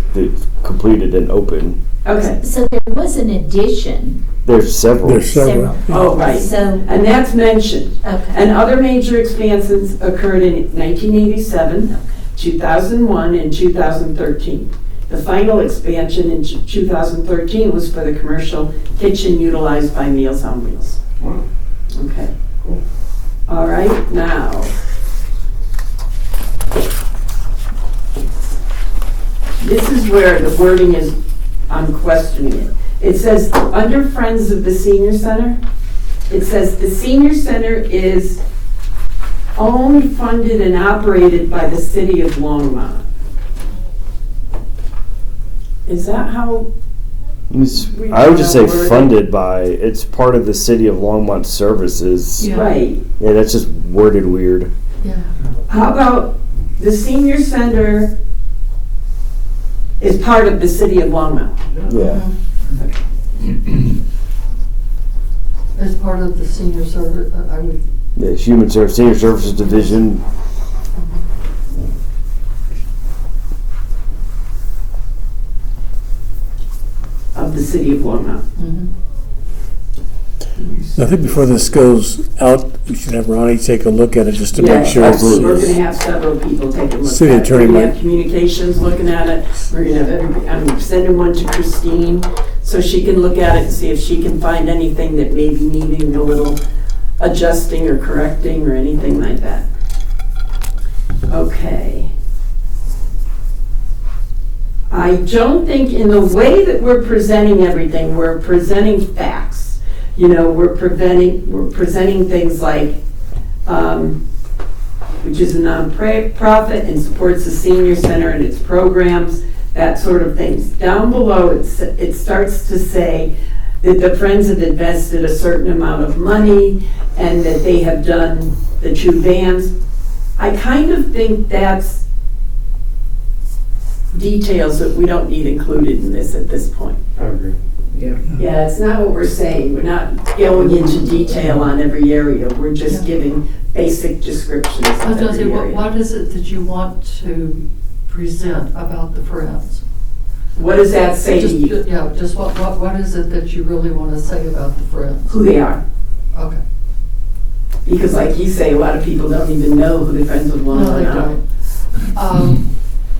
completed and open. Okay, So there was an addition. There's several. There's several. oh, right. So, And that's mentioned. okay. And other major expansions occurred in 1987, 2001, and 2013. The final expansion in 2013 was for the commercial kitchen utilized by Meals on Wheels. Wow. Okay. All right, now. This is where the wording is, I'm questioning it. It says, under Friends of the Senior Center, it says the Senior Center is owned, funded, and operated by the City of Longmont. Is that how I would just say funded by, it's part of the city of Longmont services. Yeah. Right. Yeah, that's just worded weird. Yeah. How about the senior center is part of the city of Longmont? Yeah. As part of the senior service, I would, Yeah, Senior Services Division. Of the city of Longmont. I think before this goes out, we should have Ronnie take a look at it just to Yeah, make sure. absolutely. We're gonna have several people take a look City at it. attorney We're gonna might- have communications looking at it. We're gonna have everybody, I'm sending one to Christine so she can look at it and see if she can find anything that may be needing a little adjusting or correcting or anything like that. Okay. I don't think in the way that we're presenting everything, we're presenting facts. You know, we're presenting things like, which is a nonprofit and supports the senior center and its programs, that sort of things. Down below, it starts to say that the Friends have invested a certain amount of money and that they have done the 2 vans. I kind of think that's details that we don't need included in this at this point. I agree. Yeah, it's not what we're saying. We're not going into detail on every area. We're just giving basic descriptions I was of gonna say, every area. what is it that you want to present about the Friends? What does that say to you? Yeah, just what is it that you really want to say about the Friends? Who they are. Okay. Because like you say, a lot of people don't even know who the Friends of No, they Longmont are. don't.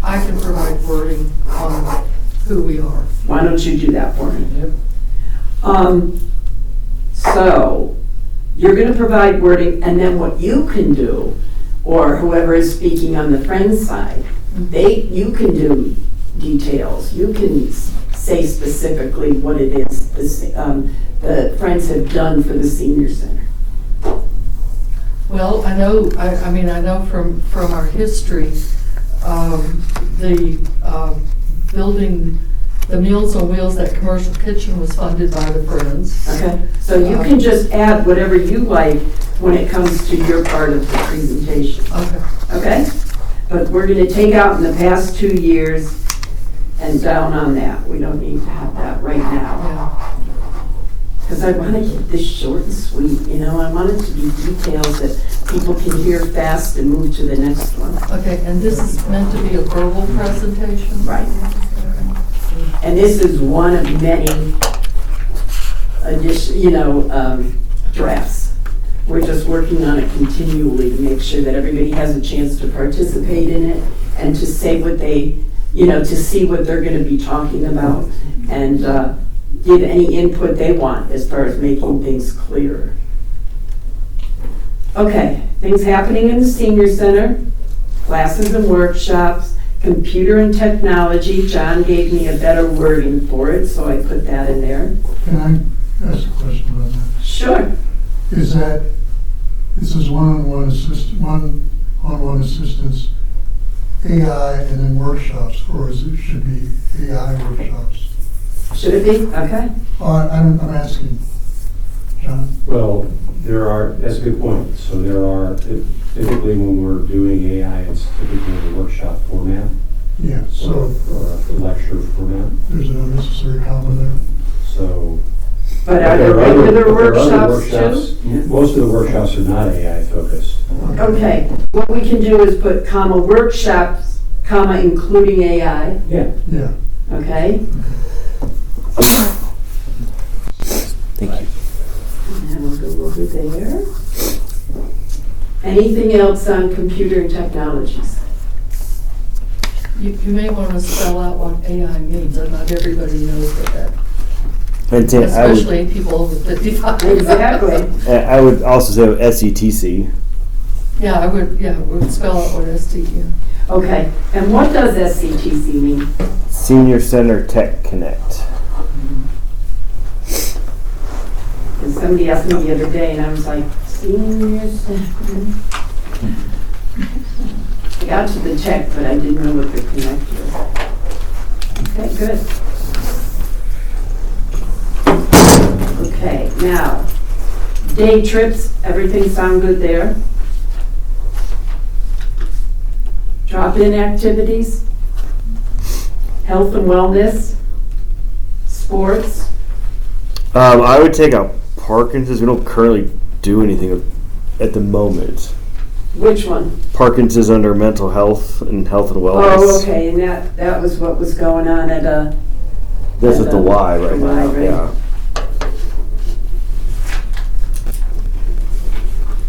I can provide wording on who we are. Why don't you do that for me? So, you're gonna provide wording, and then what you can do, or whoever is speaking on the Friends side, you can do details. You can say specifically what it is the Friends have done for the senior center. Well, I know from our history, the building, the Meals on Wheels, that commercial kitchen was funded by the Friends. Okay, so you can just add whatever you like when it comes to your part of the presentation. Okay. Okay? But we're gonna take out in the past 2 years and down on that. We don't need to have that right now. Yeah. Because I wanna keep this short and sweet, you know? I want it to be details that people can hear fast and move to the next one. Okay, and this is meant to be a verbal presentation? Right. And this is one of many drafts. We're just working on it continually to make sure that everybody has a chance to participate in it and to say what they, to see what they're gonna be talking about and give any input they want as far as making things clearer. Okay, things happening in the senior center, classes and workshops, computer and technology. John gave me a better wording for it, so I put that in there. Can I ask a question about that? Sure. Is that, this is one-on-one assistance, AI and then workshops, or should be AI workshops? Should it be? Okay. I'm asking, John. Well, that's a good point. So typically when we're doing AI, it's typically a workshop format. Yeah, so Or a lecture format. there's an unnecessary comma there. So. But are there regular But there are other workshops too? Most of the workshops are not AI focused. Okay, what we can do is put comma workshops, comma including AI, Yeah. Yeah. okay? Thank you. And then we'll go over there. Anything else on computer and technologies? You may want to spell out what AI means, and not everybody knows what that, And especially people over 55. Exactly. I would also say SETC. Yeah, I would spell out what ST, yeah. Okay, and what does SCTC mean? Senior Center Tech Connect. And somebody asked me the other day, and I was like, senior center. I got to the tech, but I didn't know what the connect was. Okay, good. Okay, now, day trips, everything sound good there? Drop-in activities? Health and wellness? Sports? I would take out Parkinson's. We don't currently do anything at the moment. Which one? Parkinson's under mental health and health and wellness. Oh, okay, and that was what was going on at That's at the Y right the Y, now. right. Yeah.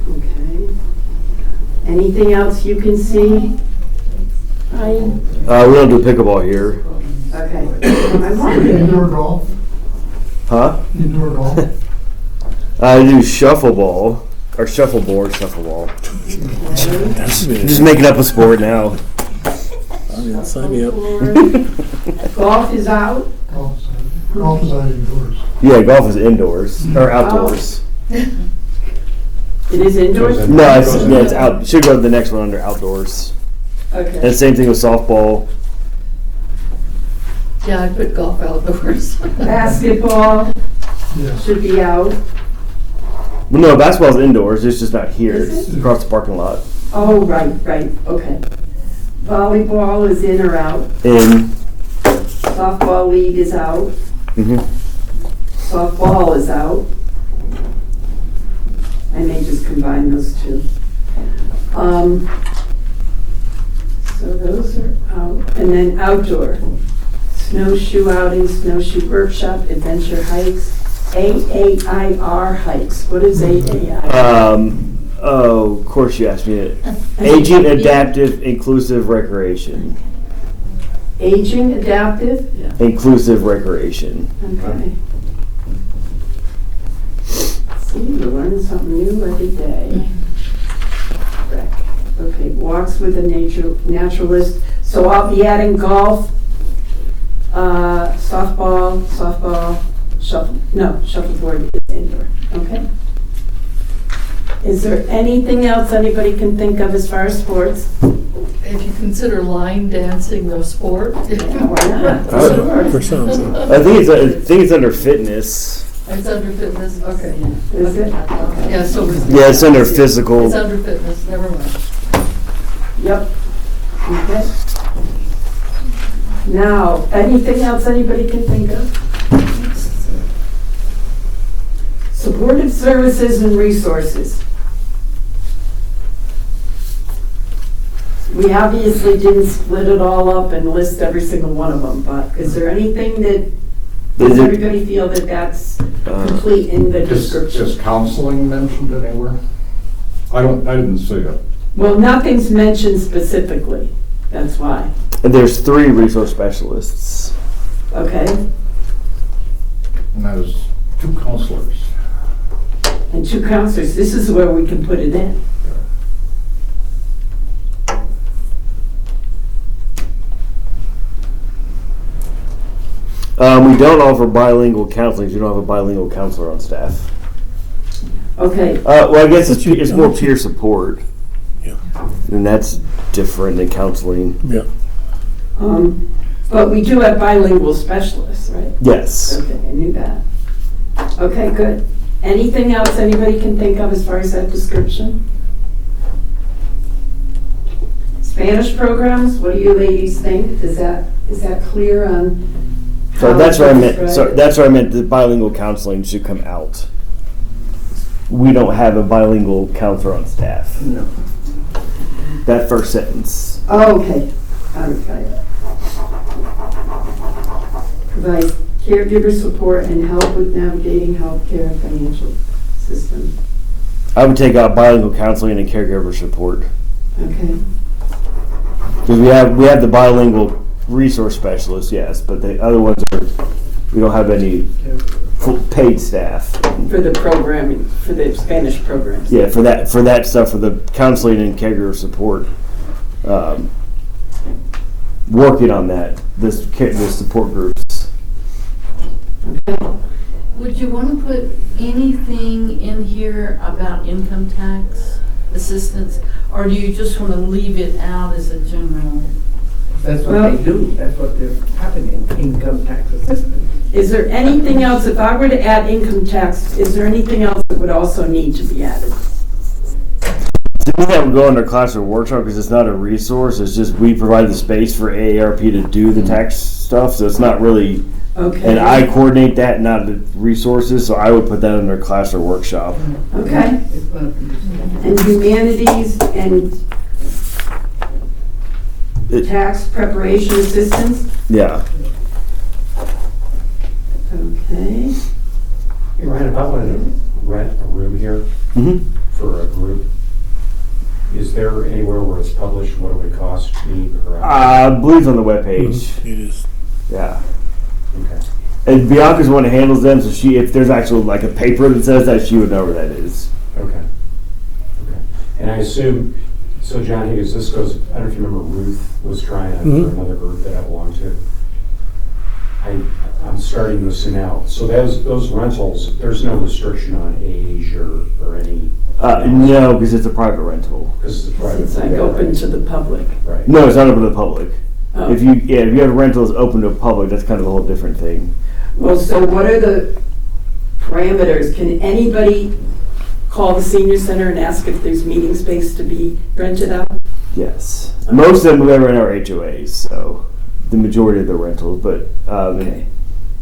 Okay. Anything else you can see? Ryan? We don't do pickleball here. Okay. I wondered. Indoor golf, Huh? indoor golf. I do shuffleball or shuffleboard, shuffleball. That's me. Just making up a sport now. Sign me up. Golf is out? Golf is out indoors. Yeah, golf is indoors or outdoors. It is indoors? No, it's out. Should go to the next one under outdoors. Okay. And same thing with softball. Yeah, I put golf outdoors. Basketball Yes. should be out. Well, no, basketball's indoors. It's just not here. Is It's across the parking lot. Oh, right, okay. Volleyball is in or out? In. Softball league is out? Mm-hmm. Softball is out? I may just combine those two. So those are out. And then outdoor. Snowshoe outing, snowshoe workshop, adventure hikes, AAIR hikes. What is AAIR? Oh, of course you asked me it. Aging, adaptive, inclusive recreation. Aging, adaptive? Inclusive recreation. Okay. See, you're learning something new every day. Rec. Okay, walks with a naturalist. So I'll be adding golf, softball, shuffleboard is indoor, okay? Is there anything else anybody can think of as far as sports? If you consider line dancing a sport. Yeah, why not? For some. I think it's under fitness. It's under fitness, okay. Is it? Yeah, so it's. Yeah, it's under physical. It's under fitness, never mind. Yep. Okay. Now, anything else anybody can think of? Supportive services and resources. We obviously didn't split it all up and list every single one of them, but is there anything that, does everybody feel that that's complete in the description? Is counseling mentioned anywhere? I didn't see it. Well, nothing's mentioned specifically, that's why. And there's 3 resource specialists. Okay, And that is 2 counselors. and 2 counselors, this is where we can put it in. We don't offer bilingual counseling. 'Cause we don't have a bilingual counselor on staff. Okay, Well, I guess it's more peer support. Yeah. And that's different than counseling. Yeah. but we do have bilingual specialists, right? Yes. Okay, I knew that. Okay, good. Anything else anybody can think of as far as that description? Spanish programs, what do you ladies think? Is that clear on? So how that's to what I meant. describe So it? that's what I meant. The bilingual counseling should come out. We don't have a bilingual counselor on staff. No. That first sentence. Oh, okay. Okay. Provide caregiver support and help with navigating healthcare and financial system. I would take out bilingual counseling and caregiver support. Okay. Because we have the bilingual resource specialists, yes, but the other ones we don't have any paid staff. For the programming, for the Spanish programs. Yeah, for that stuff, for the counseling and caregiver support. Working on that, the support groups. Would you want to put anything in here about income tax assistance? Or do you just want to leave it out as a general That's what Well- they do, that's what they're happening, income tax assistance. Is there anything else, if I were to add income tax, is there anything else that would also need to be added? To me, that would go under classroom workshop because it's not a resource. It's just we provide the space for AARP to do the tax stuff. So it's not really, Okay. and I coordinate that, not the resources. So I would put that under classroom workshop. Okay. It's not. And humanities and tax preparation assistance? Yeah. Okay. Ryan, if I wanted to rent a room here Mm-hmm. for a group, is there anywhere where it's published, what it would cost me per hour? I believe on the webpage. It is. Yeah. Okay. And Bianca's the one that handles them. So she, if there's actual like a paper that says that, she would know where that is. Okay. Okay. And I assume, so John Higgins, this goes, I don't know if you remember Ruth was trying out for another group that I belong to. I'm starting to assume now. So those rentals, there's no restriction on age or any? No, because it's a private rental. Because it's a private. It's like open to the public. Right. No, it's not open to the public. Oh. If you have a rental that's open to the public, that's kind of a whole different thing. Well, so what are the parameters? Can anybody call the senior center and ask if there's meeting space to be rented out? Yes. Most of them live in our HOAs, so the majority of the rentals, but Okay.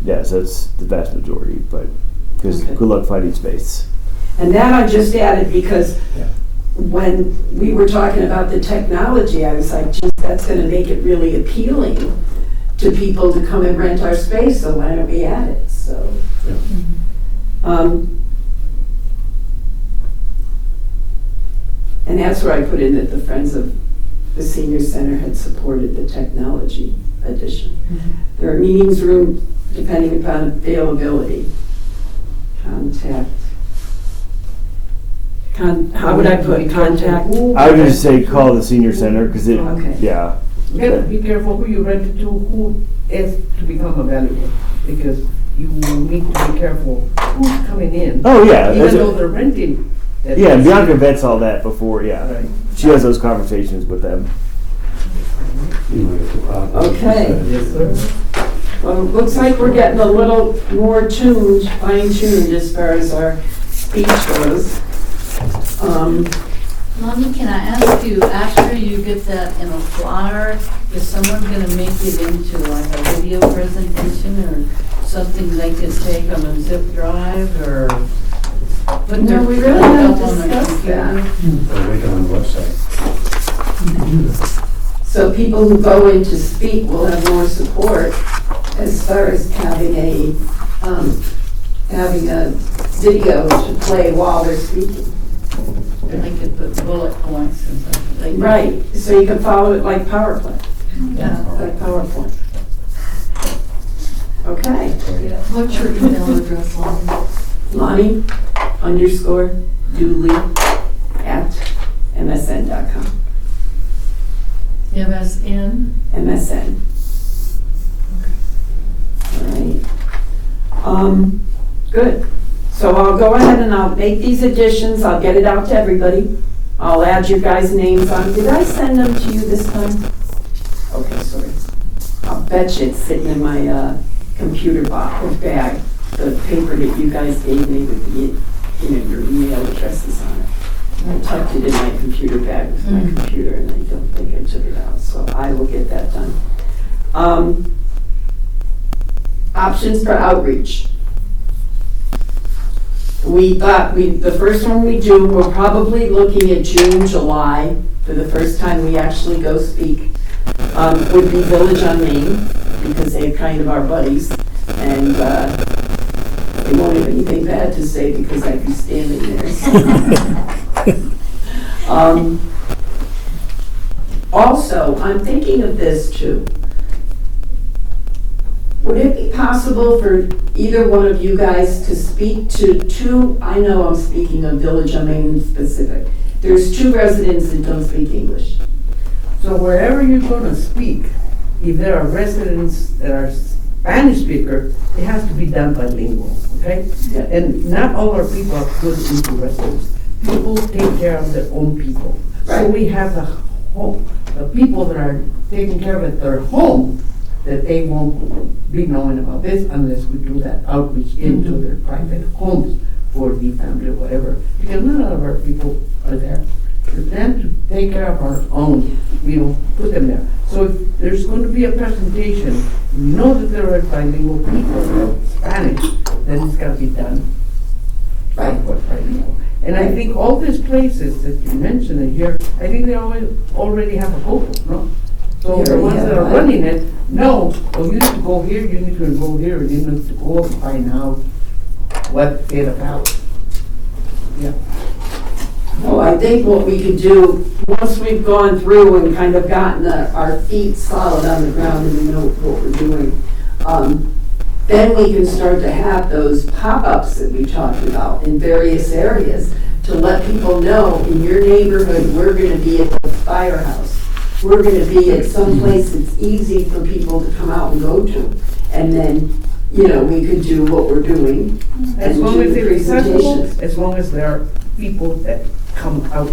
yes, that's the vast majority, but because Okay. good luck finding space. And that I just added because Yeah. when we were talking about the technology, I was like, geez, that's gonna make it really appealing to people to come and rent our space, so why don't we add it, so. And that's where I put in that the Friends of the Senior Center had supported the technology addition. There are meetings room depending upon availability. Contact. How would I put contact? I would just say call the senior center because it, Okay. yeah. You gotta be careful who you rent it to, who is to become available, because you need to be careful who's coming in. Oh yeah, Even though they're renting. that yeah. is- Bianca vets all that before. Yeah, Right. she has those conversations with them. Okay. Yes, sir. Well, it looks like we're getting a little more tuned, fine-tuned as far as our speech goes. Mommy, can I ask you, after you get that in a flyer, is someone gonna make it into like a video presentation or something they can take on a zip drive or? put their No, we really haven't up on their discussed that. computer? Or link it on the website. So people who go in to speak will have more support as far as having a video to play while they're speaking. They could put bullet points and stuff. They could- Right, so you can follow it like PowerPoint, Yeah. like PowerPoint. Okay, Yeah. What's your email address, Lonnie? Lonnie_Dooley@msn.com. MSN? MSN. All right. Good. So I'll go ahead and I'll make these additions. I'll get it out to everybody. I'll add your guys' names on. Did I send them to you this time? Okay, sorry. I'll bet you it's sitting in my computer box or bag, the paper that you guys gave me with the, your email addresses on it. I tucked it in my computer bag with my computer and I don't think I took it out, so I will get that done. Options for outreach. We thought the first one we do, we're probably looking at June, July, for the first time we actually go speak, would be Village on Main, because they're kind of our buddies, and they won't have anything bad to say because I'd be standing there. Also, I'm thinking of this too. Would it be possible for either one of you guys to speak to two, I know I'm speaking of Village on Main specific, there's two residents that don't speak English. So wherever you're gonna speak, if there are residents that are Spanish speaker, it has to be done bilingual, okay? Yeah. And not all our people are put into residents. People take care of their own people. So Right. we have the the people that are taking care of it, their home, that they won't be knowing about this unless we do that outreach into their private homes for the family or whatever. Because none of our people are there. We're trying to take care of our own, put them there. So if there's going to be a presentation, we know that there are bilingual people, Spanish, then it's got to be done right now. And I think all these places that you mentioned here, I think they already have a GoPro, no? So the ones that are running it, no, you need to go here, you need to go here, you need to go and find out what it's about. Yeah. Well, I think what we could do, once we've gone through and kind of gotten our feet solid on the ground and we know what we're doing, then we can start to have those pop-ups that we talked about in various areas to let people know in your neighborhood, we're going to be at the firehouse. We're going to be at some place that's easy for people to come out and go to. And then, we could do what we're doing. As long as they're accessible, as long as there are people that come out.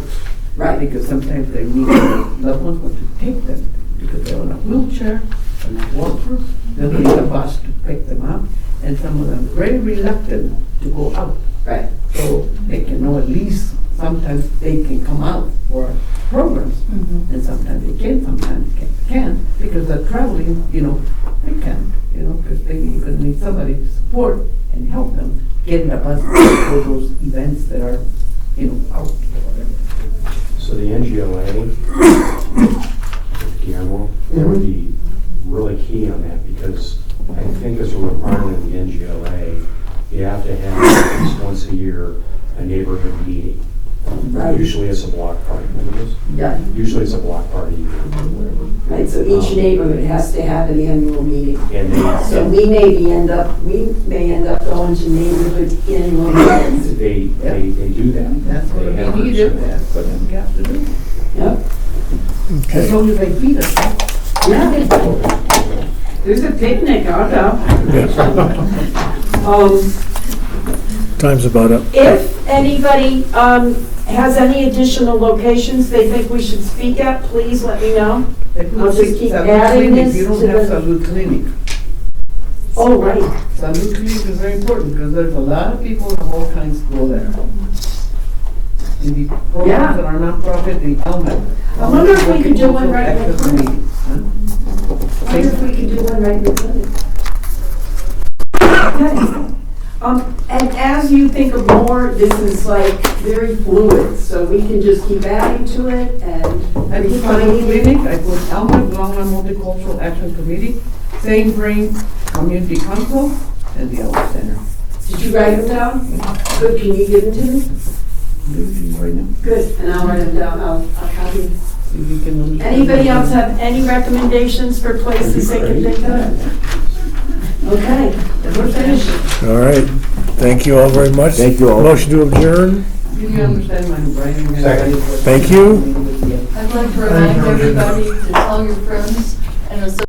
Right. Because sometimes they need their loved ones want to take them because they're on a wheelchair, on a walker, they'll need a bus to pick them up, and some of them are very reluctant to go out. Right. So they can know at least sometimes they can come out for programs, and sometimes they can, sometimes they can't, because they're traveling, they can, because they even need somebody to support and help them get in a bus for those events that are, out or whatever. So the NGOA, Guillermo, that would be really key on that, because I think as a requirement of the NGOA, you have to have at least once a year a neighborhood meeting. Right. Usually it's a block party. Yeah. Usually it's a block party. Right, so each neighborhood has to have an annual meeting. And So we may end up going to neighborhood annual meetings. they do that. That's what They have we need, research. that's what we have to do. Yep. As long as they feed us. Yeah. There's a picnic, I'll go. Time's about up. If anybody has any additional locations they think we should speak at, please let me know. I'll just keep adding this You don't to have the. Salud Clinic. Oh, right. Salud Clinic is very important because there's a lot of people of all kinds go there. In the programs that are nonprofit, the Elmet. I wonder if we could do one right in the Access clinic. meetings, huh? I wonder if we could do one right in the clinic. Okay. And as you think of more, this is like very fluid, so we can just keep adding to it and I put Salud Clinic, I put Elmet, Longmont Multicultural Action Committee, St. Brain Community Council, and the Elmet Center. Did you write them down? Good, can you give them to me? Right now. Good, and I'll write them down, I'll copy them. See if you can understand. Anybody else have any recommendations for places they can think of? Okay, then we're finished. All right. Thank you all very much. Thank you all. Motion to adjourn. Do you understand my brain? Thank you. I'd like to remind everybody to tell your friends and associates